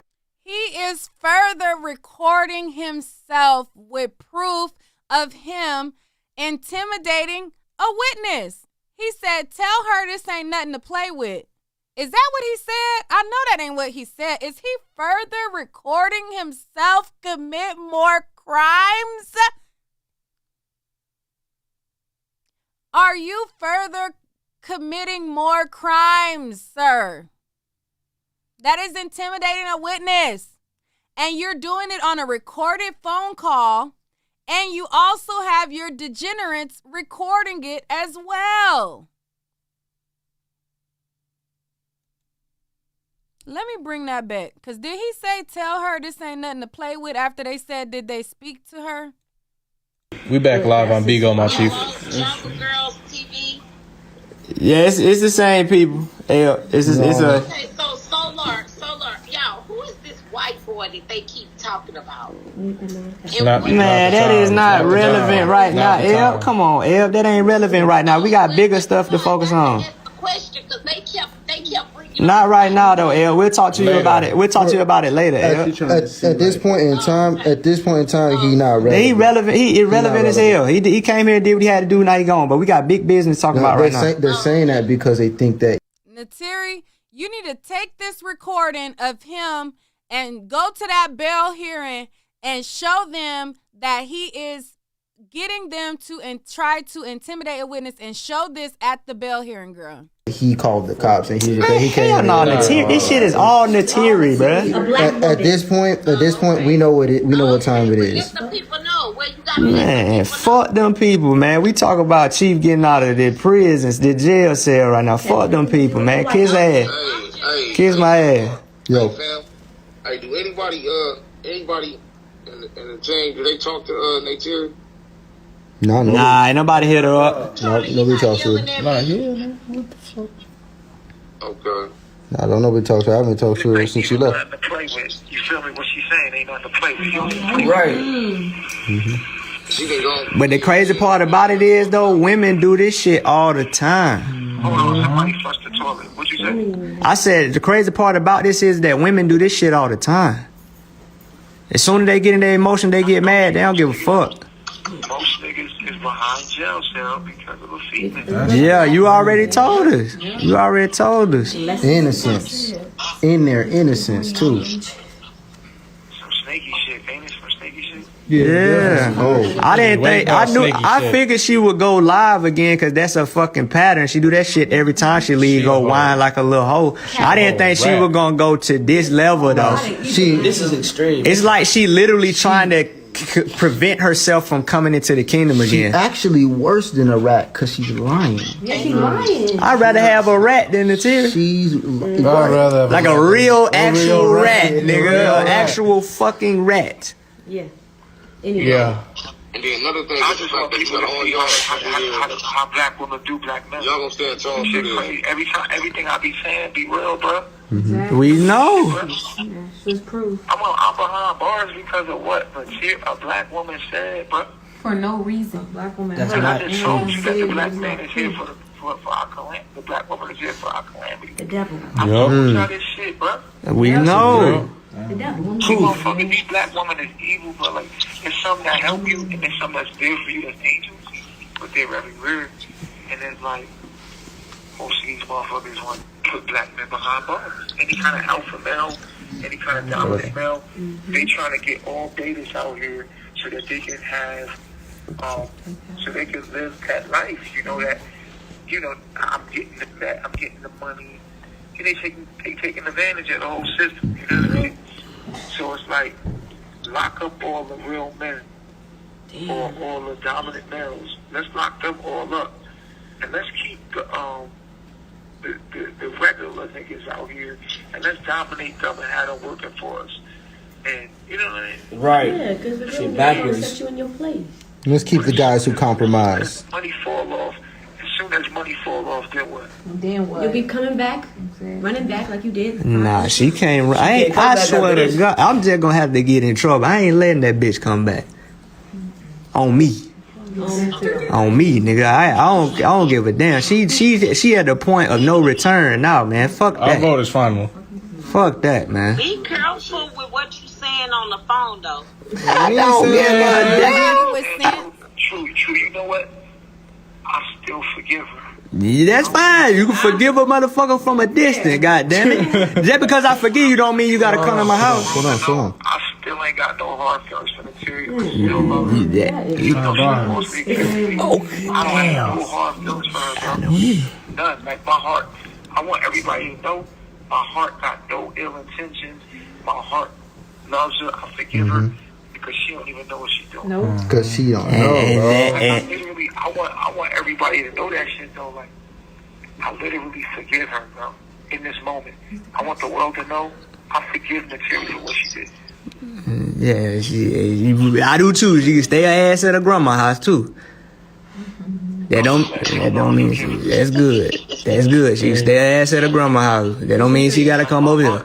He is further recording himself with proof of him intimidating a witness. He said, tell her this ain't nothing to play with. Is that what he said? I know that ain't what he said. Is he further recording himself commit more crimes? Are you further committing more crimes, sir? That is intimidating a witness. And you're doing it on a recorded phone call. And you also have your degenerates recording it as well. Let me bring that back. Because did he say tell her this ain't nothing to play with after they said did they speak to her? We back live on Bigo, my chief. Girls TV. Yeah, it's the same people. Okay, so Solar, y'all, who is this white boy that they keep talking about? Man, that is not relevant right now, Eb. Come on, Eb, that ain't relevant right now. We got bigger stuff to focus on. Question, because they kept Not right now though, El. We'll talk to you about it. We'll talk to you about it later, El. At this point in time, he not relevant. He relevant. He irrelevant as hell. He came here and did what he had to do. Now he gone. But we got big business talking about right now. They're saying that because they think that. Natiri, you need to take this recording of him and go to that bail hearing and show them that he is getting them to try to intimidate a witness, and show this at the bail hearing, girl. He called the cops and he hell no, Natiri. This shit is all Natiri, bro. At this point, we know what time it is. Man, fuck them people, man. We talk about Chief getting out of the prisons, the jail cell right now. Fuck them people, man. Kiss ass. Kiss my ass. Yo. Hey, do anybody in the chain, do they talk to Natiri? Nah, ain't nobody hit her up. Nobody talks to her. Nah, yeah, man. What the fuck? Okay. I don't know nobody talks to her. I haven't talked to her since she left. To play with. You feel me? What she's saying ain't nothing to play with. Right. But the crazy part about it is, though, women do this shit all the time. Hold on, somebody flushed the toilet. What'd you say? I said the crazy part about this is that women do this shit all the time. As soon as they get in their emotion, they get mad. They don't give a fuck. Most niggas is behind jail cell because of a female. Yeah, you already told us. You already told us. Innocence. In there, innocence too. Some snaky shit. Ain't it some snaky shit? Yeah. Oh. I didn't think. I figured she would go live again because that's a fucking pattern. She do that shit every time she leave. Go whine like a little hoe. I didn't think she was gonna go to this level though. This is extreme. It's like she literally trying to prevent herself from coming into the kingdom She again. actually worse than a rat because she's lying. Yeah, she lying. I'd rather have a rat than a tear. She's I'd rather have Like a real actual rat, nigga. An rat. actual fucking rat. Yeah. Anyway. Yeah. And then another thing, I just want people to see how black women do black men. y'all gonna stand tall for Shit this. crazy. Every time, everything I be saying be real, bro. We know. It's proof. I'm behind bars because of what a black woman said, bro. For no reason. Black woman. That's And not I just told you that the black man is here for our calamity. The black woman is here for our calamity. The devil. I'm telling y'all this shit, bro. We know. The devil. You motherfuckers, these black women is evil, but like, there's some that help you, and there's some that's there for you that's angels, but they're very weird. And it's like, most of these motherfuckers want to put black men behind bars. Any kind of alpha male, any kind of dominant male, they trying to get all betas out here so that they can have, so they can live that life. You know that, I'm getting the money. And they taking advantage of the whole system. You know what I mean? So it's like, lock up all the real men, or all the dominant males. Let's lock them all up, and let's keep the regular niggas out here, and let's dominate them and have them working for us. And you know what I mean? Right. Yeah, because the Shit real man backwards. set you in your place. Let's keep the guys who compromise. Money fall off. As soon as money fall off, then what? Then what? You'll be coming back, running back like you did. Nah, she can't. I swear to God, I'm just gonna have to get in trouble. I ain't letting that bitch come back. On me. On me, nigga. I don't give a damn. She at the point of no return now, man. Fuck Our that. vote is final. Fuck that, man. Be careful with what you saying on the phone, though. I don't give a damn. True. You know what? I still forgive her. Yeah, that's fine. You can forgive a motherfucker from a distance, goddammit. Just because I forgive you don't mean you gotta come to my house. Hold on. I still ain't got no hard feelings for Natiri. I still love her. Even though she's supposed to be killing me. I don't have no hard feelings for her, bro. None. Like, my heart, I want everybody to know my heart got no ill intentions. My heart loves her. I forgive her because she don't even know what she's doing. No. Because she don't know, bro. Like, literally, I want everybody to know that shit, though. Like, I literally forgive her, bro. In this moment, I want the world to know I forgive Natiri for what she did. Yeah, I do too. She can stay her ass at her grandma's house too. That don't mean that's good. That's good. She can stay her ass at her grandma's house. That don't mean she gotta come over here.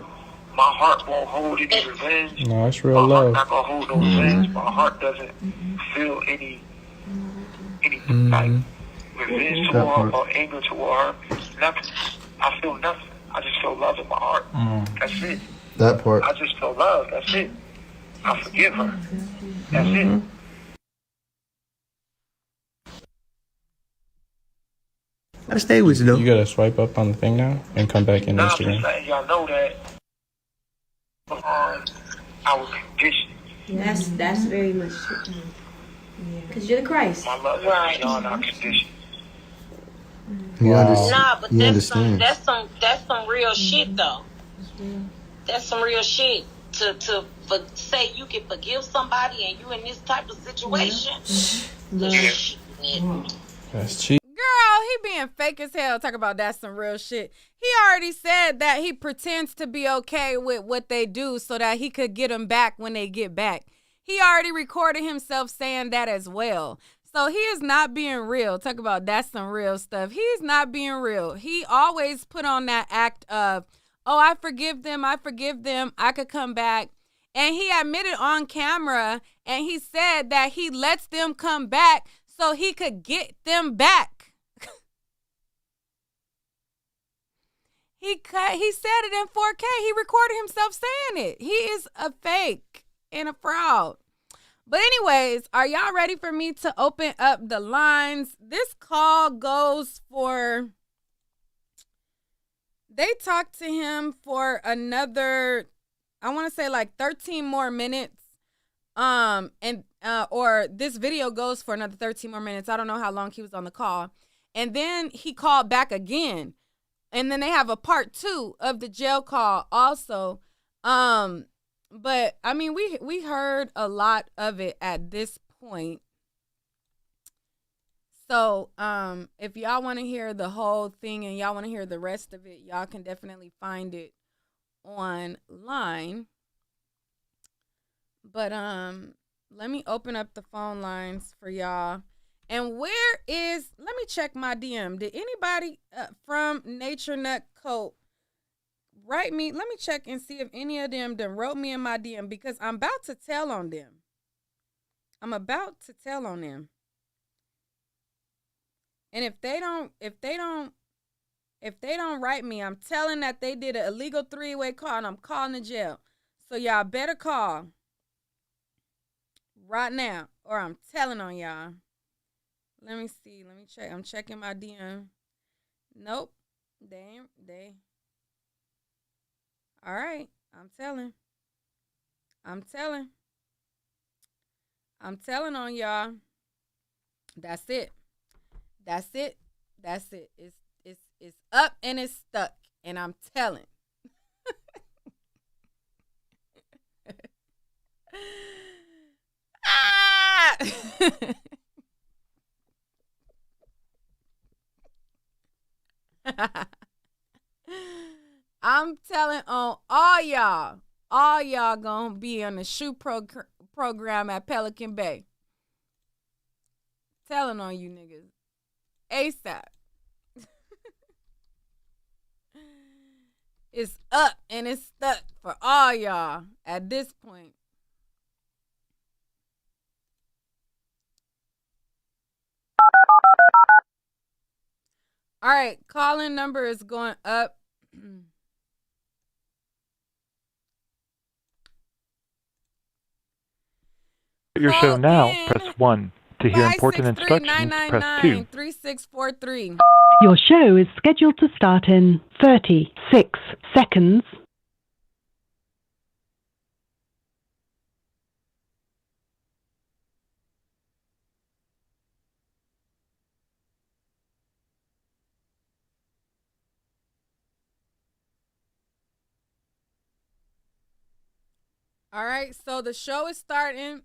My heart won't hold any revenge. No, it's real My love. heart not gonna hold no revenge. My heart doesn't feel any like revenge toward her or anger toward her. Nothing. I feel nothing. I just feel love in my heart. That's it. That part. I just feel love. That's it. I forgive her. That's it. I stay with you though. You gotta swipe up on the thing now and come back in Now I'm just Instagram. letting y'all know that our condition. That's very much true. Because you're the Christ. My love is beyond our condition. Nah, but You that's understand. some real shit though. That's some real shit to say you can forgive somebody and you in this type of situation. That's cheap. Girl, he being fake as hell. Talk about that's some real shit. He already said that he pretends to be okay with what they do so that he could get them back when they get back. He already recorded himself saying that as well. So he is not being real. Talk about that's some real stuff. He's not being real. He always put on that act of, oh, I forgive them. I could come back. And he admitted on camera and he said that he lets them come back so he could get them back. He said it in 4K. He recorded himself saying it. He is a fake and a fraud. But anyways, are y'all ready for me to open up the lines? This call goes for, they talked to him for another, I want to say like 13 more minutes. Or this video goes for another 13 more minutes. I don't know how long he was on the call. And then he called back again. And then they have a part 2 of the jail call also. But I mean, we heard a lot of it at this point. So, if y'all want to hear the whole thing and y'all want to hear the rest of it, y'all can definitely find it online. But let me open up the phone lines for y'all. And let me check my DM. Did anybody from Nature Nut Coat write me? Let me check and see if any of them done wrote me in my DM, because I'm about to tell on them. I'm about to tell on them. And if they don't write me, I'm telling that they did an illegal 3-way call and I'm calling the jail. So y'all better call right now, or I'm telling on y'all. Let me see. Let me check. I'm checking my DM. Nope. They. All right. I'm telling on y'all. That's it. It's up and it's stuck. And I'm telling. I'm telling on all y'all. All y'all gonna be on the shoe program at Pelican Bay. Telling on you niggas. ASAP. It's up and it's stuck for all y'all at this point. All right, calling number is going up. Your show now, press 1. To hear important instructions, press 2. 3643. Your show is scheduled to start in 36 seconds. All right, so the show is starting.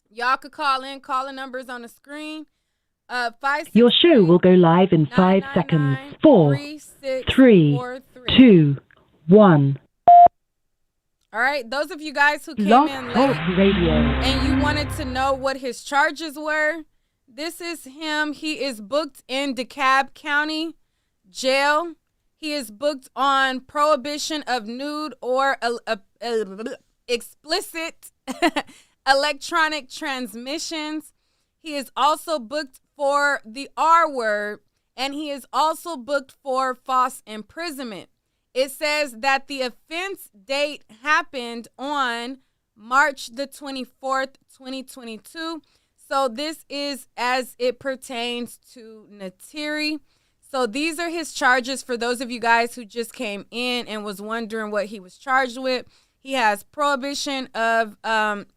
Y'all could call in. Calling numbers on the screen. 563. Your show will go live in 5 seconds. 4, 3, 2, 1. All right, those of you guys who came Blog in Talk late Radio. and you wanted to know what his charges were, this is him. He is booked in DeKalb County Jail. He is booked on prohibition of nude or explicit electronic transmissions. He is also booked for the R word, and he is also booked for false imprisonment. It says that the offense date happened on March the 24th, 2022. So this is as it pertains to Natiri. So these are his charges for those of you guys who just came in and was wondering what he was charged with. He has prohibition of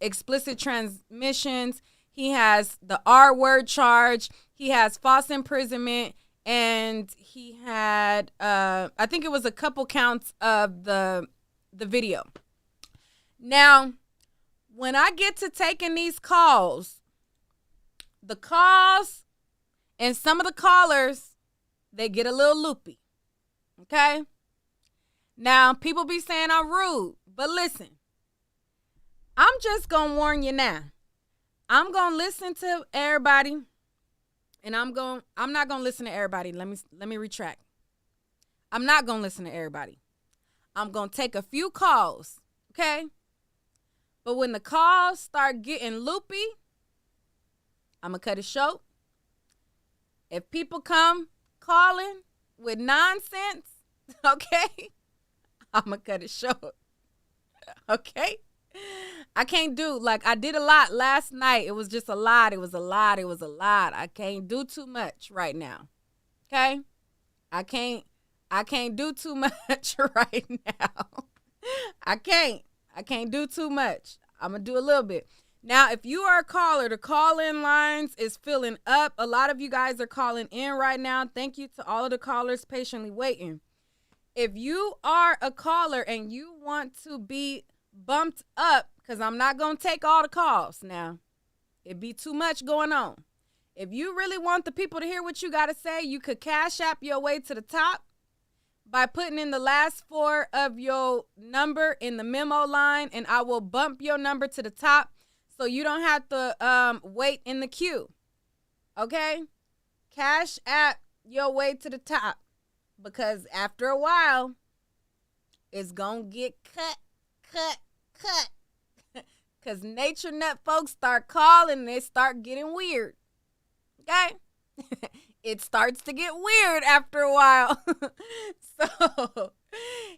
explicit transmissions. He has the R word charge. He has false imprisonment. And he had, I think it was a couple counts of the video. Now, when I get to taking these calls, the calls and some of the callers, they get a little loopy. Okay? Now, people be saying I'm rude, but listen, I'm just going to warn you now. I'm going to listen to everybody. And I'm not going to listen to everybody. Let me retract. I'm not going to listen to everybody. I'm going to take a few calls, okay? But when the calls start getting loopy, I'm going to cut it short. If people come calling with nonsense, okay, I'm going to cut it short, okay? I can't do, like, I did a lot last night. It was just a lot. It was a lot. It was a lot. I can't do too much right now. Okay? I can't do too much right now. I can't do too much. I'm going to do a little bit. Now, if you are a caller, the call-in lines is filling up. A lot of you guys are calling in right now. Thank you to all of the callers patiently waiting. If you are a caller and you want to be bumped up, because I'm not going to take all the calls now. It'd be too much going on. If you really want the people to hear what you got to say, you could Cash App your way to the top by putting in the last 4 of your number in the memo line, and I will bump your number to the top so you don't have to wait in the queue. Okay? Cash App your way to the top, because after a while, it's going to get cut. Because nature nut folks start calling and they start getting weird. Okay? It starts to get weird after a while. So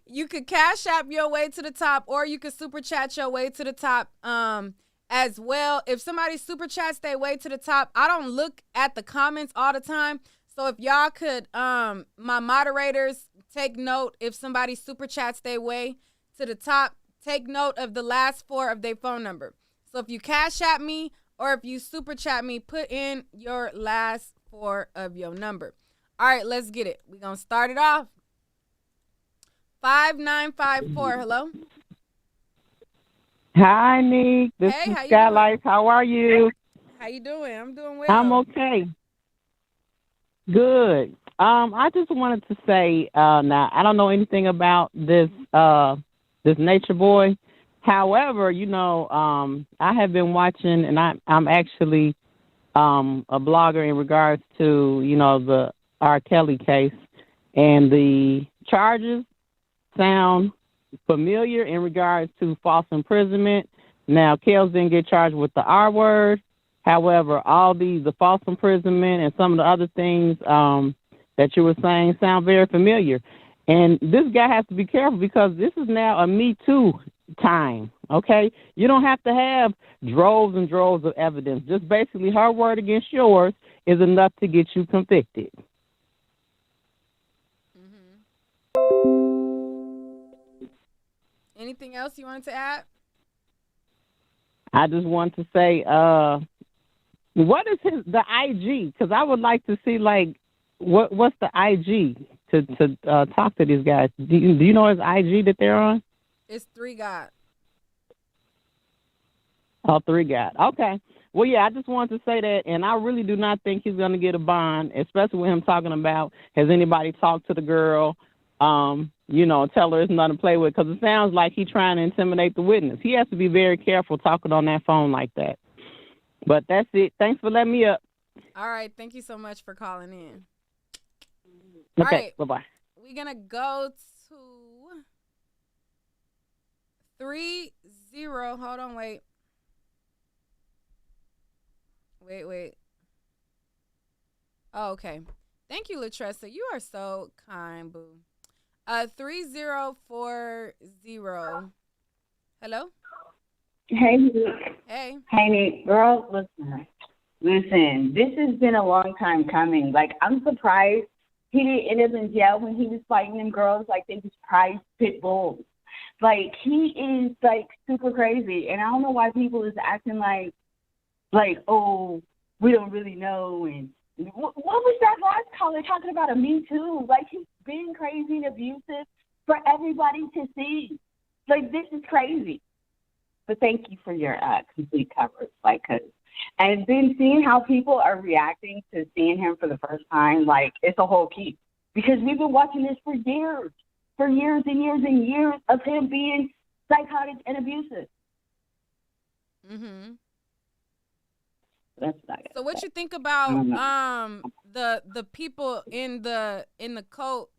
you could Cash App your way to the top, or you could Super Chat your way to the top as well. If somebody Super Chats their way to the top, I don't look at the comments all the time. So if y'all could, my moderators, take note if somebody Super Chats their way to the top. Take note of the last 4 of their phone number. So if you Cash App me or if you Super Chat me, put in your last 4 of your number. All right, let's get it. We're going to start it off. 5954. Hello? Hi, Nick. This is Skylight. How are you? How you doing? I'm doing well. I'm okay. Good. I just wanted to say, now, I don't know anything about this this Natureboy. However, you know, I have been watching, and I'm actually a blogger in regards to, you know, the R. Kelly case, and the charges sound familiar in regards to false imprisonment. Now, Kells didn't get charged with the R word. However, all the false imprisonment and some of the other things that you were saying sound very familiar. And this guy has to be careful, because this is now a Me Too time, okay? You don't have to have droves and droves of evidence. Just basically her word against yours is enough to get you convicted. Anything else you wanted to add? I just want to say, what is the IG? Because I would like to see, like, what's the IG to talk to these guys. Do you know his IG that they're on? It's 3 God. Oh, 3 God. Okay. Well, yeah, I just wanted to say that, and I really do not think he's going to get a bond, especially with him talking about, has anybody talked to the girl, you know, tell her it's nothing to play with, because it sounds like he's trying to intimidate the witness. He has to be very careful talking on that phone like that. But that's it. Thanks for letting me up. All right. Thank you so much for calling in. Okay. All right. Bye-bye. We're going to go to 30. Hold on, wait. Wait. Oh, okay. Thank you, Latressa. You are so kind, boo. 3040. Hello? Hey, Nick. Hey. Hey, Nick. Girl, listen, this has been a long time coming. Like, I'm surprised he didn't end up in jail when he was fighting them girls like they was prize pit bulls. Like, he is, like, super crazy. And I don't know why people is acting like, oh, we don't really know. And what was that last caller talking about? A Me Too? Like, he's been crazy and abusive for everybody to see. Like, this is crazy. But thank you for your complete coverage. Like, and then seeing how people are reacting to seeing him for the first time, like, it's a whole keep. Because we've been watching this for years and years and years of him being psychotic and abusive. Mm-hmm. That's not so what you think about the people in the cult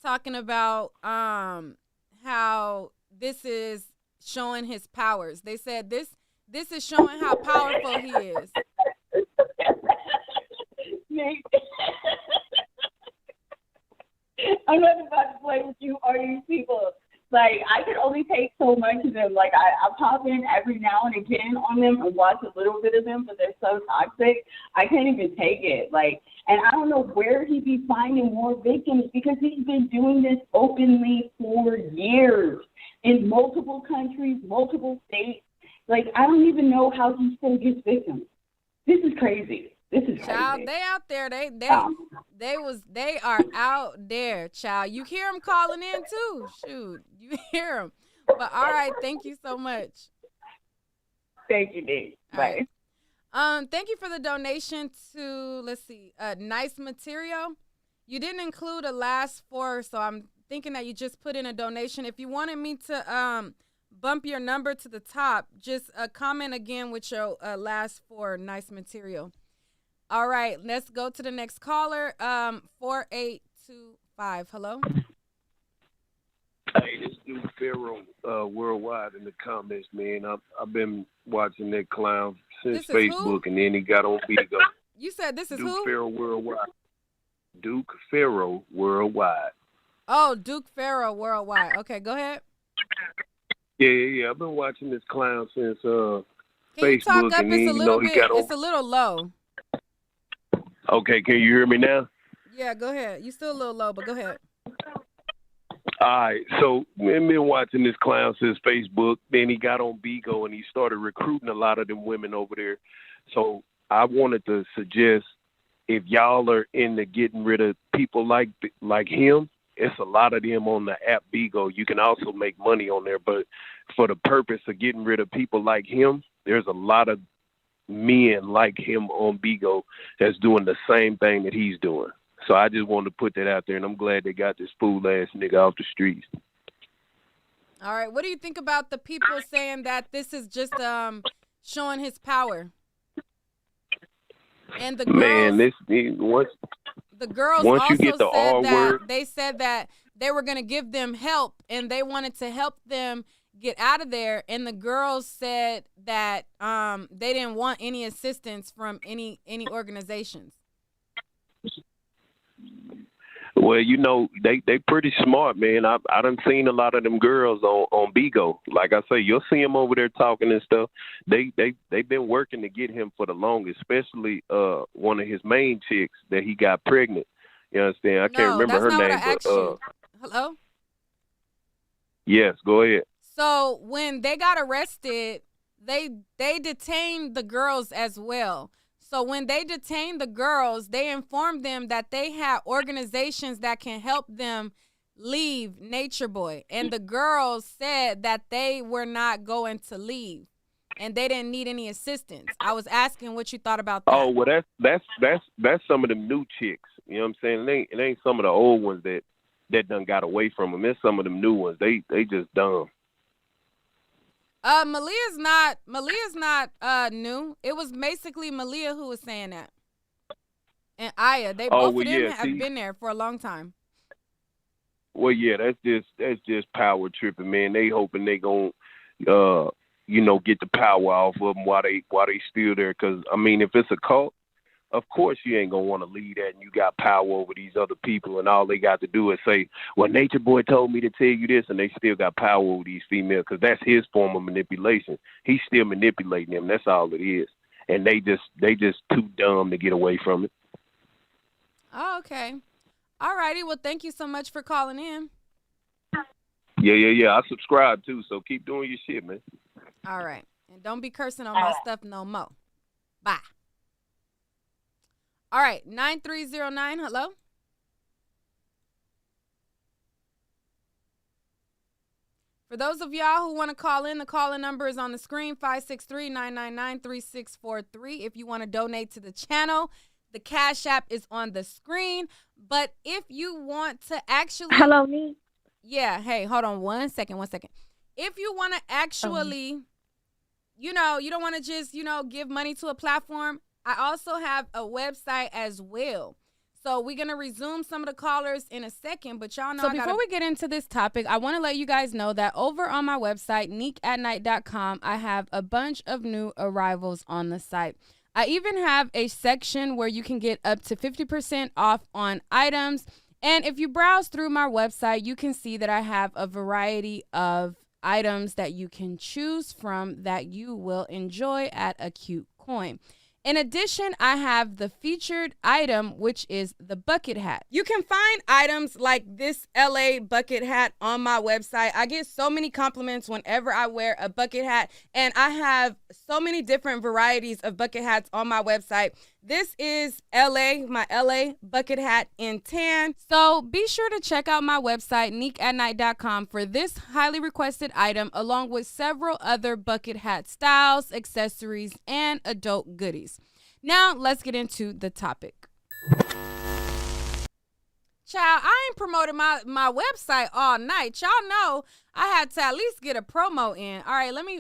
talking about how this is showing his powers? They said this is showing how powerful he is. I'm not about to play with you or these people. Like, I can only take so much of them. Like, I pop in every now and again on them and watch a little bit of them, but they're so toxic, I can't even take it. Like, and I don't know where he be finding more victims because he's been doing this openly for years in multiple countries, multiple states. Like, I don't even know how he still gets victims. This is crazy. This is crazy. Child, they out there. They are out there, child. You hear them calling in too. Shoot, you hear them. But all right, thank you so much. Thank you, Nick. Bye. Thank you for the donation to, let's see, Nice Material. You didn't include a last four, so I'm thinking that you just put in a donation. If you wanted me to bump your number to the top, just comment again with your last four, Nice Material. All right, let's go to the next caller. 4825. Hello. Hey, this dude Pharaoh worldwide in the comments, man. I've been watching that clown since Facebook, and then he got on Bigo. You said this is Duke who? Pharaoh worldwide. Duke Pharaoh worldwide. Oh, Duke Pharaoh worldwide. Okay, go ahead. Yeah. I've been watching this clown since Can Facebook, you talk up? and then It's a little bit. he got on. It's a little low. Okay, can you hear me now? Yeah, go ahead. You still a little low, but go ahead. All right, so I've been watching this clown since Facebook. Then he got on Bigo and he started recruiting a lot of them women over there. So I wanted to suggest, if y'all are into getting rid of people like him, it's a lot of them on the app Bigo. You can also make money on there, but for the purpose of getting rid of people like him, there's a lot of men like him on Bigo that's doing the same thing that he's doing. So I just wanted to put that out there, and I'm glad they got this fool-ass nigga off the streets. All right, what do you think about the people saying that this is just showing his power? And the girls, the girls once also you get the said R that word, they said that they were going to give them help, and they wanted to help them get out of there. And the girls said that they didn't want any assistance from any organizations. well, you know, they pretty smart, man. I done seen a lot of them girls on Bigo. Like I say, you'll see them over there talking and stuff. They've been working to get him for the longest, especially one of his main chicks that he got pregnant. You understand? I can't remember her name, but Hello? Yes, go ahead. So when they got arrested, they detained the girls as well. So when they detained the girls, they informed them that they had organizations that can help them leave Natureboy. And the girls said that they were not going to leave and they didn't need any assistance. I was asking what you thought about that. Oh, well, that's some of them new chicks. You know what I'm saying? It ain't some of the old ones that done got away from them. It's some of them new ones. They just dumb. Malia's not new. It was basically Malia who was saying that. And Aya, both of them have been there for a long time. Well, yeah, that's just power tripping, man. They hoping they gon' get the power off of them while they still there. Cause I mean, if it's a cult, of course you ain't gonna want to leave that, and you got power over these other people, and all they got to do is say, "Well, Natureboy told me to tell you this," and they still got power over these females, because that's his form of manipulation. He's still manipulating them. That's all it is, and they just too dumb to get away from it. Oh, okay. All righty. Well, thank you so much for calling in. Yeah. I subscribe too, so keep doing your shit, man. All right, and don't be cursing on my stuff no more. Bye. All right, 9309, hello? For those of y'all who want to call in, the call-in number is on the screen, 563-999-3643. If you want to donate to the channel, the Cash App is on the screen. But if you want to actually... Hello, me? Yeah, hey, hold on one second. If you want to actually, you don't want to just, give money to a platform, I also have a website as well. So we're going to resume some of the callers in a second, but y'all know. So before we get into this topic, I want to let you guys know that over on my website, neekatnight.com, I have a bunch of new arrivals on the site. I even have a section where you can get up to 50% off on items. And if you browse through my website, you can see that I have a variety of items that you can choose from that you will enjoy at a cute coin. In addition, I have the featured item, which is the bucket hat. You can find items like this LA bucket hat on my website. I get so many compliments whenever I wear a bucket hat, and I have so many different varieties of bucket hats on my website. This is my LA bucket hat in tan. So be sure to check out my website, neekatnight.com, for this highly requested item, along with several other bucket hat styles, accessories, and adult goodies. Now, let's get into the topic. Child, I ain't promoted my website all night. Y'all know I had to at least get a promo in. All right, let me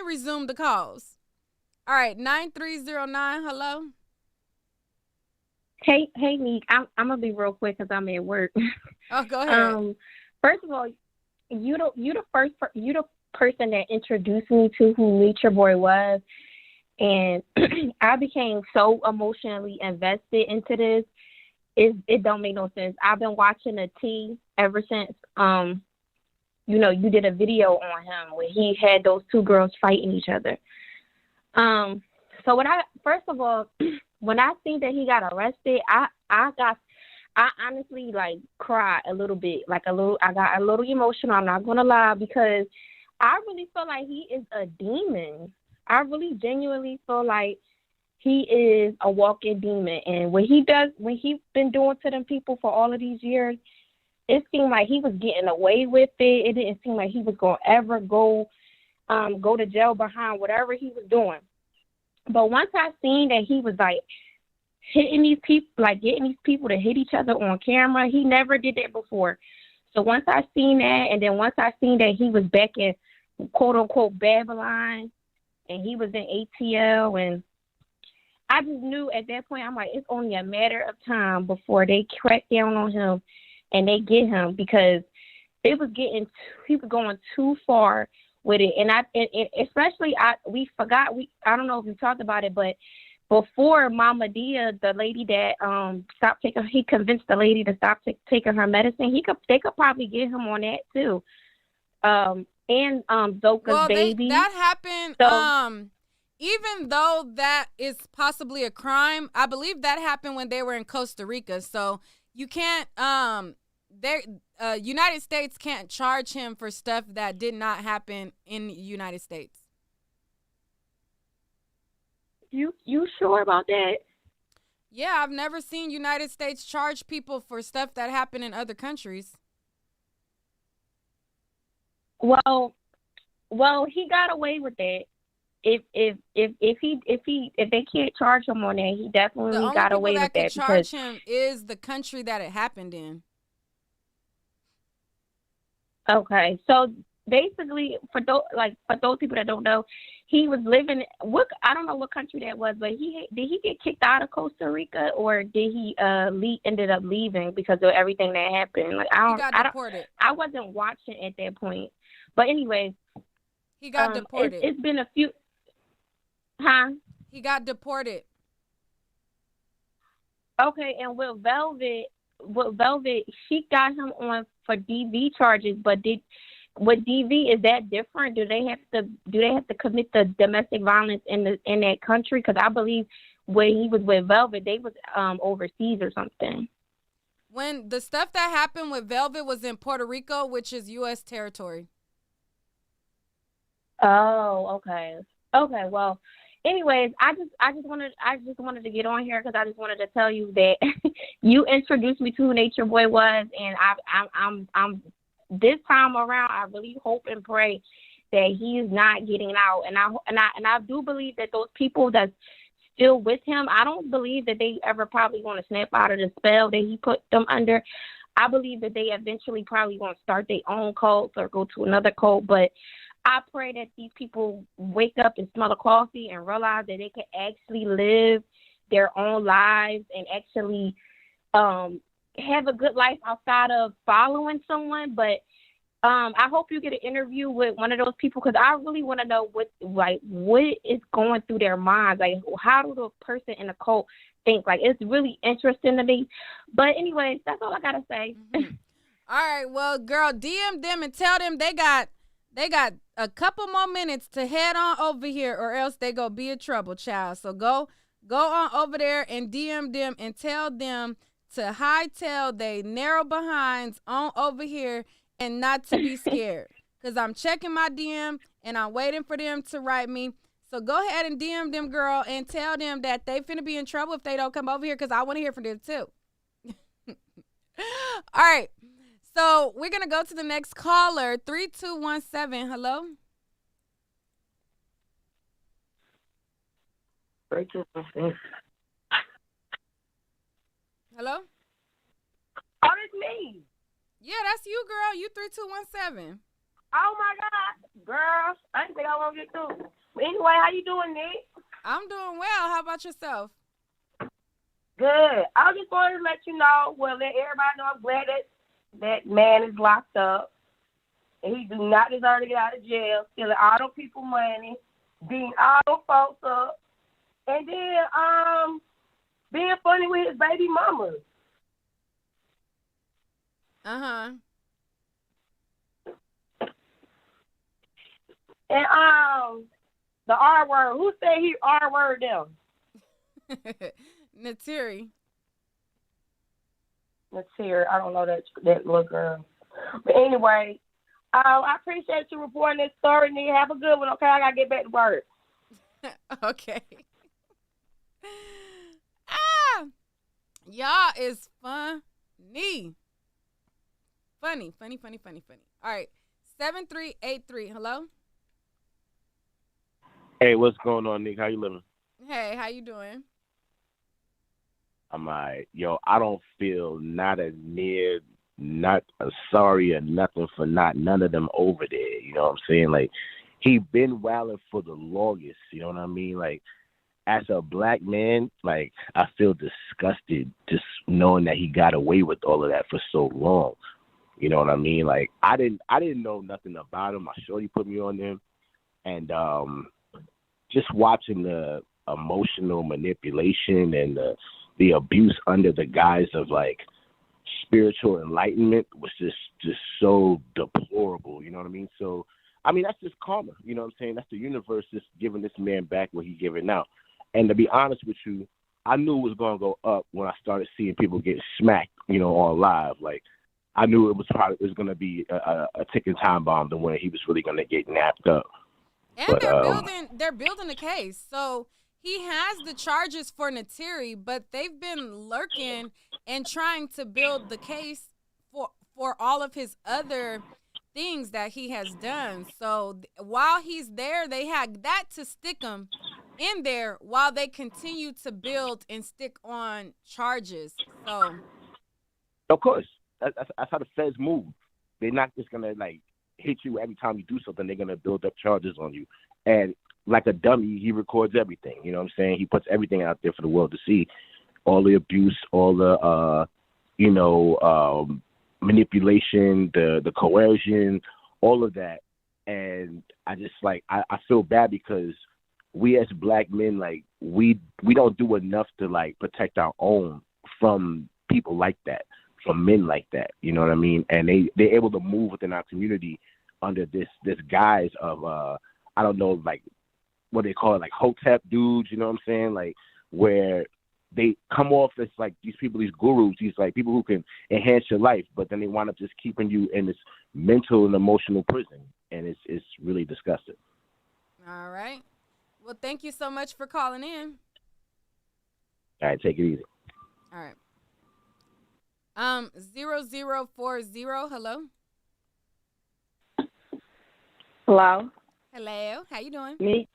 resume the calls. All right, 9309, hello. Hey, Neek. I'm gonna be real quick because I'm at work. Oh, go ahead. First of all, you the person that introduced me to who Natureboy was, and I became so emotionally invested into this. It don't make no sense. I've been watching the T ever since. You did a video on him where he had those two girls fighting each other. So when I seen that he got arrested, I honestly cried a little bit, I got a little emotional. I'm not gonna lie, because I really feel like he is a demon. I really genuinely feel like he is a walking demon, and when he's been doing to them people for all of these years, it seemed like he was getting away with it. It didn't seem like he was gonna ever go to jail behind whatever he was doing. But once I seen that he was hitting these people, getting these people to hit each other on camera, he never did that before. So once I seen that, and then once I seen that he was back in quote unquote Babylon, and he was in ATL, and I just knew at that point, I'm like, it's only a matter of time before they crack down on him and they get him, because he was going too far with it. And especially I don't know if we talked about it, but before Mama Dia, the lady that he convinced the lady to stop taking her medicine, they could probably get him on that too. And Zoka's baby. That happened. So, even though that is possibly a crime, I believe that happened when they were in Costa Rica. So you can't United States can't charge him for stuff that did not happen in the United States. You sure about that? Yeah, I've never seen United States charge people for stuff that happened in other countries. Well, he got away with that. If they can't charge him on that, he definitely got away with that. The only people that could charge him is the country that it happened in. Okay, so basically, for those people that don't know, he was living. I don't know what country that was, but did he get kicked out of Costa Rica, or did he ended up leaving because of everything that happened? He got deported. I wasn't watching at that point, but anyways, he got deported. It's been a few. Huh? He got deported. Okay, and with Velvet, she got him on for DV charges, but with DV, is that different? Do they have to commit the domestic violence in that country? Because I believe when he was with Velvet, they was overseas or something. When the stuff that happened with Velvet was in Puerto Rico, which is U.S. territory. Oh, okay. Okay, well, anyways, I just wanted to get on here because I just wanted to tell you that you introduced me to who Natureboy was, and I'm this time around, I really hope and pray that he's not getting out, and I do believe that those people that's still with him, I don't believe that they ever probably going to snap out of the spell that he put them under. I believe that they eventually probably going to start their own cult or go to another cult, but I pray that these people wake up and smell the coffee and realize that they can actually live their own lives and actually have a good life outside of following someone. But I hope you get an interview with one of those people because I really want to know what is going through their minds. Like, how do the person in the cult think? Like, it's really interesting to me. But anyways, that's all I gotta say. All right, well, girl, DM them and tell them they got a couple more minutes to head on over here, or else they gonna be in trouble, child. So go on over there and DM them and tell them to hightail they narrow behinds on over here and not to be scared. Because I'm checking my DM and I'm waiting for them to write me. So go ahead and DM them, girl, and tell them that they finna be in trouble if they don't come over here because I want to hear from them too. All right. So we're going to go to the next caller, 3217. Hello? 3217. Hello? Oh, it's me. Yeah, that's you, girl. You 3217. Oh, my God. Girl, I didn't think I was going to get through. But anyway, how you doing, Nick? I'm doing well. How about yourself? Good. I just wanted to let you know, let everybody know I'm glad that man is locked up. And he do not deserve to get out of jail, stealing all those people money, beating all those folks up, and then being funny with his baby mama. Uh-huh. And the R word. Who said he R word them? Natiri. Natiri. I don't know that little girl. But anyway, I appreciate you reporting this story, Nick. Have a good one, okay? I gotta get back to work. Okay. Y'all is funny. Funny. All right. 7383. Hello? Hey, what's going on, Nick? How you living? Hey, how you doing? I'm all right. Yo, I don't feel not a sorry or nothing for none of them over there. You know what I'm saying? Like, he been wilding for the longest. You know what I mean? Like, as a black man, like, I feel disgusted just knowing that he got away with all of that for so long. You know what I mean? Like, I didn't know nothing about him. My shorty put me on him, and just watching the emotional manipulation and the abuse under the guise of like spiritual enlightenment was just so deplorable. You know what I mean? So, I mean, that's just karma. You know what I'm saying? That's the universe just giving this man back what he's giving out. And to be honest with you, I knew it was going to go up when I started seeing people get smacked, you know, on live. Like, I knew it was going to be a ticking time bomb to when he was really going to get napped up. And but, they're building a case. So he has the charges for Natiri, but they've been lurking and trying to build the case for all of his other things that he has done. So while he's there, they had that to stick him in there while they continue to build and stick on charges. So, of course, that's how the feds move. They're not just gonna like hit you every time you do something. They're gonna build up charges on you. And like a dummy, he records everything. You know what I'm saying? He puts everything out there for the world to see. All the abuse, all the manipulation, the coercion, all of that. And I just like I feel bad because we as black men, like we don't do enough to like protect our own from people like that, from men like that. You know what I mean? And they're able to move within our community under this guise of I don't know, like what they call it, like hotep dudes, you know what I'm saying? Like where they come off as like these people, these gurus, these like people who can enhance your life, but then they wind up just keeping you in this mental and emotional prison. And it's really disgusting. All right. Well, thank you so much for calling in. All right, take it easy. All right. 0040, hello? Hello. Hello. How you doing? Me?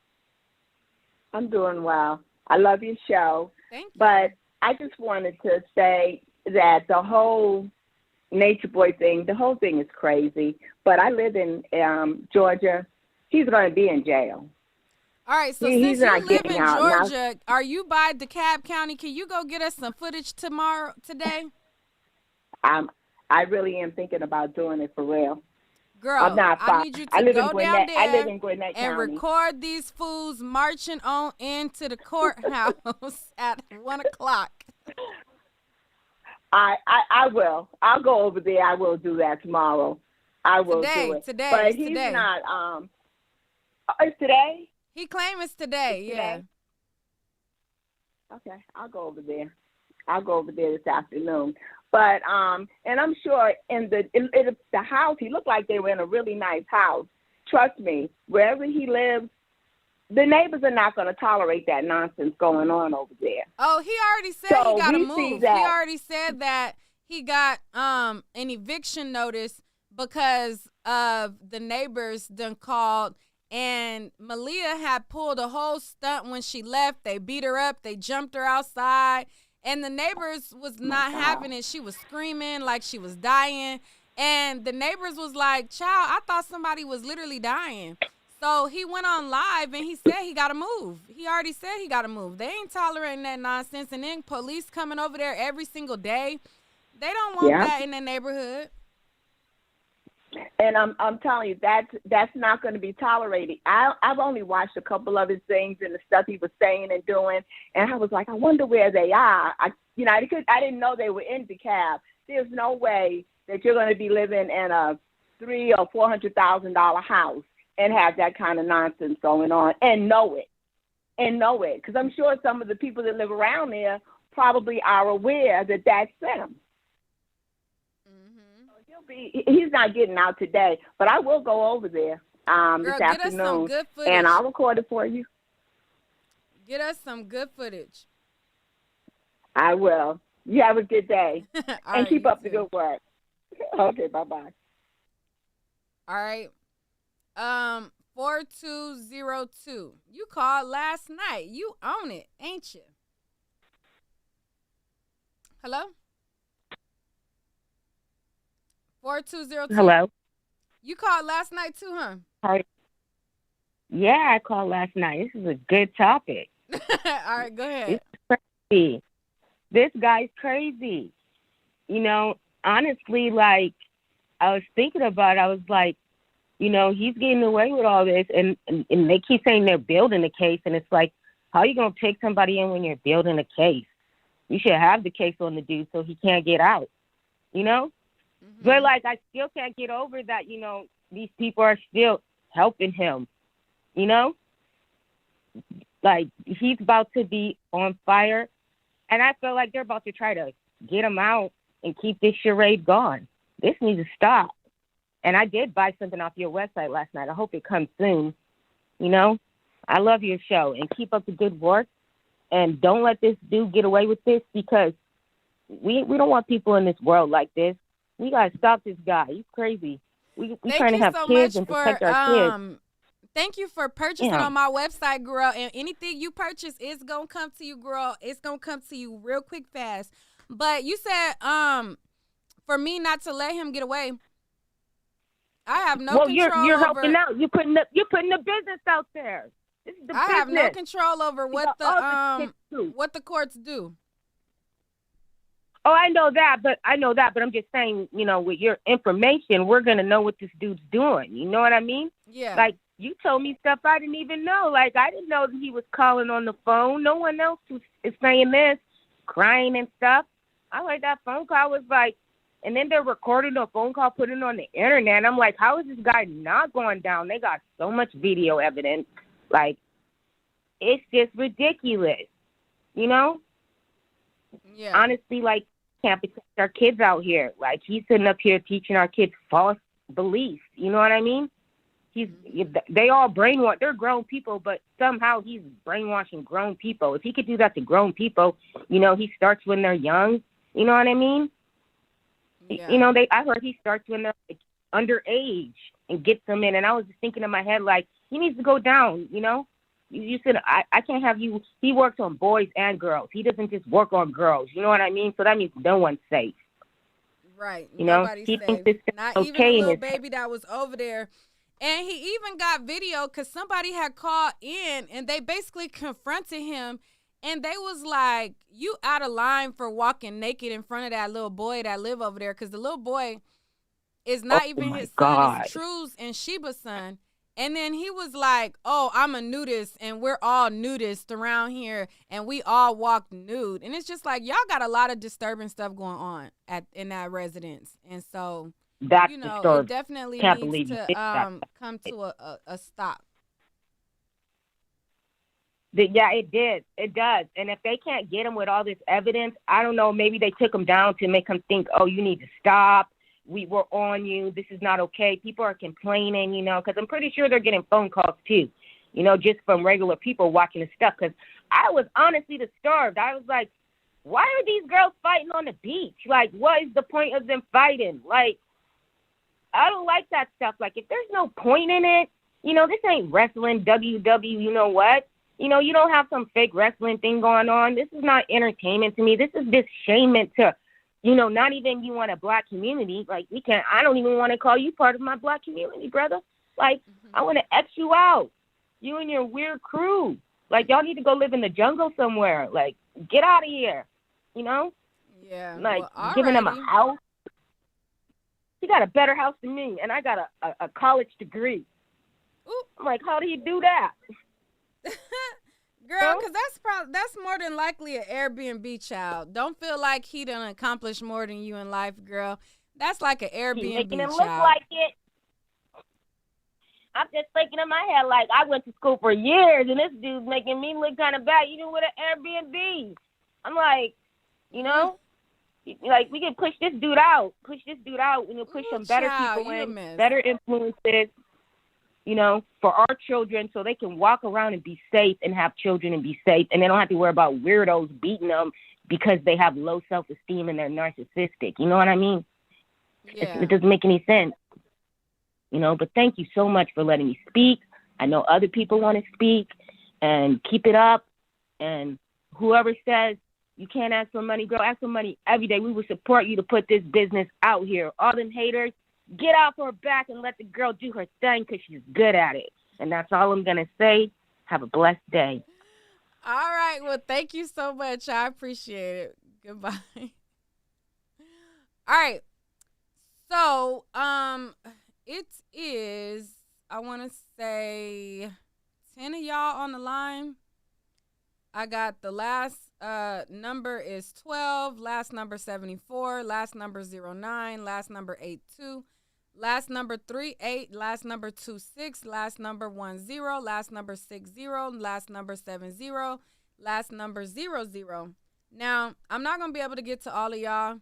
I'm doing well. I love your show. Thank you. But I just wanted to say that the whole Natureboy thing, the whole thing is crazy. But I live in Georgia. He's going to be in jail. All right, so He's since you not live getting in out. Georgia, are you by DeKalb County? Can you go get us some footage today? I really am thinking about doing it for real. Girl, I'm not far. I need you I to live go in down Gwinnett. I live there in Gwinnett and County. record these fools marching on into the courthouse at 1 o'clock. I will. I'll go over there. I will do that tomorrow. I will do it. But he's not. It's today. He claims it's today. It's yeah. today? Okay, I'll go over there. I'll go over there this afternoon. But and I'm sure in the house, he looked like they were in a really nice house. Trust me, wherever he lives, the neighbors are not going to tolerate that nonsense going on over there. Oh, he already said So he got to we move. see He that- already said that he got an eviction notice because of the neighbors done called, and Malia had pulled a whole stunt when she left. They beat her up. They jumped her outside, and the neighbors was not having it. She was screaming like she was dying, and the neighbors was like, "Child, I thought somebody was literally dying." So he went on live and he said he got to move. He already said he got to move. They ain't tolerating that nonsense. And then police coming over there every single day. They don't want that in their neighborhood. And I'm telling you, that's not going to be tolerated. I've only watched a couple of his things and the stuff he was saying and doing, and I was like, I wonder where they are. I didn't know they were in DeKalb. There's no way that you're going to be living in a $300,000 or $400,000 house and have that kind of nonsense going on and know it. Because I'm sure some of the people that live around there probably are aware that that's them. He's not getting out today, but I will go over there this get us some afternoon, good footage. and I'll record it for you. Get us some good footage. I will. You have a good day, All and right, keep you up the too. good work. Okay, bye-bye. All right. 4202. You called last night. You own it, ain't you? Hello? 4202. Hello. You called last night too, huh? Hi. Yeah, I called last night. This is a good topic. All right, go ahead. It's crazy. This guy's crazy. You know, honestly, like, I was thinking about it. I was like, you know, he's getting away with all this, and they keep saying they're building a case, and it's like, how are you going to take somebody in when you're building a case? You should have the case on the dude so he can't get out, you know? Mm-hmm. But, like, I still can't get over that, you know, these people are still helping him, you know? Like, he's about to be on fire, and I feel like they're about to try to get him out and keep this charade going. This needs to stop. And I did buy something off your website last night. I hope it comes soon. You know, I love your show, and keep up the good work. And don't let this dude get away with this, because we don't want people in this world like this. We got to stop this guy. He's crazy. We trying to have kids and protect our kids. Thank you for purchasing on my website, girl. And anything you purchase is going to come to you, girl. It's going to come to you real quick, fast. But you said for me not to let him get away. I have no control over. You're helping out. You're putting the business out there. This is the business. have no control over what the courts do. Oh, I know that, but I'm just saying, you know, with your information, we're gonna know what this dude's doing. You know what I mean? Yeah. Like, you told me stuff I didn't even know. Like, I didn't know that he was calling on the phone. No one else is saying this, crying and stuff. I like that phone call was like. And then they're recording a phone call, putting it on the internet. I'm like, how is this guy not going down? They got so much video evidence. Like, it's just ridiculous, you know? Yeah. Honestly, like, can't protect our kids out here. Like, he's sitting up here teaching our kids false beliefs. You know what I mean? They all brainwash. They're grown people, but somehow he's brainwashing grown people. If he could do that to grown people, you know, he starts when they're young. You know what I mean? Yeah. You know, I heard he starts when they're like underage and gets them in. And I was just thinking in my head, like, he needs to go down, you know? You said, I can't have you. He works on boys and girls. He doesn't just work on girls. You know what I mean? So that means no one's safe. Right. You know? Nobody's He safe. thinks this Not is even okay the little in his baby that was over there. And he even got video because somebody had called in and they basically confronted him. And they was like, you out of line for walking naked in front of that little boy that live over there. Because the little boy is not even my his son, God. it's True's and Sheba's son. And then he was like, oh, I'm a nudist and we're all nudists around here and we all walk nude. And it's just like, y'all got a lot of disturbing stuff going on in that residence. And so, That's you know, disturbed. it definitely Can't needs believe you to did that. come to a stop. Yeah, it did. It does. And if they can't get him with all this evidence, I don't know, maybe they took him down to make him think, oh, you need to stop. We were on you. This is not okay. People are complaining, you know, because I'm pretty sure they're getting phone calls too, you know, just from regular people watching the stuff. Because I was honestly disturbed. I was like, why are these girls fighting on the beach? Like, what is the point of them fighting? Like, I don't like that stuff. Like, if there's no point in it, you know, this ain't wrestling, WW, you know what? You know, you don't have some fake wrestling thing going on. This is not entertainment to me. This is dishamement to, you know, not even you want a black community. Like, I don't even want to call you part of my black community, brother. Like, I want to X you out. You and your weird crew. Like, y'all need to go live in the jungle somewhere. Like, get out of here. You know? Yeah. Like, well, giving them a alrighty. house. He got a better house than me, and I got a college degree. Ooh. I'm like, how do you do that? Girl, because that's more than likely an Airbnb child. Don't feel like he done accomplished more than you in life, girl. That's like an Airbnb He's making him child. look like it. I'm just thinking in my head, like, I went to school for years, and this dude's making me look kind of bad, even with an Airbnb. I'm like, you know, like, we can push this dude out. Push this dude out, and we'll push some better child, people you a in, mess. better influences, you know, for our children so they can walk around and be safe and have children and be safe, and they don't have to worry about weirdos beating them because they have low self-esteem and they're narcissistic. You know what I mean? Yeah. It doesn't make any sense. You know, but thank you so much for letting me speak. I know other people want to speak, and keep it up. And whoever says you can't ask for money, girl, ask for money every day. We will support you to put this business out here. All them haters, get out for her back and let the girl do her thing because she's good at it. And that's all I'm going to say. Have a blessed day. All right. Well, thank you so much. I appreciate it. Goodbye. All right. So, it is, I want to say 10 of y'all on the line. I got the last number is 12, last number 74, last number 09, last number 82, last number 38, last number 26, last number 10, last number 60, last number 70, last number 00. Now, I'm not going to be able to get to all of y'all.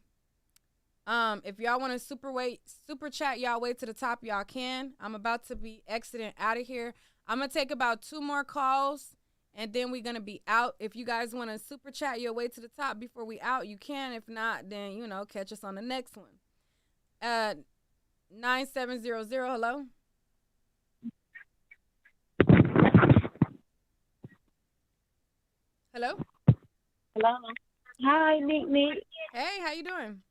If y'all want to super chat y'all way to the top, y'all can. I'm about to be exiting out of here. I'm going to take about 2 more calls, and then we're going to be out. If you guys want to super chat your way to the top before we out, you can. If not, then, you know, catch us on the next one. 9700, hello? Hello? Hello. Hi, Nick. Hey, how you doing?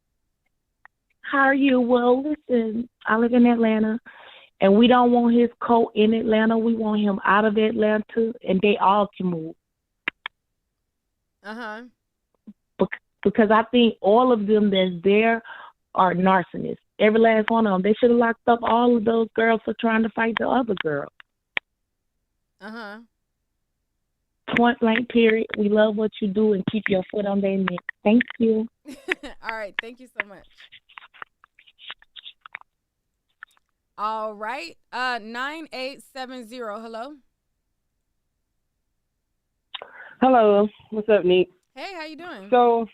How are you? Well, listen, I live in Atlanta, and we don't want his coat in Atlanta. We want him out of Atlanta, and they all can move. Uh-huh. Because I think all of them that's there are narcissists. Every last one of them. They should have locked up all of those girls for trying to fight the other girl. Uh-huh. Point blank, period. We love what you do, and keep your foot on their neck. Thank you. All right. Thank you so much. All right. 9870. Hello. Hello. What's up, Neat? Hey, how you doing? So,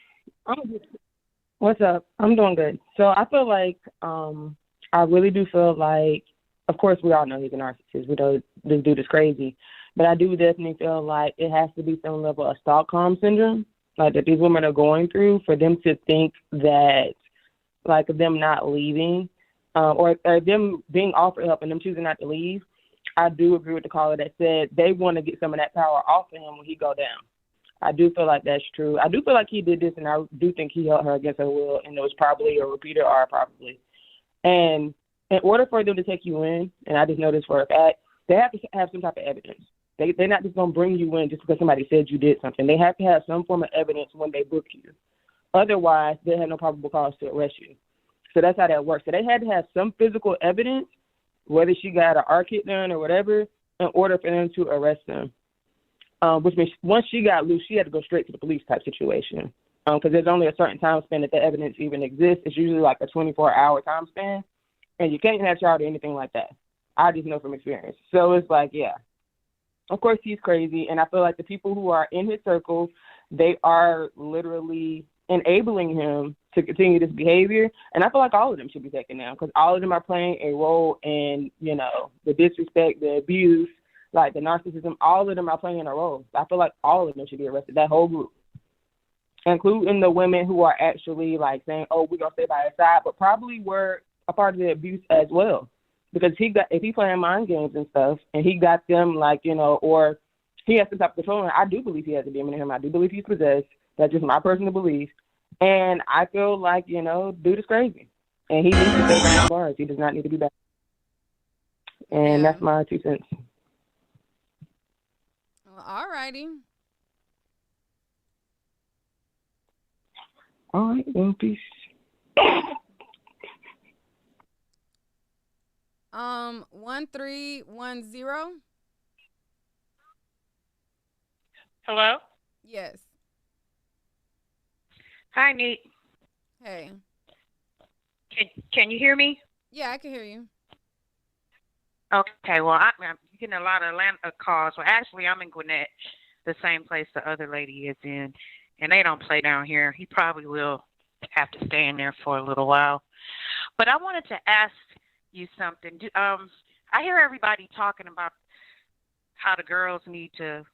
what's up? I'm doing good. So I feel like I really do feel like, of course, we all know he's a narcissist. We know this dude is crazy. But I do definitely feel like it has to be some level of Stockholm syndrome, like that these women are going through, for them to think that, like, them not leaving or them being offered help and them choosing not to leave. I do agree with the caller that said they want to get some of that power off of him when he go down. I do feel like that's true. I do feel like he did this, and I do think he held her against her will, and it was probably a repeater or probably. And in order for them to take you in, and I just know this for a fact, they have to have some type of evidence. They're not just going to bring you in just because somebody said you did something. They have to have some form of evidence when they book you. Otherwise, they have no probable cause to arrest you. So that's how that works. So they had to have some physical evidence, whether she got an arc hit done or whatever, in order for them to arrest them. Which means once she got loose, she had to go straight to the police type situation. Because there's only a certain time span that the evidence even exists. It's usually like a 24-hour time span, and you can't have charged or anything like that. I just know from experience. So it's like, yeah, of course he's crazy, and I feel like the people who are in his circle, they are literally enabling him to continue this behavior. And I feel like all of them should be taken down because all of them are playing a role in, you know, the disrespect, the abuse, like the narcissism. All of them are playing a role. I feel like all of them should be arrested, that whole group, including the women who are actually like saying, oh, we're going to stay by his side, but probably were a part of the abuse as well. Because if he playing mind games and stuff and he got them like, you know, or he has some type of control, and I do believe he has a demon in him. I do believe he's possessed. That's just my personal belief. And I feel like, you know, dude is crazy. And he needs to stay behind bars. He does not need to be back. And that's my 2 cents. Well, all righty. All right, well, peace. 1310. Hello? Yes. Hi, Neat. Hey. Can you hear me? Yeah, I can hear you. Okay, well, I'm getting a lot of Atlanta calls. Well, actually, I'm in Gwinnett, the same place the other lady is in, and they don't play down here. He probably will have to stay in there for a little while. But I wanted to ask you something. I hear everybody talking about how the girls need to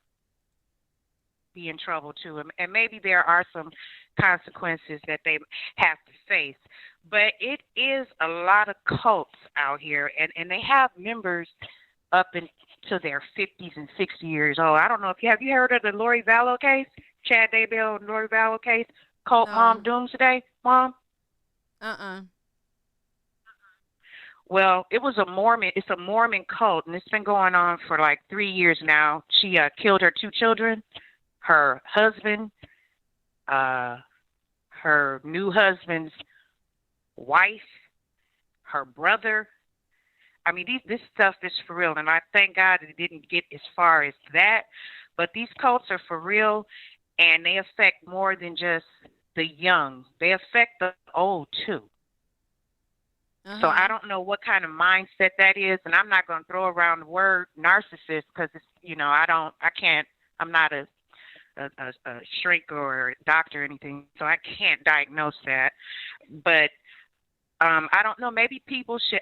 be in trouble too, and maybe there are some consequences that they have to face. But it is a lot of cults out here, and they have members up into their 50s and 60 years old. I don't know if you heard of the Lori Vallow case, Chad Daybell and Lori Vallow case, Cult Mom Doomsday Mom? Well, it's a Mormon cult, and it's been going on for like 3 years now. She killed her 2 children, her husband, her new husband's wife, her brother. I mean, this stuff is for real, and I thank God it didn't get as far as that. But these cults are for real, and they affect more than just the young. They affect the old too. So I don't know what kind of mindset that is, and I'm not going to throw around the word narcissist because it's, you know, I'm not a shrink or a doctor or anything, so I can't diagnose that. But I don't know, maybe people should